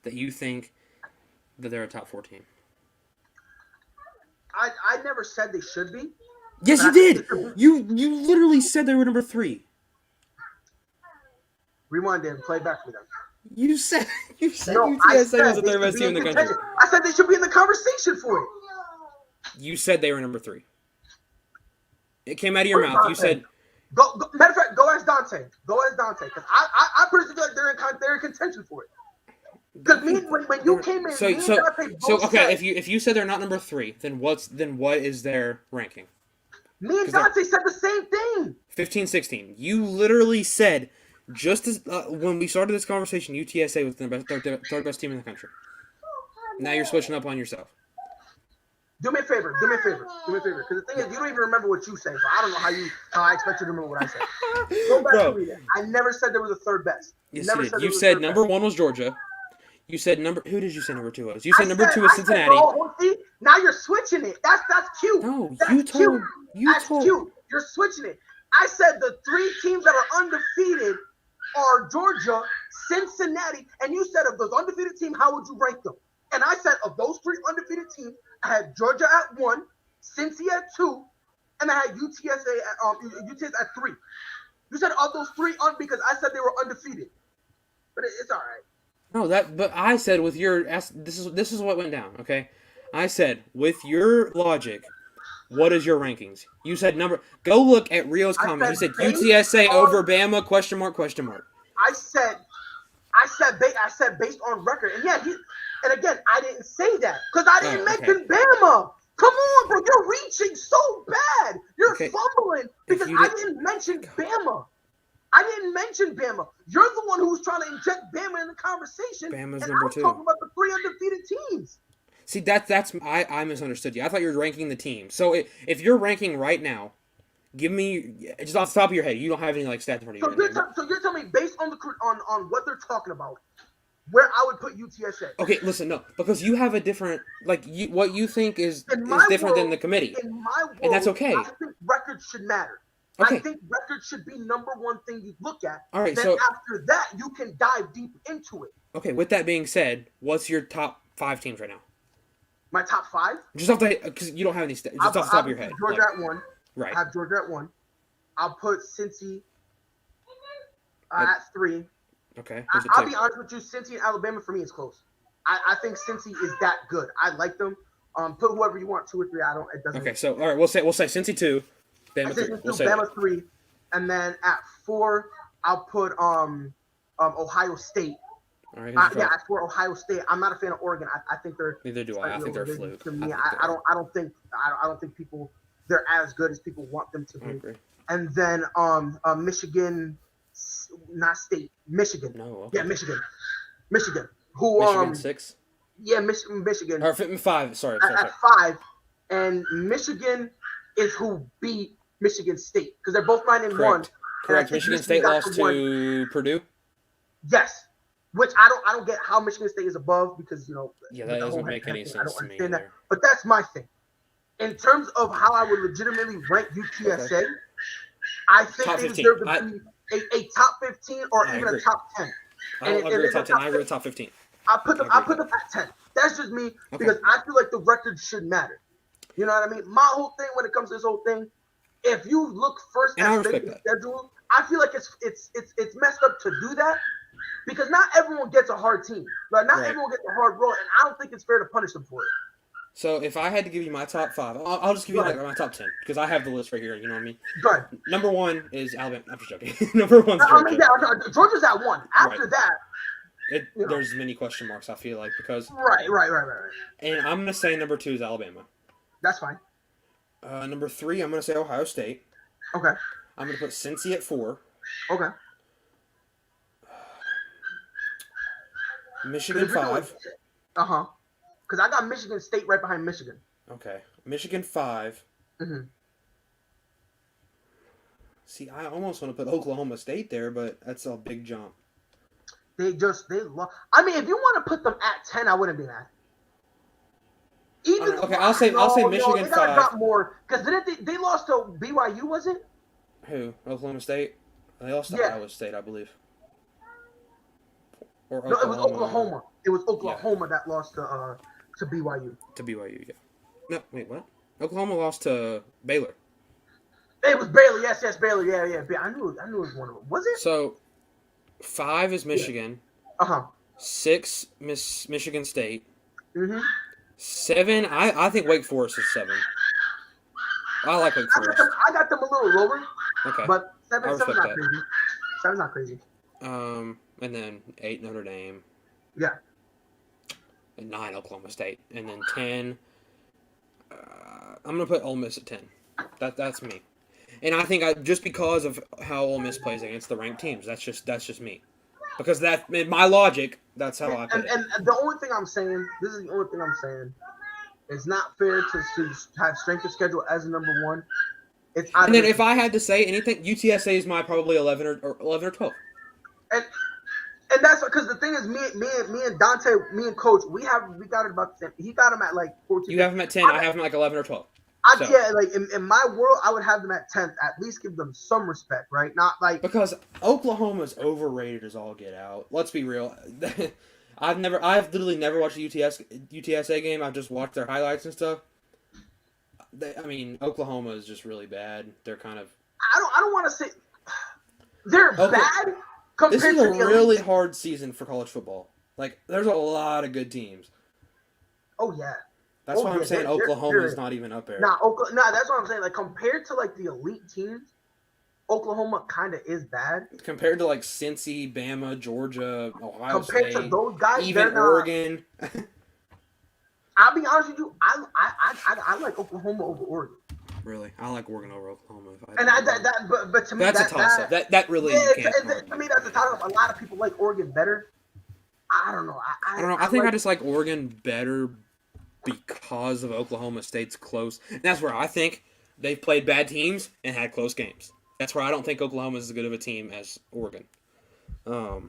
Speaker 2: that you think that they're a top 4 team.
Speaker 3: I never said they should be.
Speaker 2: Yes, you did. You literally said they were number 3.
Speaker 3: Rewind it and play back for them.
Speaker 2: You said
Speaker 3: No,
Speaker 2: UTSA was the
Speaker 3: they
Speaker 2: third best
Speaker 3: should be
Speaker 2: team in the
Speaker 3: in
Speaker 2: country.
Speaker 3: contention. I said they should be in the conversation for it.
Speaker 2: You said they were number 3. It came out of your
Speaker 3: What
Speaker 2: mouth.
Speaker 3: about
Speaker 2: You said
Speaker 3: Go, matter of fact, go ask Dante. Because I personally feel like they're in contention for it. Because when you came in, me and Dante both
Speaker 2: okay.
Speaker 3: said,
Speaker 2: If you said they're not number 3, then what is their ranking?
Speaker 3: me and Dante said the same thing.
Speaker 2: 15, 16. You literally said just as when we started this conversation, UTSA was the third best team in the country. Now you're switching up on yourself.
Speaker 3: Do me a favor. Because the thing is, you don't even remember what you said, so I don't know how I expect you to remember what I said. Go back
Speaker 2: Bro.
Speaker 3: to read it. I never said they were the third best.
Speaker 2: Yes,
Speaker 3: Never
Speaker 2: you did.
Speaker 3: they
Speaker 2: You
Speaker 3: were the
Speaker 2: said
Speaker 3: third
Speaker 2: number
Speaker 3: best.
Speaker 2: 1 was Georgia. You said who did you say number 2 was? You said
Speaker 3: I
Speaker 2: number
Speaker 3: said-
Speaker 2: 2 was
Speaker 3: I said,
Speaker 2: Cincinnati.
Speaker 3: oh, see, now you're switching it. That's cute.
Speaker 2: No,
Speaker 3: That's
Speaker 2: you told
Speaker 3: cute.
Speaker 2: you
Speaker 3: That's
Speaker 2: told
Speaker 3: cute. You're switching it. I said the 3 teams that are undefeated are Georgia, Cincinnati, and you said of those undefeated teams, how would you rank them? And I said of those 3 undefeated teams, I had Georgia at 1, Cincy at 2, and I had UTSA at 3. You said of those 3 because I said they were undefeated, but it's all right.
Speaker 2: No, but I said with your this is what went down. Okay, I said with your logic, what is your rankings? You said Go look at Rio's
Speaker 3: I
Speaker 2: comment. He
Speaker 3: said
Speaker 2: said
Speaker 3: based
Speaker 2: UTSA
Speaker 3: on-
Speaker 2: over Bama ? Question mark.
Speaker 3: I said based on record, and and again, I didn't say that because I didn't
Speaker 2: Oh, okay.
Speaker 3: mention Bama. Come on, bro, you're reaching so bad. You're
Speaker 2: Okay.
Speaker 3: fumbling because
Speaker 2: you
Speaker 3: I
Speaker 2: did-
Speaker 3: didn't mention Bama. I didn't mention Bama. You're the one who was trying to inject Bama in the conversation.
Speaker 2: Bama's
Speaker 3: and
Speaker 2: number
Speaker 3: I'm
Speaker 2: 2.
Speaker 3: talking about the 3 undefeated teams.
Speaker 2: See, I misunderstood you. I thought you were ranking the team. So if you're ranking right now, give me just off the top of your head. You don't have any like stats in front of
Speaker 3: So
Speaker 2: you.
Speaker 3: you're telling me based on on what they're talking about, where I would put UTSA.
Speaker 2: Okay, listen, no, because you have a different what you think is
Speaker 3: my
Speaker 2: different than
Speaker 3: world-
Speaker 2: the committee.
Speaker 3: In my world,
Speaker 2: And that's okay.
Speaker 3: I think records should matter.
Speaker 2: Okay.
Speaker 3: I think records should be number 1 thing you look at.
Speaker 2: All right,
Speaker 3: Then
Speaker 2: so
Speaker 3: after that, you can dive deep into it.
Speaker 2: okay. With that being said, what's your top 5 teams right now?
Speaker 3: My top 5.
Speaker 2: Just off the because you don't have any just off the top of your head.
Speaker 3: Georgia
Speaker 2: Like,
Speaker 3: at 1.
Speaker 2: right.
Speaker 3: I have Georgia at 1. I'll put Cincy
Speaker 2: At-
Speaker 3: at 3.
Speaker 2: Okay. Who's the
Speaker 3: I'll
Speaker 2: 2?
Speaker 3: be honest with you, Cincy and Alabama for me is close. I think Cincy is that good. I like them. Put whoever you want, 2 or 3. I don't. It doesn't.
Speaker 2: Okay, so all right, we'll say Cincy 2,
Speaker 3: I
Speaker 2: Bama
Speaker 3: say
Speaker 2: 3.
Speaker 3: Cincy,
Speaker 2: We'll say
Speaker 3: Bama
Speaker 2: that.
Speaker 3: 3, and then at 4, I'll put Ohio State.
Speaker 2: All right. Who's your
Speaker 3: Yeah,
Speaker 2: 5?
Speaker 3: at 4, Ohio State. I'm not a fan of Oregon. I think they're.
Speaker 2: Neither do I. I think they're a fluke.
Speaker 3: To me,
Speaker 2: I
Speaker 3: I don't think people they're as good as people want them to
Speaker 2: I
Speaker 3: be.
Speaker 2: agree.
Speaker 3: and then Michigan, not State, Michigan.
Speaker 2: No. Okay.
Speaker 3: Yeah, Michigan. Who
Speaker 2: Michigan 6.
Speaker 3: Yeah, Michigan.
Speaker 2: Or 5. Sorry.
Speaker 3: At 5, and Michigan is who beat Michigan State because they're both 9-1.
Speaker 2: Correct. Michigan State lost to Purdue.
Speaker 3: Yes, which I don't get how Michigan State is above because
Speaker 2: Yeah, that doesn't make any sense to me either.
Speaker 3: That. But that's my thing. In terms of how I would legitimately rank UTSA, I think they deserve to be a top 15 or even a top 10.
Speaker 2: I don't agree with top 10. I agree with top 15.
Speaker 3: I put them at 10. That's just me because I feel like the record should matter. You know what I mean? My whole thing when it comes to this whole thing, if you look first at the schedule, I feel like it's messed up to do that because not everyone gets a hard team. Like not everyone gets a hard road, and I don't think it's fair to punish them for it.
Speaker 2: So if I had to give you my top 5, I'll just give you my top 10 because I have the list right here. You know what I mean?
Speaker 3: Go ahead.
Speaker 2: Number 1 is Alabama. I'm just joking. Number 1's Georgia.
Speaker 3: Georgia's at 1. After that,
Speaker 2: there's many question marks. I feel like because
Speaker 3: right.
Speaker 2: And I'm gonna say number 2 is Alabama.
Speaker 3: That's fine.
Speaker 2: Number 3, I'm gonna say Ohio State.
Speaker 3: Okay.
Speaker 2: I'm gonna put Cincy at 4.
Speaker 3: Okay.
Speaker 2: Michigan 5.
Speaker 3: Because I got Michigan State right behind Michigan.
Speaker 2: Okay. Michigan 5.
Speaker 3: Mm-hmm.
Speaker 2: See, I almost want to put Oklahoma State there, but that's a big jump.
Speaker 3: They love. I mean, if you want to put them at 10, I wouldn't be mad.
Speaker 2: I'll say Michigan 5.
Speaker 3: Drop more because they lost to BYU, was it?
Speaker 2: Who? Oklahoma State? They lost to Iowa State, I believe. Or
Speaker 3: no, it was Oklahoma. It was Oklahoma that lost to BYU.
Speaker 2: To BYU, yeah. No, wait, what? Oklahoma lost to Baylor.
Speaker 3: It was Baylor, yes, Baylor, yeah. I knew it was one of them. Was it?
Speaker 2: So, 5 is Michigan.
Speaker 3: Yeah.
Speaker 2: 6, Michigan State.
Speaker 3: Mm-hmm.
Speaker 2: 7, I think Wake Forest is 7. I like Wake Forest.
Speaker 3: I got them a little lower.
Speaker 2: Okay.
Speaker 3: But 7's not crazy. 7's not crazy.
Speaker 2: And then 8, Notre Dame.
Speaker 3: Yeah.
Speaker 2: And 9, Oklahoma State. And then 10, I'm going to put Ole Miss at 10. That's me. And I think just because of how Ole Miss plays against the ranked teams, that's just me. Because in my logic, that's how I put it.
Speaker 3: And the only thing I'm saying, it's not fair to have strength of schedule as a number 1.
Speaker 2: And then if I had to say anything, UTSA is my probably 11 or 12.
Speaker 3: And that's because the thing is, me and Dante, me and Coach, we got it about the same. He got him at like 14.
Speaker 2: You have him at 10. I have him like 11 or 12.
Speaker 3: Yeah, like in my world, I would have them at 10th. At least give them some respect, right? Not like
Speaker 2: because Oklahoma's overrated as all get out. Let's be real. I've literally never watched a UTSA game. I've just watched their highlights and stuff. Oklahoma is just really bad. They're kind of.
Speaker 3: I don't want to say they're bad.
Speaker 2: This is a really hard season for college football. Like, there's a lot of good teams.
Speaker 3: Oh yeah.
Speaker 2: That's why I'm saying Oklahoma is not even up there.
Speaker 3: That's what I'm saying. Like compared to like the elite teams, Oklahoma kind of is bad.
Speaker 2: Compared to like Cincy, Bama, Georgia, Ohio State.
Speaker 3: Compared to those guys,
Speaker 2: even Oregon.
Speaker 3: I'll be honest with you. I like Oklahoma over Oregon.
Speaker 2: Really, I like Oregon over Oklahoma.
Speaker 3: But to me,
Speaker 2: that's a toss-up. That really can't.
Speaker 3: To me, that's a toss-up. A lot of people like Oregon better. I don't know.
Speaker 2: I don't know. I just like Oregon better because of Oklahoma State's close. And that's where I think they've played bad teams and had close games. That's where I don't think Oklahoma is as good of a team as Oregon. But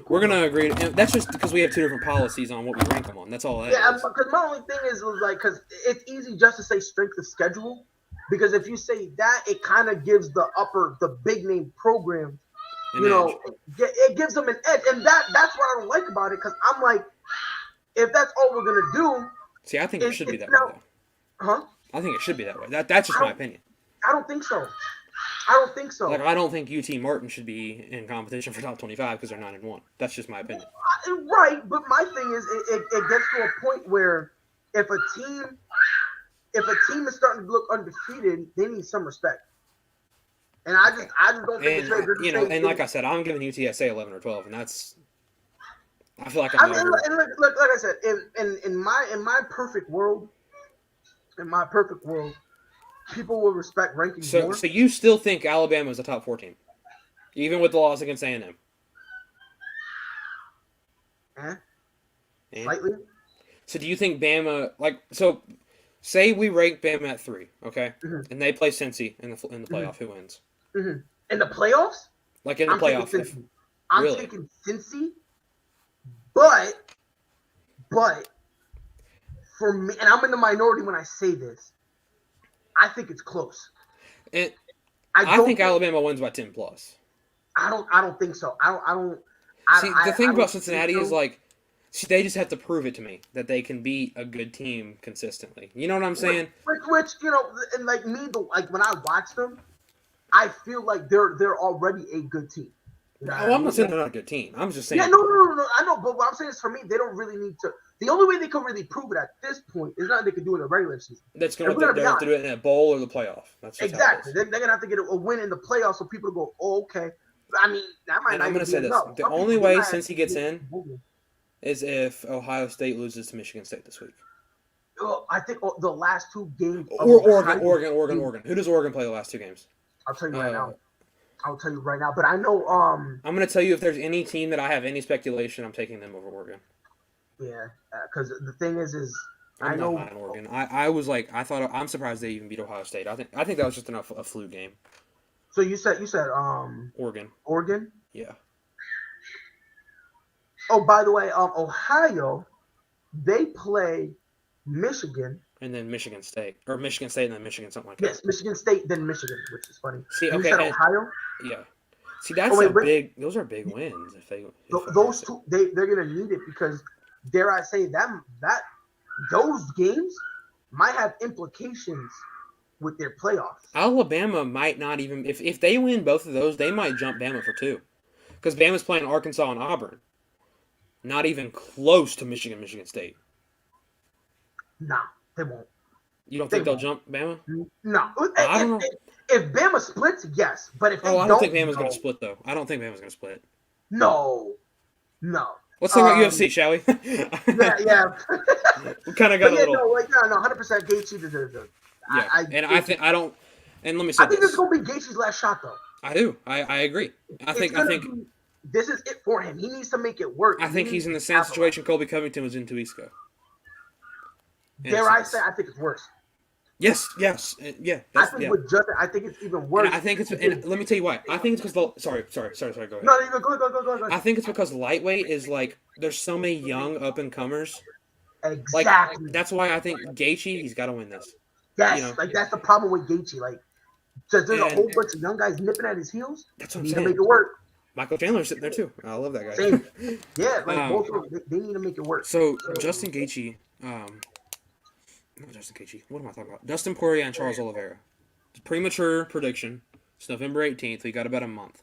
Speaker 2: we're gonna agree. And that's just because we have 2 different policies on what we rank them on. That's all that is.
Speaker 3: Because my only thing is like, because it's easy just to say strength of schedule, because if you say that, it kind of gives the big name program, it gives them an edge, and that's what I don't like about it. Because I'm like, if that's all we're gonna do,
Speaker 2: see, I think it should be that way.
Speaker 3: Huh?
Speaker 2: I think it should be that way. That's just my opinion.
Speaker 3: I don't think so.
Speaker 2: Like, I don't think UT Martin should be in competition for top 25 because they're 9-1. That's just my opinion.
Speaker 3: Right, but my thing is, it gets to a point where if a team is starting to look undefeated, they need some respect. And I just don't think it's very good.
Speaker 2: And like I said, I'm giving UTSA 11 or 12, and that's. I feel like
Speaker 3: look, like I said, in my perfect world, people will respect rankings
Speaker 2: So
Speaker 3: more.
Speaker 2: so you still think Alabama is a top 4 team, even with the loss against A&M?
Speaker 3: Slightly.
Speaker 2: So do you think Bama so? Say we rank Bama at 3, okay, and they play Cincy in the playoff. Who wins?
Speaker 3: In the playoffs,
Speaker 2: Like in the
Speaker 3: I'm
Speaker 2: playoff?
Speaker 3: taking Cincy. I'm
Speaker 2: really?
Speaker 3: taking Cincy, but for me, and I'm in the minority when I say this, I think it's close.
Speaker 2: And I think Alabama wins by 10 plus.
Speaker 3: I don't think so. I don't.
Speaker 2: See, the thing about Cincinnati is like, see, they just have to prove it to me that they can beat a good team consistently. You know what I'm saying?
Speaker 3: Which you know, and like me, like when I watch them, I feel like they're already a good team. You know
Speaker 2: I'm not saying they're not a good team. I'm just saying.
Speaker 3: Yeah, no. I know, but what I'm saying is, for me, they don't really need to. The only way they can really prove it at this point is nothing they can do in the regular season.
Speaker 2: That's going to have to do it in a bowl or the playoff. That's just
Speaker 3: exactly. They're going to have to get a win in the playoffs so people go, oh, okay. I mean, that might.
Speaker 2: And
Speaker 3: not
Speaker 2: I'm going to say this:
Speaker 3: enough.
Speaker 2: the only way since he gets in is if Ohio State loses to Michigan State this week.
Speaker 3: I think the last 2 games.
Speaker 2: Or Oregon. Who does Oregon play the last 2 games?
Speaker 3: I'll tell you right now. I'll tell you right now, but I know.
Speaker 2: I'm going to tell you if there's any team that I have any speculation, I'm taking them over Oregon.
Speaker 3: Yeah, because the thing is
Speaker 2: I'm not high on Oregon. I'm surprised they even beat Ohio State. I think that was just a fluke game.
Speaker 3: So you said
Speaker 2: Oregon.
Speaker 3: Oregon?
Speaker 2: Yeah.
Speaker 3: Oh, by the way, Ohio, they play Michigan.
Speaker 2: And then Michigan State. Or Michigan State and then Michigan, something like that.
Speaker 3: Yes, Michigan State, then Michigan, which is funny.
Speaker 2: See, okay.
Speaker 3: You said Ohio?
Speaker 2: Yeah. See, that's those are big wins.
Speaker 3: Those two, they're going to need it because, dare I say, those games might have implications with their playoffs.
Speaker 2: Alabama might not even, if they win both of those, they might jump Bama for 2. Because Bama's playing Arkansas and Auburn. Not even close to Michigan State.
Speaker 3: Nah, they won't.
Speaker 2: You don't think they'll jump Bama?
Speaker 3: No.
Speaker 2: I don't know.
Speaker 3: If Bama splits, yes. But if they
Speaker 2: I don't think Bama's going to split, though. I don't think Bama's going to split.
Speaker 3: No.
Speaker 2: Let's talk about UFC, shall we?
Speaker 3: yeah.
Speaker 2: We kind of got a little.
Speaker 3: No, 100% Gaethje.
Speaker 2: Yeah, and let me say
Speaker 3: I think this is going to be Gaethje's last shot, though.
Speaker 2: I do. I agree. I think
Speaker 3: this is it for him. He needs to make it work.
Speaker 2: I think he's in the same situation Colby Covington was in 2 weeks ago.
Speaker 3: Dare I say, I think it's worse.
Speaker 2: Yes, yeah.
Speaker 3: I think it's even worse.
Speaker 2: And I think it's. And let me tell you why. I think it's because sorry. Go ahead.
Speaker 3: No, go ahead.
Speaker 2: I think it's because lightweight is like there's so many young up and comers.
Speaker 3: Exactly.
Speaker 2: Like that's why I think Gaethje, he's got to win this.
Speaker 3: Yes, that's the problem with Gaethje. Like, there's a whole bunch of young guys nipping at his heels.
Speaker 2: That's what I'm
Speaker 3: saying.
Speaker 2: saying.
Speaker 3: To make it work.
Speaker 2: Michael Chandler's sitting there too. I love that guy.
Speaker 3: Same. Yeah, both of them, they need to make it work.
Speaker 2: So Justin Gaethje, not Justin Gaethje. What am I talking about? Dustin Poirier and Charles Oliveira. Premature prediction. It's November 18th. We got about a month.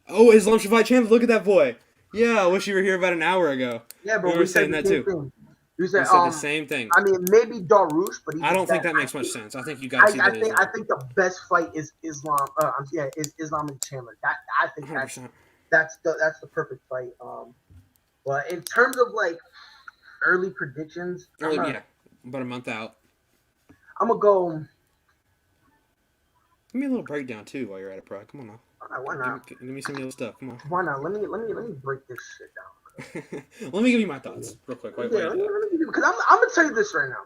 Speaker 2: Oh, Islam should fight Chandler. Look at that boy. Yeah, I wish you were here about an hour ago.
Speaker 3: Yeah, but
Speaker 2: we were saying that too.
Speaker 3: Thing.
Speaker 2: We said the same thing.
Speaker 3: I mean, maybe Darush, but
Speaker 2: I don't think that makes much sense. I think you got to see that.
Speaker 3: I think the best fight is Islam. Is Islam and Chandler. I think
Speaker 2: 100%.
Speaker 3: that's the perfect fight. But in terms of like early predictions,
Speaker 2: about a month out.
Speaker 3: I'm gonna go.
Speaker 2: Give me a little breakdown too while you're at it, bro. Come on now.
Speaker 3: Why not?
Speaker 2: Give me some little stuff. Come on.
Speaker 3: Why not? Let me break this shit down.
Speaker 2: Let me give you my thoughts real quick. Wait.
Speaker 3: Because I'm gonna tell you this right now.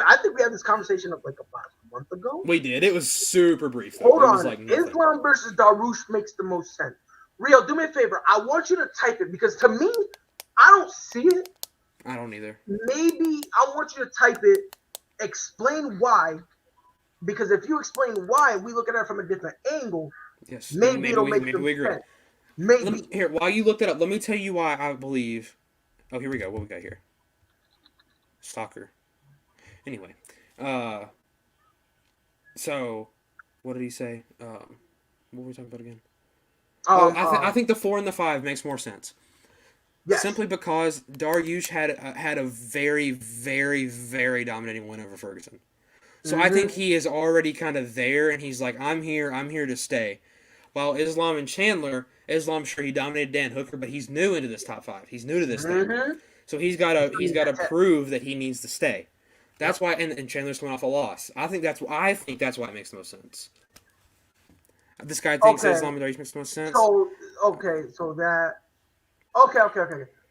Speaker 3: I think we had this conversation like about a month ago.
Speaker 2: We did. It was super brief.
Speaker 3: Though. Hold on. Islam versus Darush makes the most sense. Rio, do me a favor. I want you to type it because to me, I don't see it.
Speaker 2: I don't either.
Speaker 3: Maybe I want you to type it. Explain why. Because if you explain why, we look at it from a different angle.
Speaker 2: Yes.
Speaker 3: Maybe it'll make some sense. Maybe.
Speaker 2: Here, while you look that up, let me tell you why I believe. Oh, here we go. What we got here? Stalker. Anyway, so what did he say? What were we talking about again? I think the 4 and the 5 makes more sense.
Speaker 3: Yes.
Speaker 2: Simply because Dariush had a very, very, very dominating win over Ferguson. So I think he is already kind of there, and he's like, I'm here to stay. While Islam and Chandler, sure he dominated Dan Hooker, but he's new into this top 5. He's new to this thing, so he's got to prove that he needs to stay. That's why, and Chandler's coming off a loss. I think that's why it makes the most sense. This guy thinks
Speaker 3: Okay.
Speaker 2: Islam makes the most sense.
Speaker 3: So okay. So the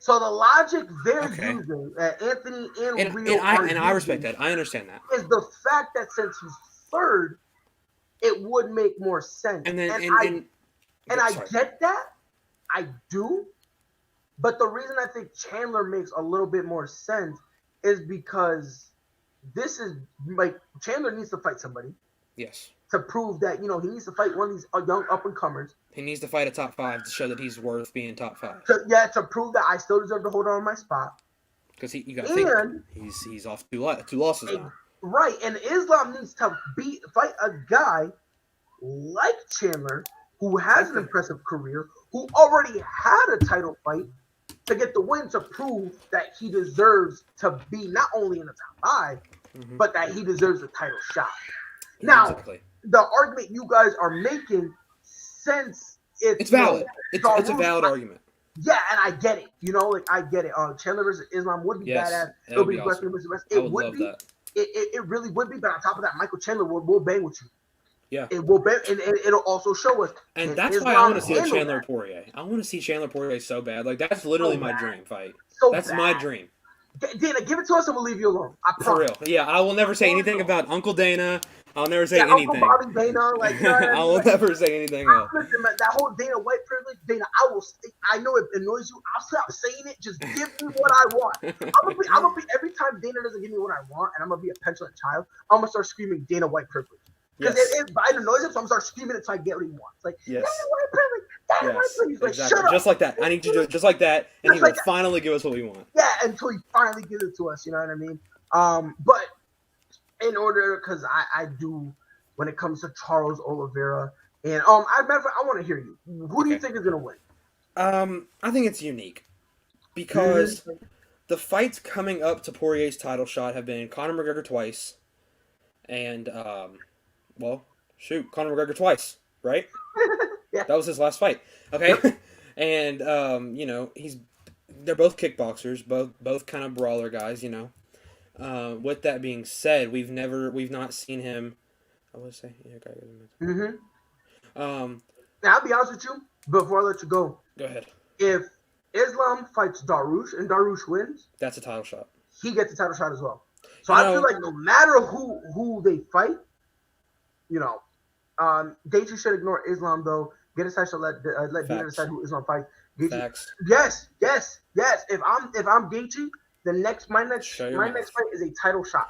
Speaker 3: logic they're
Speaker 2: Okay.
Speaker 3: using, Anthony and
Speaker 2: And
Speaker 3: Rio are
Speaker 2: I respect
Speaker 3: using,
Speaker 2: that. I understand that.
Speaker 3: is the fact that since he's third, it would make more sense.
Speaker 2: And then
Speaker 3: I
Speaker 2: sorry.
Speaker 3: get that. I do. But the reason I think Chandler makes a little bit more sense is because this is like Chandler needs to fight somebody
Speaker 2: Yes.
Speaker 3: to prove that, he needs to fight one of these young up and comers.
Speaker 2: He needs to fight a top 5 to show that he's worth being top 5.
Speaker 3: To prove that I still deserve to hold on my spot.
Speaker 2: Because you got to think he's off two losses now.
Speaker 3: Right, and Islam needs to fight a guy like Chandler who has an impressive career, who already had a title fight, to get the win, to prove that he deserves to be not only in the top 5, but that he deserves a title shot. Now,
Speaker 2: exactly.
Speaker 3: The argument you guys are making, since
Speaker 2: it's valid. It's a valid argument.
Speaker 3: Yeah, and I get it. I get it. Chandler versus Islam would be badass. It would be
Speaker 2: awesome.
Speaker 3: It would
Speaker 2: love
Speaker 3: be.
Speaker 2: That.
Speaker 3: It really would be. But on top of that, Michael Chandler will bang with you.
Speaker 2: Yeah.
Speaker 3: It will bang, and it'll also show us.
Speaker 2: And that's why I want to see Chandler Poirier. I want to see Chandler Poirier so bad. Like, that's literally my dream fight. That's my dream.
Speaker 3: Dana, give it to us and we'll leave you alone. I promise.
Speaker 2: For real. Yeah, I will never say anything about Uncle Dana. I'll never say anything.
Speaker 3: Uncle Bobby Dana,
Speaker 2: I will never say anything else.
Speaker 3: Listen, man, that whole Dana White privilege, Dana, I know it annoys you. I'll stop saying it. Just give me what I want. I'm gonna be every time Dana doesn't give me what I want, and I'm gonna be a petulant child, I'm gonna start screaming Dana White privilege. Because it annoys him, so I'm gonna start screaming until I get what he wants. Like, Dana White privilege, Dana White privilege. Like,
Speaker 2: exactly.
Speaker 3: Shut up.
Speaker 2: Just like that. I need you to do it just like that, and he will finally give us what we want.
Speaker 3: Yeah, until he finally gives it to us. You know what I mean? But in order, because I do, when it comes to Charles Oliveira, and I want to hear you. Who do you think is gonna win?
Speaker 2: I think it's unique because the fights coming up to Poirier's title shot have been Conor McGregor twice, and Conor McGregor twice, right?
Speaker 3: Yeah.
Speaker 2: That was his last fight. Okay, and they're both kickboxers, both kind of brawler guys. With that being said, we've not seen him. I would say,
Speaker 3: Now, I'll be honest with you. Before I let you go,
Speaker 2: ahead.
Speaker 3: If Islam fights Dariush and Dariush wins,
Speaker 2: that's a title shot.
Speaker 3: He gets a title shot as well. So I feel like no matter who they fight, Gaethje should ignore Islam though. Get a title, let Dana decide who Islam fights.
Speaker 2: Facts.
Speaker 3: Yes. If I'm Gaethje, my next fight is a title shot.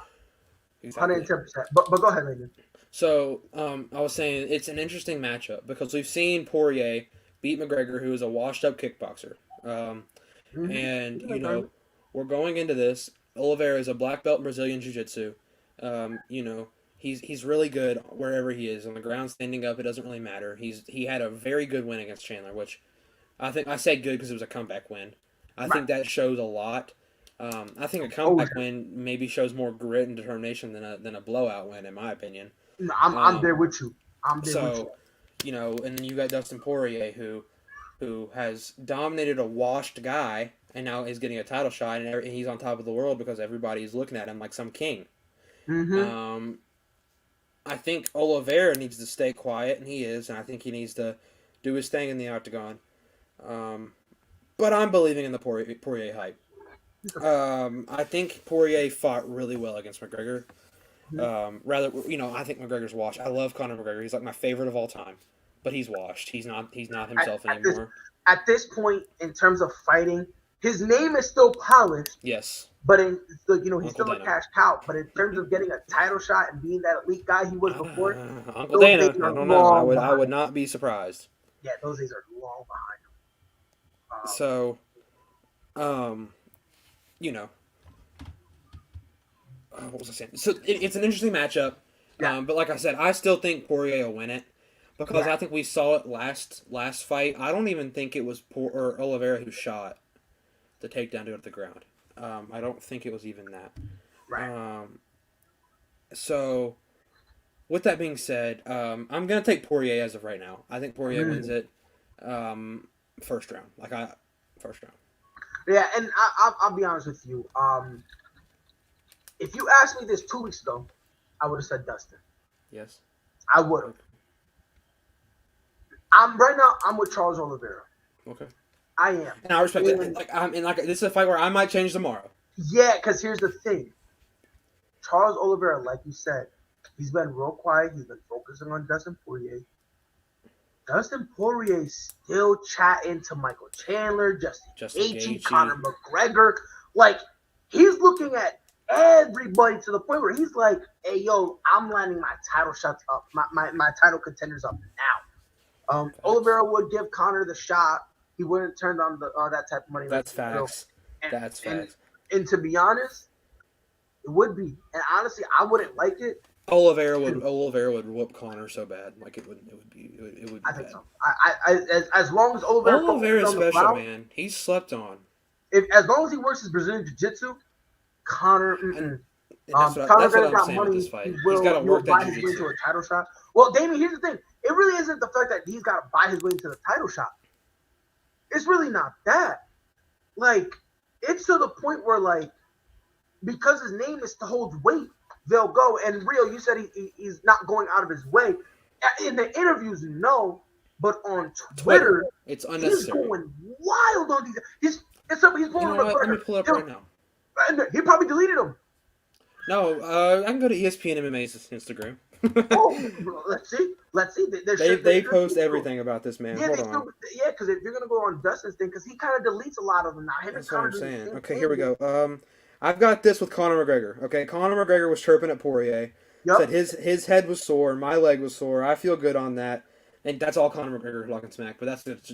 Speaker 2: Exactly.
Speaker 3: 110%. But go ahead, Landon.
Speaker 2: So, I was saying it's an interesting matchup because we've seen Poirier beat McGregor, who is a washed-up kickboxer. And, we're going into this. Oliveira is a black belt in Brazilian Jiu-Jitsu. He's really good wherever he is. On the ground, standing up, it doesn't really matter. He had a very good win against Chandler, which I say good because it was a comeback win. I think that shows a lot. I think a comeback win maybe shows more grit and determination than a blowout win, in my opinion.
Speaker 3: No, I'm there with you. With you.
Speaker 2: And then you got Dustin Poirier, who has dominated a washed guy, and now is getting a title shot, and he's on top of the world because everybody's looking at him like some king. I think Oliveira needs to stay quiet, and he is, and I think he needs to do his thing in the octagon. But I'm believing in the Poirier hype. I think Poirier fought really well against McGregor. I think McGregor's washed. I love Conor McGregor. He's like my favorite of all time, but he's washed. He's not himself anymore.
Speaker 3: At this point, in terms of fighting, his name is still polished.
Speaker 2: Yes.
Speaker 3: But he's still a cash cow. But in terms of getting a title shot and being that elite guy he was before,
Speaker 2: Uncle Dana, I don't know. I would not be surprised.
Speaker 3: Yeah, those days are long behind him.
Speaker 2: So, what was I saying? So it's an interesting matchup. Yeah. But like I said, I still think Poirier will win it because I think we saw it last fight. I don't even think it was Oliveira who shot the takedown to go to the ground. I don't think it was even that.
Speaker 3: Right.
Speaker 2: So, with that being said, I'm gonna take Poirier as of right now. I think Poirier wins it. First round. First round.
Speaker 3: Yeah, and I'll be honest with you. If you asked me this 2 weeks ago, I would have said Dustin.
Speaker 2: Yes.
Speaker 3: I would have. I'm with Charles Oliveira.
Speaker 2: Okay.
Speaker 3: I am.
Speaker 2: And I respect it. Like this is a fight where I might change tomorrow.
Speaker 3: Yeah, because here's the thing. Charles Oliveira, like you said, he's been real quiet. He's been focusing on Dustin Poirier. Dustin Poirier's still chatting to Michael Chandler, Justin Gaethje, Conor McGregor. Like, he's looking at everybody to the point where he's like, hey, yo, I'm lining my title shots up, my title contenders up now. Oliveira would give Conor the shot. He wouldn't turn on that type of money.
Speaker 2: That's facts. That's facts.
Speaker 3: And to be honest, it would be. And honestly, I wouldn't like it.
Speaker 2: Oliveira would whoop Conor so bad. Like it would be
Speaker 3: I think so. As long as
Speaker 2: Oliveira's special, ground, man. He's slept on.
Speaker 3: As long as he works his Brazilian jiu-jitsu, Conor.
Speaker 2: That's what I'm saying with this fight. He's got to work that jiu-jitsu.
Speaker 3: Into a title shot. Well, Damien, here's the thing. It really isn't the fact that he's got to buy his way into the title shot. It's really not that. Like, it's to the point where, like, because his name is to hold weight, they'll go. And Rio, you said he's not going out of his way. In the interviews, no. But on Twitter,
Speaker 2: it's unnecessary.
Speaker 3: He's going wild on these. He's pulling
Speaker 2: Let me pull up right now.
Speaker 3: He probably deleted them.
Speaker 2: No, I can go to ESPN MMA's Instagram.
Speaker 3: Let's see.
Speaker 2: They post everything about this man. Hold on.
Speaker 3: Because if you're gonna go on Dustin's thing, because he kind of deletes a lot of them now.
Speaker 2: That's what I'm saying. Okay, here we go. I've got this with Conor McGregor. Okay, Conor McGregor was chirping at Poirier. Yep. Said his head was sore, my leg was sore. I feel good on that. And that's all Conor McGregor talking smack. But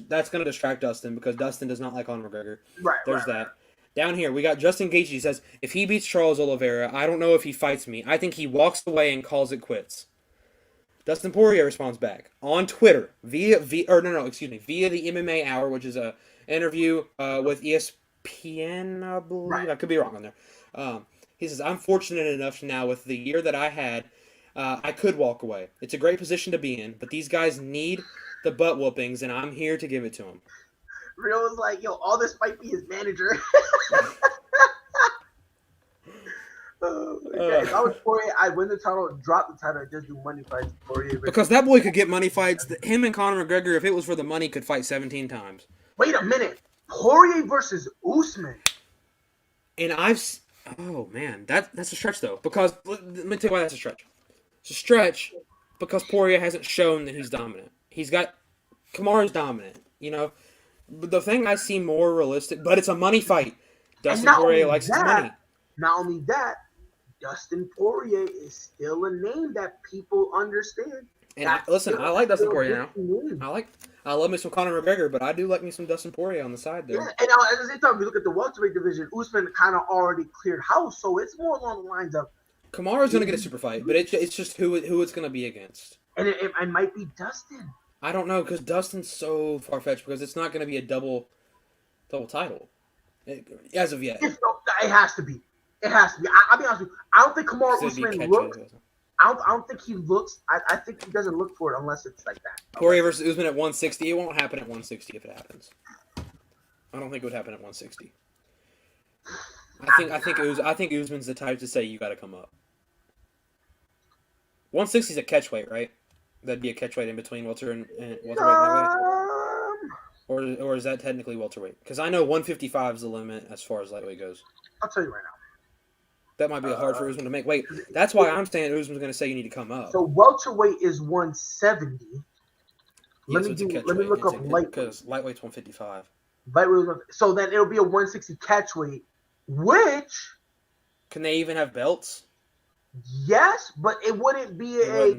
Speaker 2: that's going to distract Dustin because Dustin does not like Conor McGregor.
Speaker 3: Right.
Speaker 2: There's that. Down here, we got Justin Gaethje. He says, if he beats Charles Oliveira, I don't know if he fights me. I think he walks away and calls it quits. Dustin Poirier responds back on Twitter via the MMA Hour, which is a interview with ESPN, I believe. Right. I could be wrong on there. He says, I'm fortunate enough now with the year that I had, I could walk away. It's a great position to be in, but these guys need the butt whoopings, and I'm here to give it to them.
Speaker 3: Rio was like, yo, all this might be his manager. If I was Poirier, I'd win the title, drop the title, and just do money fights.
Speaker 2: Because that boy could get money fights. Him and Conor McGregor, if it was for the money, could fight 17 times.
Speaker 3: Wait a minute. Poirier versus Usman.
Speaker 2: And oh man, that's a stretch though. Because let me tell you why that's a stretch. It's a stretch because Poirier hasn't shown that he's dominant. Kamaru's dominant, you know. But the thing I see more realistic, but it's a money fight. Dustin Poirier likes his money.
Speaker 3: Not only that, Dustin Poirier is still a name that people understand.
Speaker 2: And I like Dustin Poirier now. I love me some Conor McGregor, but I do like me some Dustin Poirier on the side there.
Speaker 3: Yeah, and at the same time, we look at the welterweight division. Usman kind of already cleared house, so it's more along the lines of
Speaker 2: Kamaru's going to get a super fight, but it's just who it's going to be against.
Speaker 3: And it might be Dustin.
Speaker 2: I don't know, because Dustin's so far-fetched, because it's not going to be a double title. As of yet.
Speaker 3: It has to be. It has to be. I'll be honest with you. I don't think Kamaru Usman looks. I don't think he looks. I think he doesn't look for it unless it's like that.
Speaker 2: Poirier versus Usman at 160. It won't happen at 160 if it happens. I don't think it would happen at 160. I think Usman's the type to say you got to come up. 160 is a catchweight, right? That'd be a catchweight in between welter and welterweight. Or is that technically welterweight? Because I know 155 is the limit as far as lightweight goes.
Speaker 3: I'll tell you right now.
Speaker 2: That might be hard for Usman to make weight. That's why I'm saying Usman's going to say you need to come up.
Speaker 3: So welterweight is 170. Let me look up lightweight.
Speaker 2: Because lightweight's 155.
Speaker 3: So then it'll be a 160 catchweight, which...
Speaker 2: Can they even have belts?
Speaker 3: Yes, but it wouldn't be a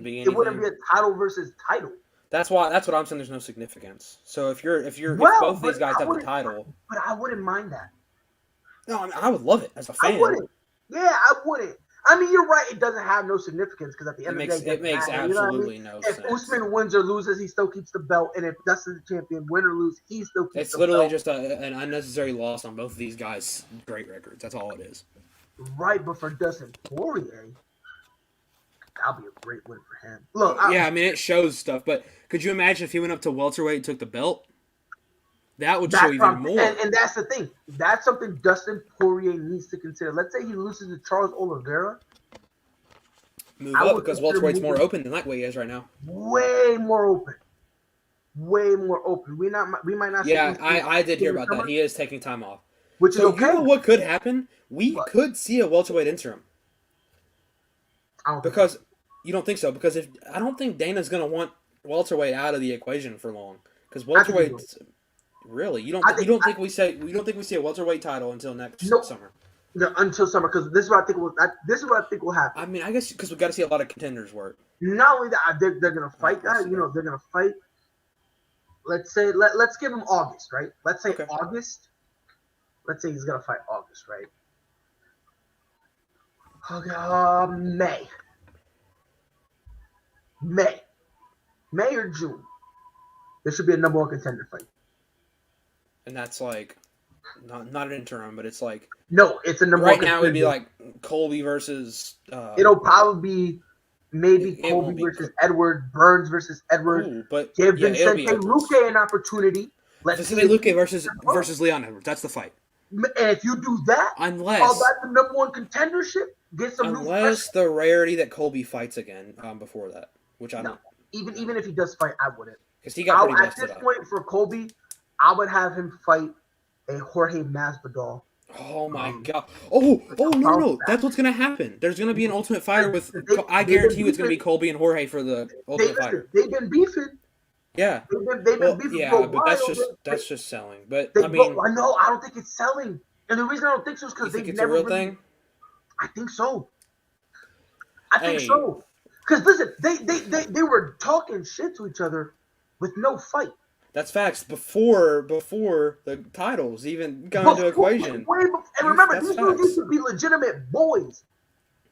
Speaker 3: title versus title.
Speaker 2: That's what I'm saying. There's no significance. So if both these guys have the title,
Speaker 3: but I wouldn't mind that.
Speaker 2: No, I mean, I would love it as a fan.
Speaker 3: I wouldn't. Yeah, I wouldn't. I mean, you're right. It doesn't have no significance because at the end of the day,
Speaker 2: it makes absolutely no sense.
Speaker 3: If Usman wins or loses, he still keeps the belt, and if Dustin's the champion, win or lose, he still keeps the belt.
Speaker 2: It's literally just an unnecessary loss on both of these guys' great records. That's all it is.
Speaker 3: Right, but for Dustin Poirier, that'll be a great win for him. Look,
Speaker 2: I mean, it shows stuff, but could you imagine if he went up to welterweight and took the belt? That would
Speaker 3: That's
Speaker 2: show even more.
Speaker 3: and that's the thing. That's something Dustin Poirier needs to consider. Let's say he loses to Charles Oliveira.
Speaker 2: Move up because welterweight's more open than lightweight is right now.
Speaker 3: Way more open. Way more open. We might not.
Speaker 2: Yeah, I did hear about that. He is taking time off,
Speaker 3: which is okay.
Speaker 2: You know what could happen? We could see a welterweight interim. Because you don't think so? Because I don't think Dana's gonna want welterweight out of the equation for long. Because welterweight, really, you don't think we see a welterweight title until next summer.
Speaker 3: No, until summer, because this is what I think will happen.
Speaker 2: I mean, I guess because we got to see a lot of contenders work.
Speaker 3: Not only that, they're gonna fight guys. You know, they're gonna fight. Let's say let's give him August, right? Let's say August. Let's say he's gonna fight August, right? Okay, May or June. There should be a number one contender fight.
Speaker 2: And that's like not an interim, but it's like
Speaker 3: no, it's a number
Speaker 2: right
Speaker 3: one
Speaker 2: now. It would be like Colby versus.
Speaker 3: It'll probably be maybe Colby versus Edward, Burns versus Edward.
Speaker 2: Ooh, but
Speaker 3: give Vicente Luque an opportunity.
Speaker 2: Vicente Luque versus Leon Edwards. That's the fight.
Speaker 3: And if you do that,
Speaker 2: unless
Speaker 3: that's the number one contendership. Get some
Speaker 2: unless the rarity that Colby fights again before that, which I don't.
Speaker 3: Even if he does fight, I wouldn't.
Speaker 2: Because he got pretty busted
Speaker 3: at this point for Colby, I would have him fight a Jorge Masvidal.
Speaker 2: Oh my god! Oh no! That's what's gonna happen. There's gonna be an Ultimate Fighter with. I guarantee you, it's gonna be Colby and Jorge for the Ultimate Fighter.
Speaker 3: They've been beefing.
Speaker 2: Yeah.
Speaker 3: They've been beefing.
Speaker 2: Yeah, but that's just selling. But I mean,
Speaker 3: I know. I don't think it's selling, and the reason I don't think so is because they've never.
Speaker 2: It's a real thing.
Speaker 3: I think so. I think so. Because listen, they were talking shit to each other with no fight.
Speaker 2: That's facts. Before the titles even come into equation.
Speaker 3: And remember, these dudes used to be legitimate boys.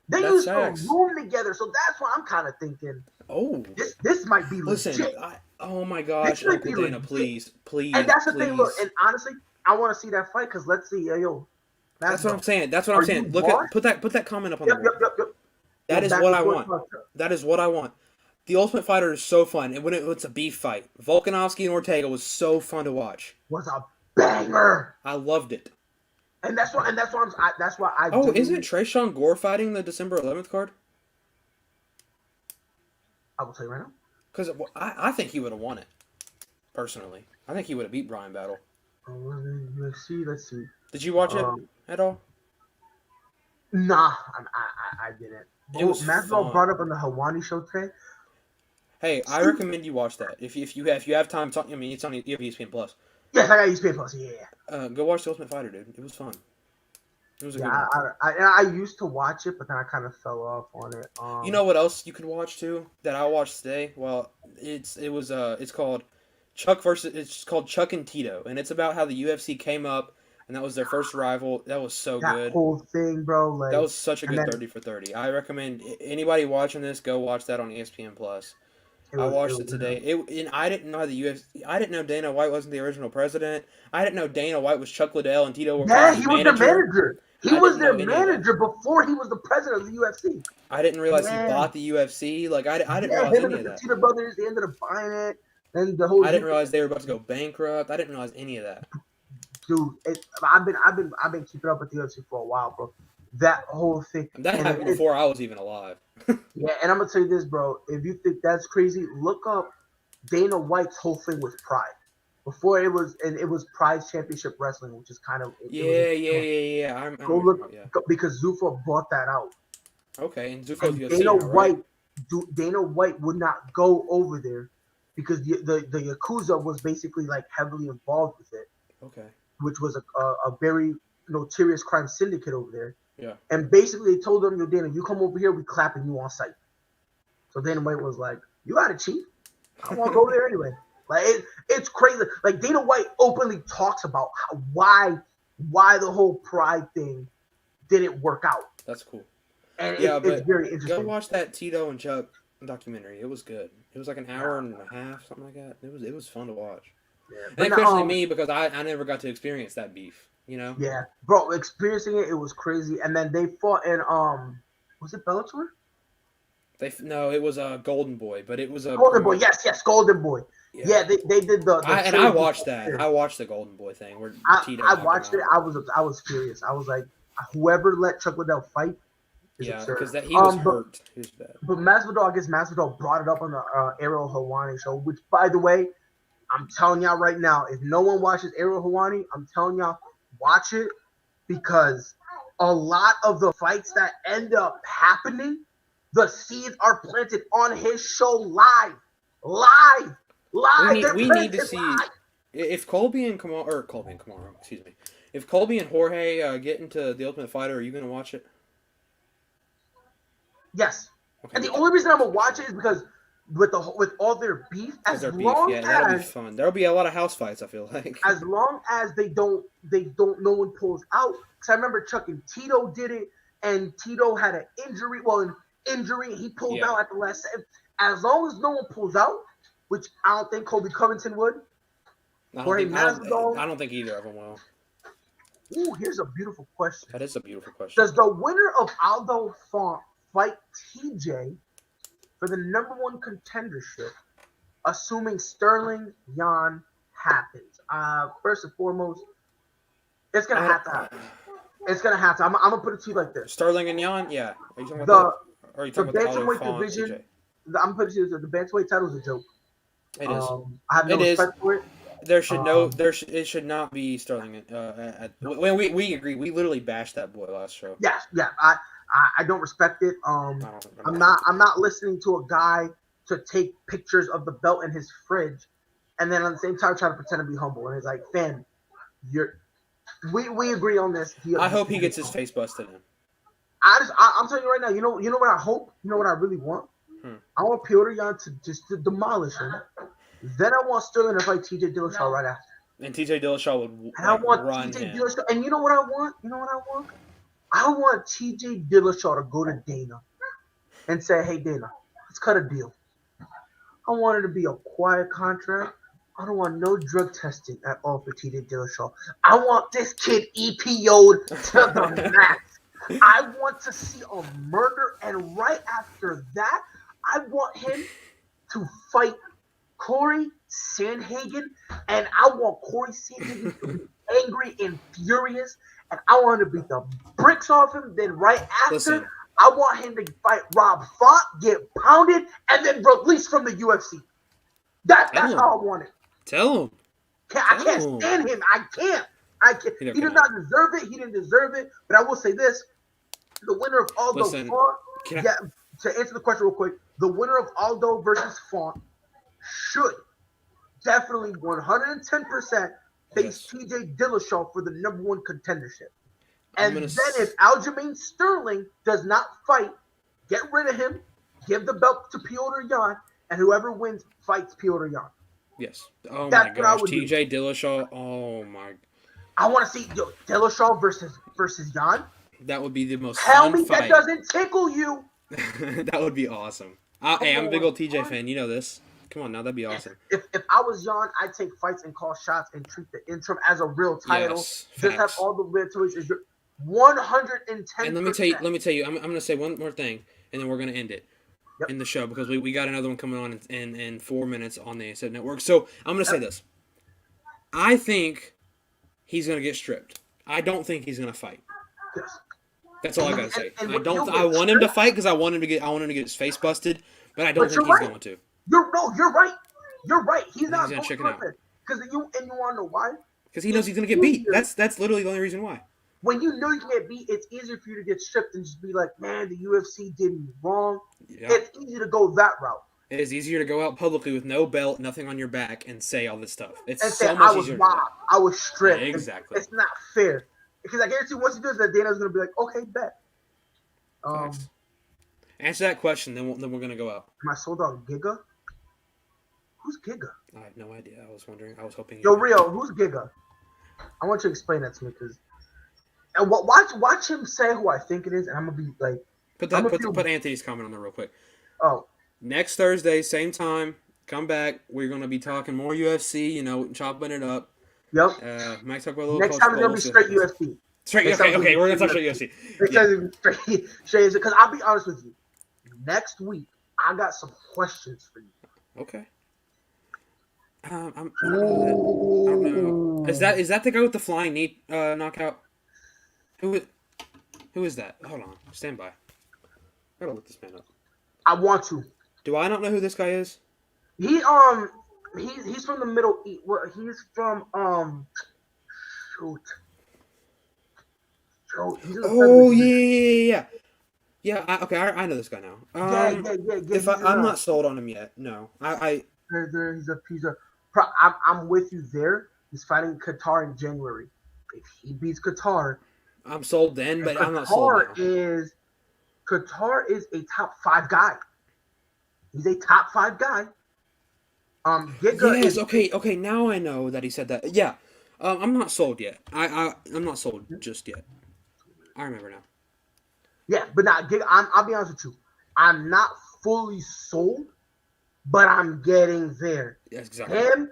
Speaker 3: They used to room together, so that's why I'm kind of thinking. Oh, this might be legit.
Speaker 2: Listen, oh my gosh, Uncle Dana, please.
Speaker 3: And that's the thing. Look, and honestly, I want to see that fight because let's see,
Speaker 2: That's what I'm saying. Look at put that comment up on the board.
Speaker 3: Yep.
Speaker 2: That is what I want. That is what I want. The Ultimate Fighter is so fun, and when it's a beef fight, Volkanovski and Ortega was so fun to watch.
Speaker 3: Was a banger.
Speaker 2: I loved it.
Speaker 3: And that's why I.
Speaker 2: Oh, isn't Tresean Gore fighting the December 11th card?
Speaker 3: I will tell you right now.
Speaker 2: Because I think he would have won it. Personally, I think he would have beat Brian Battle.
Speaker 3: Let's see.
Speaker 2: Did you watch it at all?
Speaker 3: Nah, I didn't.
Speaker 2: It was
Speaker 3: Masvidal brought up on the Hawani show today.
Speaker 2: Hey, I recommend you watch that if you have time. It's on ESPN Plus.
Speaker 3: Yes, I got ESPN Plus. Yeah.
Speaker 2: Go watch The Ultimate Fighter, dude. It was fun. It was a good one.
Speaker 3: I used to watch it, but then I kind of fell off on it.
Speaker 2: You know what else you could watch too that I watched today? Well, it's called Chuck versus. It's called Chuck and Tito, and it's about how the UFC came up. And that was their first rival. That was so good.
Speaker 3: That whole thing, bro.
Speaker 2: That was such a good 30 for 30. I recommend anybody watching this go watch that on ESPN Plus. I watched it today. And I didn't know how the UFC. I didn't know Dana White wasn't the original president. I didn't know Dana White was Chuck Liddell and Tito were
Speaker 3: he was the manager. He was their manager before he was the president of the UFC.
Speaker 2: I didn't realize he bought the UFC. Like I didn't realize any of that.
Speaker 3: The Tito brothers, they ended up buying it, and the whole.
Speaker 2: I didn't realize they were about to go bankrupt. I didn't realize any of that.
Speaker 3: Dude, I've been keeping up with the UFC for a while, bro. That whole thing.
Speaker 2: That happened before I was even alive.
Speaker 3: Yeah, and I'm gonna tell you this, bro. If you think that's crazy, look up Dana White's whole thing with Pride. Before it was Pride's Championship Wrestling, which is kind of
Speaker 2: yeah.
Speaker 3: Go look because Zuffa bought that out.
Speaker 2: Okay, and Zuffa's UFC
Speaker 3: Dana
Speaker 2: now, right?
Speaker 3: Dana White would not go over there because the Yakuza was basically like heavily involved with it.
Speaker 2: Okay.
Speaker 3: Which was a very notorious crime syndicate over there.
Speaker 2: Yeah. And
Speaker 3: basically they told them, Dana, you come over here, we clapping you on sight. So Dana White was like, you got to cheat. I don't want to go there anyway. Like it's crazy. Like Dana White openly talks about why the whole Pride thing didn't work out.
Speaker 2: That's cool.
Speaker 3: And it's very interesting.
Speaker 2: Go watch that Tito and Chuck documentary. It was good. It was like an hour and a half, something like that. It was fun to watch. Yeah, and especially me because I never got to experience that beef,
Speaker 3: Yeah, bro, experiencing it was crazy. And then they fought in was it Bellator?
Speaker 2: No, it was a Golden Boy, but it was a
Speaker 3: Golden Boy. Yes, Golden Boy. Yeah, they did the
Speaker 2: I watched that. I watched the Golden Boy thing. Where
Speaker 3: I watched it. I was furious. I was like, whoever let Chuck Liddell fight.
Speaker 2: Yeah, because he was hurt. He was bad.
Speaker 3: But Masvidal, I guess Masvidal brought it up on the Ariel Helwani show, which, by the way, I'm telling y'all right now, if no one watches Ariel Helwani, I'm telling y'all, watch it, because a lot of the fights that end up happening, the seeds are planted on his show live.
Speaker 2: We need to see if Colby and Kamara, excuse me. If Colby and Jorge get into The Ultimate Fighter, are you going to watch it?
Speaker 3: Yes.
Speaker 2: Okay.
Speaker 3: And the only reason I'm gonna watch it is because with all their beef, that'll be
Speaker 2: fun. There'll be a lot of house fights, I feel like.
Speaker 3: As long as they don't no one pulls out. Because I remember Chuck and Tito did it, and Tito had an injury. Well, an injury, he pulled out at the last second. As long as no one pulls out, which I don't think Colby Covington would.
Speaker 2: I don't think either of them will.
Speaker 3: Ooh, here's a beautiful question.
Speaker 2: That is a beautiful question.
Speaker 3: Does the winner of Aldo Font fight TJ for the #1 contendership, assuming Sterling Yan happens? First and foremost, it's gonna have to happen. It's gonna have to. I'm gonna put it to you like this:
Speaker 2: Sterling and Yan, yeah. Are you talking about
Speaker 3: the bantamweight division? I'm putting it to you: the bantamweight title is a joke.
Speaker 2: It is.
Speaker 3: I have no respect for it.
Speaker 2: It should not be Sterling. We agree. We literally bashed that boy last show.
Speaker 3: Yeah. I don't respect it. I'm not listening to a guy to take pictures of the belt in his fridge, and then at the same time try to pretend to be humble. And it's like, fam, we agree on this.
Speaker 2: I hope he gets his face busted in.
Speaker 3: I'm telling you right now. You know what I hope. You know what I really want. I want Petr Yan to demolish him. Then I want Sterling to fight TJ Dillashaw right after.
Speaker 2: And TJ Dillashaw would
Speaker 3: and I want
Speaker 2: run
Speaker 3: TJ
Speaker 2: him.
Speaker 3: Dillashaw. And you know what I want? I want TJ Dillashaw to go to Dana and say, hey, Dana, let's cut a deal. I want it to be a quiet contract. I don't want no drug testing at all for TJ Dillashaw. I want this kid EPO'd to the max. I want to see a murder. And right after that, I want him to fight Corey Sandhagen, and I want Corey Sandhagen to be angry and furious, and I want him to beat the bricks off him. Then right after, I want him to fight Rob Font, get pounded, and then released from the UFC. That's how I want it.
Speaker 2: Tell him.
Speaker 3: I can't stand him. I can't. He does not deserve it. He didn't deserve it. But I will say this: the winner of Aldo Font. To answer the question real quick, the winner of Aldo versus Font should definitely 110% face TJ Dillashaw for the #1 contendership. And then if Aljamain Sterling does not fight, get rid of him, give the belt to Petr Yan, and whoever wins fights Petr Yan.
Speaker 2: Yes. Oh my gosh, TJ Dillashaw. Oh my.
Speaker 3: I want to see Dillashaw versus Yan.
Speaker 2: That would be the most
Speaker 3: Tell
Speaker 2: fun
Speaker 3: me
Speaker 2: fight.
Speaker 3: That doesn't tickle you.
Speaker 2: That would be awesome. Hey, I'm a big old TJ fan. You know this. Come on now, that'd be awesome.
Speaker 3: If I was Yan, I'd take fights and call shots and treat the interim as a real title.
Speaker 2: Yes,
Speaker 3: just have all the weird choices. 110%.
Speaker 2: And let me tell you, I'm gonna say one more thing, and then we're gonna end it in the show because we got another one coming on in 4 minutes on the ASAP Network. So I'm gonna say this. I think he's gonna get stripped. I don't think he's gonna fight.
Speaker 3: Yes.
Speaker 2: That's all I gotta say. I want him to fight because I want him to get his face busted, but I don't think he's going to.
Speaker 3: You're right. You're right. He's not
Speaker 2: going
Speaker 3: to
Speaker 2: chicken out.
Speaker 3: Because you want to know why?
Speaker 2: Because he knows he's gonna get beat. That's literally the only reason why.
Speaker 3: When you know you can get beat, it's easier for you to get stripped and just be like, man, the UFC did me wrong. Yeah. It's easy to go that route.
Speaker 2: It is easier to go out publicly with no belt, nothing on your back, and say all this stuff. It's
Speaker 3: and
Speaker 2: so much easier.
Speaker 3: I was stripped.
Speaker 2: Yeah, exactly.
Speaker 3: It's not fair. Because I guarantee once he does that, Dana's going to be like, okay, bet.
Speaker 2: Answer that question, then we're going to go out.
Speaker 3: Am I sold out Giga? Who's Giga?
Speaker 2: I have no idea. I was wondering. I was hoping.
Speaker 3: Yo, Rio, who's Giga? I want you to explain that to me, because and watch him say who I think it is, and I'm gonna be like,
Speaker 2: put Anthony's comment on there real quick.
Speaker 3: Oh,
Speaker 2: next Thursday, same time, come back. We're gonna be talking more UFC. Chopping it up.
Speaker 3: Yep.
Speaker 2: Might talk about a little.
Speaker 3: Next time it's gonna be straight UFC.
Speaker 2: Straight. Okay. We're gonna talk straight UFC.
Speaker 3: Next time straight because I'll be honest with you. next week, I got some questions for you.
Speaker 2: Okay. I don't know. Is that the guy with the flying knee knockout? Who is that? Hold on. Stand by. I gotta look this man up.
Speaker 3: I want to.
Speaker 2: Do I not know who this guy is?
Speaker 3: He's from the Middle East. He's from shoot.
Speaker 2: Oh yeah. Yeah, I know this guy now.
Speaker 3: Yeah.
Speaker 2: I'm not sold on him yet. No,
Speaker 3: I'm with you there. He's fighting Qatar in January. If he beats Qatar,
Speaker 2: I'm sold then, but I'm not sold now.
Speaker 3: Qatar is a top 5 guy. He's a top 5 guy.
Speaker 2: Yes. Okay. Now I know that he said that. Yeah. I'm not sold yet. I'm not sold just yet. I remember now.
Speaker 3: Yeah, but not. I'll be honest with you. I'm not fully sold, but I'm getting there.
Speaker 2: Yes, exactly.
Speaker 3: Him,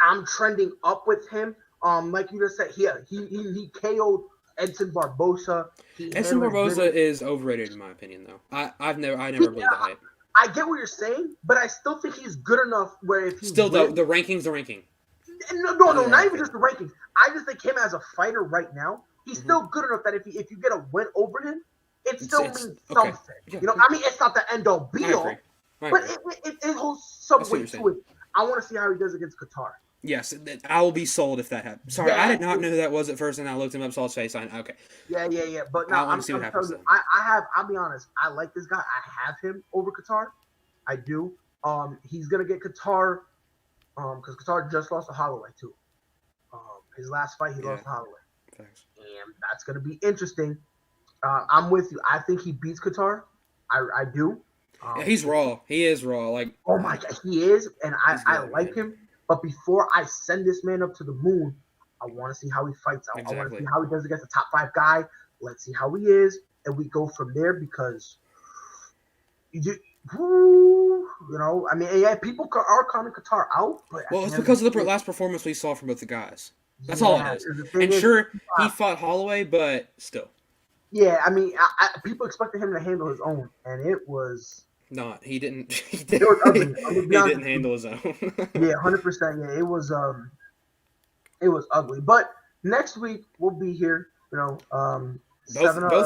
Speaker 3: I'm trending up with him. Like you just said, he KO'd Edson Barboza.
Speaker 2: Edson Barboza is overrated in my opinion, though. I never believed the hype.
Speaker 3: I get what you're saying, but I still think he's good enough where if he
Speaker 2: still the rankings, the ranking.
Speaker 3: No, not even just the rankings. I just think him as a fighter right now, he's still good enough that if you get a win over him, it still means something. Yeah. You know, I mean, it's not the end all be all, but it holds some weight to it. I want to see how he does against Qatar.
Speaker 2: Yes, I will be sold if that happens. Sorry, I did not know who that was at first, and I looked him up, saw his face. Okay.
Speaker 3: Yeah. But now I'm telling you, I'll be honest. I like this guy. I have him over Qatar. I do. He's gonna get Qatar, because Qatar just lost to Holloway too. His last fight, he lost to Holloway.
Speaker 2: Thanks.
Speaker 3: And that's gonna be interesting. I'm with you. I think he beats Qatar. I do.
Speaker 2: Yeah, he's raw. He is raw. Like,
Speaker 3: oh my God, he is, and I like him. But before I send this man up to the moon, I want to see how he fights. I want to see how he does against the top 5 guy. Let's see how he is, and we go from there because you know, I mean, yeah, people are calling Qatar out. But
Speaker 2: it's because of the last performance we saw from both the guys. That's all it is. And sure, he fought Holloway, but still.
Speaker 3: Yeah, I mean, people expected him to handle his own, and it was
Speaker 2: not. He didn't.
Speaker 3: It was ugly.
Speaker 2: He didn't handle his own.
Speaker 3: Yeah, 100%. Yeah, it was ugly. But next week we'll be here. You know,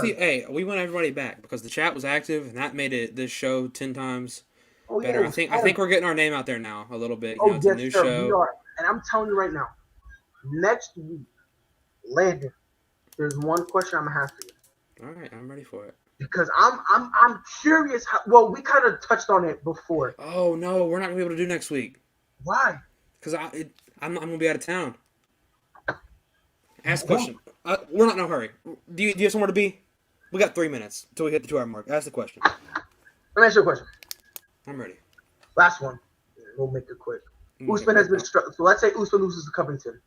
Speaker 2: hey, we want everybody back because the chat was active, and that made this show 10 times better. I think we're getting our name out there now a little bit. It's a new show.
Speaker 3: We are. And I'm telling you right now, next week, Landon, there's one question I'm gonna have for you.
Speaker 2: All right, I'm ready for it.
Speaker 3: Because I'm curious how. Well, we kind of touched on it before.
Speaker 2: Oh no, we're not gonna be able to do next week.
Speaker 3: Why?
Speaker 2: Because I'm gonna be out of town. Ask a question. We're not in a hurry. Do you have somewhere to be? We got 3 minutes until we hit the 2-hour mark. Ask the question.
Speaker 3: Let me ask you a question.
Speaker 2: I'm ready.
Speaker 3: Last one. We'll make it quick. Usman has been struck. So let's say Usman loses to Covington.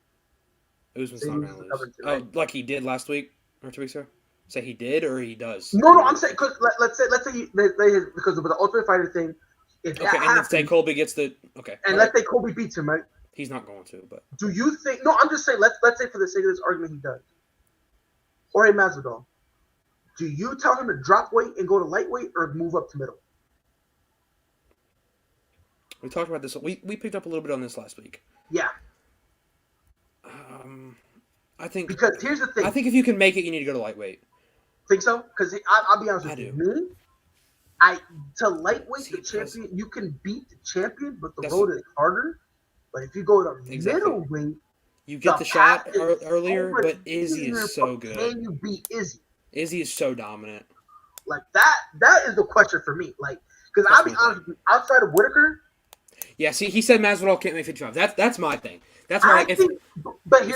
Speaker 2: Usman's not gonna lose. Oh, like he did last week or 2 weeks ago. Say he did or he does.
Speaker 3: No, I'm saying because let's say because of the Ultimate Fighter thing.
Speaker 2: And let's say Colby gets the
Speaker 3: And let's say Colby beats him, right?
Speaker 2: He's not going to, but
Speaker 3: do you think? No, I'm just saying. Let's say for the sake of this argument, he does. Jorge Masvidal. Do you tell him to drop weight and go to lightweight or move up to middle?
Speaker 2: We talked about this. We picked up a little bit on this last week.
Speaker 3: Yeah.
Speaker 2: I think
Speaker 3: because here's the thing.
Speaker 2: I think if you can make it, you need to go to lightweight.
Speaker 3: Think so? Because I'll be honest with you. Me, to lightweight the champion, you can beat the champion, but the road is harder. But if you go to middleweight,
Speaker 2: you get the shot earlier. But Izzy is so good.
Speaker 3: Can you beat Izzy?
Speaker 2: Izzy is so dominant.
Speaker 3: Like that is the question for me. Like, because I'll be honest with you, outside of Whitaker.
Speaker 2: Yeah, see, he said Masvidal can't make 55. That's my thing. That's why if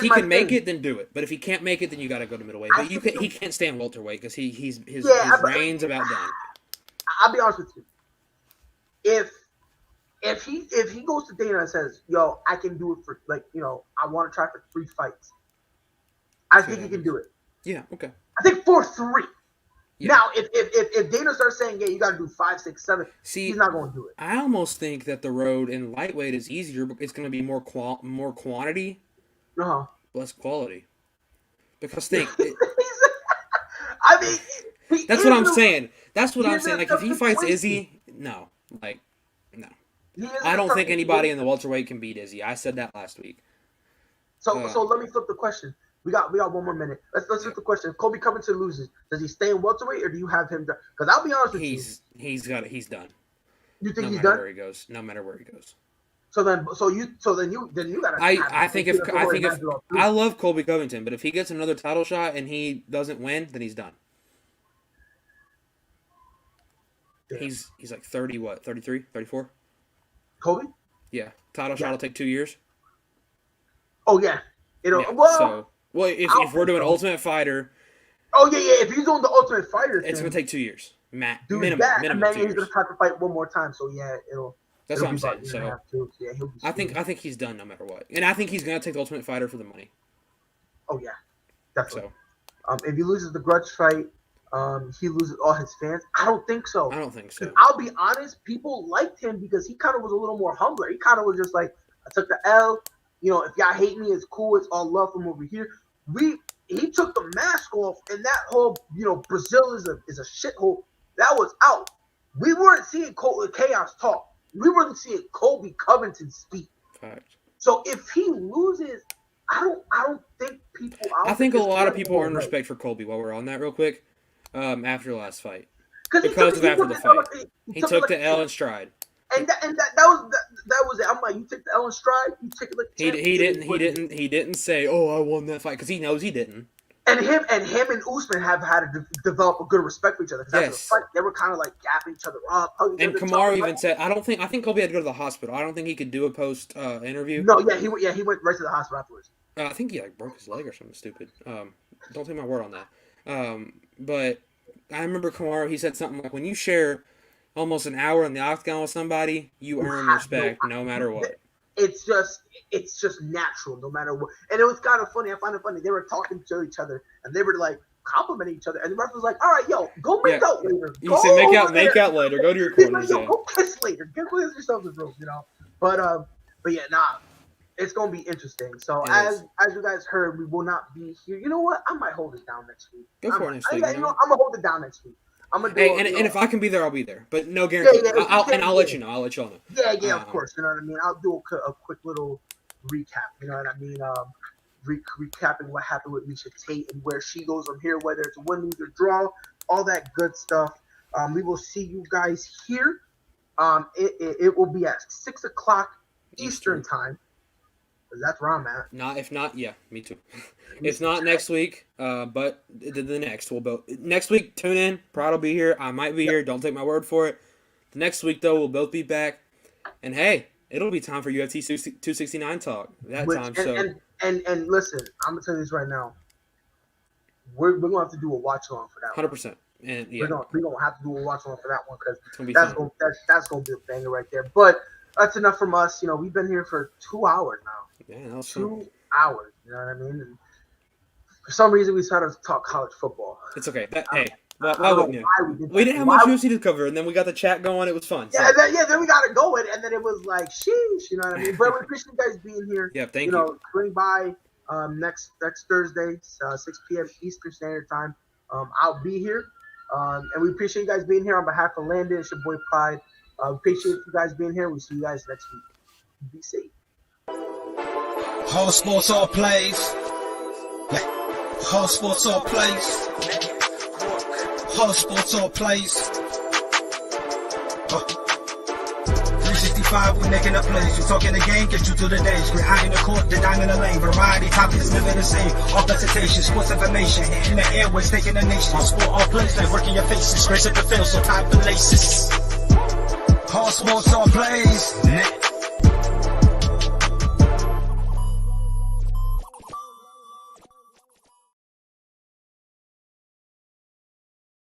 Speaker 2: he can make it, then do it. But if he can't make it, then you got to go to middleweight. But he can't stay in welterweight because his reign's about done.
Speaker 3: I'll be honest with you. If he goes to Dana and says, "Yo, I can do it for I want to try for 3 fights," I think he can do it.
Speaker 2: Yeah. Okay.
Speaker 3: I think for 3. Yeah. Now, if Dana starts saying, "Yeah, you got to do 5, 6, 7," he's not going to do it.
Speaker 2: I almost think that the road in lightweight is easier, but it's going to be more quantity, less quality. Because think,
Speaker 3: I mean,
Speaker 2: That's what I'm saying. That's what
Speaker 3: he
Speaker 2: I'm
Speaker 3: is
Speaker 2: saying.
Speaker 3: in a
Speaker 2: Like, if he
Speaker 3: tough
Speaker 2: fights
Speaker 3: situation.
Speaker 2: Izzy, no. Like, no.
Speaker 3: He is
Speaker 2: I
Speaker 3: in a
Speaker 2: don't
Speaker 3: tough
Speaker 2: think anybody in
Speaker 3: situation.
Speaker 2: the welterweight can beat Izzy. I said that last week.
Speaker 3: So let me flip the question. We got 1 more minute. Let's flip the question. If Colby Covington loses, does he stay in welterweight or do you have him done? Because I'll be honest with you.
Speaker 2: He's done.
Speaker 3: You think
Speaker 2: No
Speaker 3: he's
Speaker 2: matter
Speaker 3: done?
Speaker 2: where he goes. No matter where he goes.
Speaker 3: So then you gotta.
Speaker 2: I think if I love Colby Covington, but if he gets another title shot and he doesn't win, then he's done. Yeah. He's like 30, 33, 34?
Speaker 3: Colby?
Speaker 2: Yeah. Title shot will take 2 years.
Speaker 3: Oh yeah.
Speaker 2: If we're doing Ultimate Fighter.
Speaker 3: Oh yeah. If he's doing the Ultimate Fighter,
Speaker 2: it's gonna take 2 years.
Speaker 3: Minimum. And then he's gonna have to fight one more time. So yeah,
Speaker 2: That's what I'm saying. So
Speaker 3: yeah,
Speaker 2: I think he's done no matter what, and I think he's gonna take the Ultimate Fighter for the money.
Speaker 3: Oh yeah, definitely. So, if he loses the grudge fight, he loses all his fans. I don't think so.
Speaker 2: I don't think so.
Speaker 3: I'll be honest, people liked him because he kind of was a little more humbler. He kind of was just like, I took the L. If y'all hate me, it's cool. It's all love from over here. He took the mask off, and that whole Brazil is a shithole. That was out. We weren't seeing Chaos talk. We weren't seeing Colby Covington speak.
Speaker 2: Fact.
Speaker 3: So if he loses, I don't think people.
Speaker 2: I think a lot of people are in respect for Colby. While we're on that, real quick, after the last fight, because after the fight, he took the L in stride.
Speaker 3: And that was it. I'm like, you took the L in stride. You took it like
Speaker 2: he didn't say, "Oh, I won that fight," because he knows he didn't.
Speaker 3: And him and Usman have had to develop a good respect for each other. Because after the fight, they were kind of like gapping each other up.
Speaker 2: And Kamaru even said, I think Colby had to go to the hospital. I don't think he could do a post interview.
Speaker 3: No, he went right to the hospital afterwards.
Speaker 2: I think he broke his leg or something stupid. Don't take my word on that. But I remember Kamaru, he said something like, when you share almost an hour in the octagon with somebody, you earn respect no matter what.
Speaker 3: It's just natural, no matter what. And it was kind of funny. I find it funny. They were talking to each other, and they were like complimenting each other. And the ref was like, "All right, yo, go make out later.
Speaker 2: He said, make out later. Go to your corners.
Speaker 3: Like, go kiss later. Go kiss yourself in the room, But yeah, it's gonna be interesting. So as you guys heard, we will not be here. You know what? I might hold it down next week.
Speaker 2: Go for it next week.
Speaker 3: I'm gonna hold it down next week. I'm gonna do
Speaker 2: and if I can be there, I'll be there. But no guarantee. I'll let you know. I'll let you all know.
Speaker 3: Yeah, of course. You know what I mean? I'll do a quick little recap. You know what I mean? Recapping what happened with Miesha Tate and where she goes from here, whether it's a win, lose, or draw, all that good stuff. We will see you guys here. It will be at 6:00 Eastern time. That's where I'm at.
Speaker 2: If not, yeah, me too. It's not next week, but the next next week. Tune in. Prod will be here. I might be here. Don't take my word for it. The next week though, we'll both be back, and hey, it'll be time for UFC 269 talk
Speaker 3: And listen, I'm gonna tell you this right now. We're gonna have to do a watch along for that.
Speaker 2: 100%. And yeah,
Speaker 3: we're gonna have to do a watch along for that one because that's gonna be a banger right there. But that's enough from us. We've been here for 2 hours now.
Speaker 2: Yeah, that was
Speaker 3: 2 hours. You know what I mean? And for some reason, we started to talk college football.
Speaker 2: It's okay. Why wouldn't you? We didn't have much UFC to cover, and then we got the chat going. It was fun.
Speaker 3: So. Then we got it going, and then it was like, sheesh, you know what I mean? But we appreciate you guys being here.
Speaker 2: Yeah, thank you.
Speaker 3: Swing by next Thursday, 6 p.m. Eastern Standard Time. I'll be here, and we appreciate you guys being here on behalf of Landon. It's your boy Pride. Appreciate you guys being here. We'll see you guys next week. Be safe.
Speaker 1: Whole sports all plays. Yeah. Whole sports all plays. Whole sports all plays. 365, we making a place. You talking the game, get you to the days. We're high in the court, the dime in the lane. Variety, topics, living the same. All presentation, sports information. Hitting the airways, taking the nation. All sport, all plays, like working your faces. Grace at the field, so tie the laces. Whole sports all plays.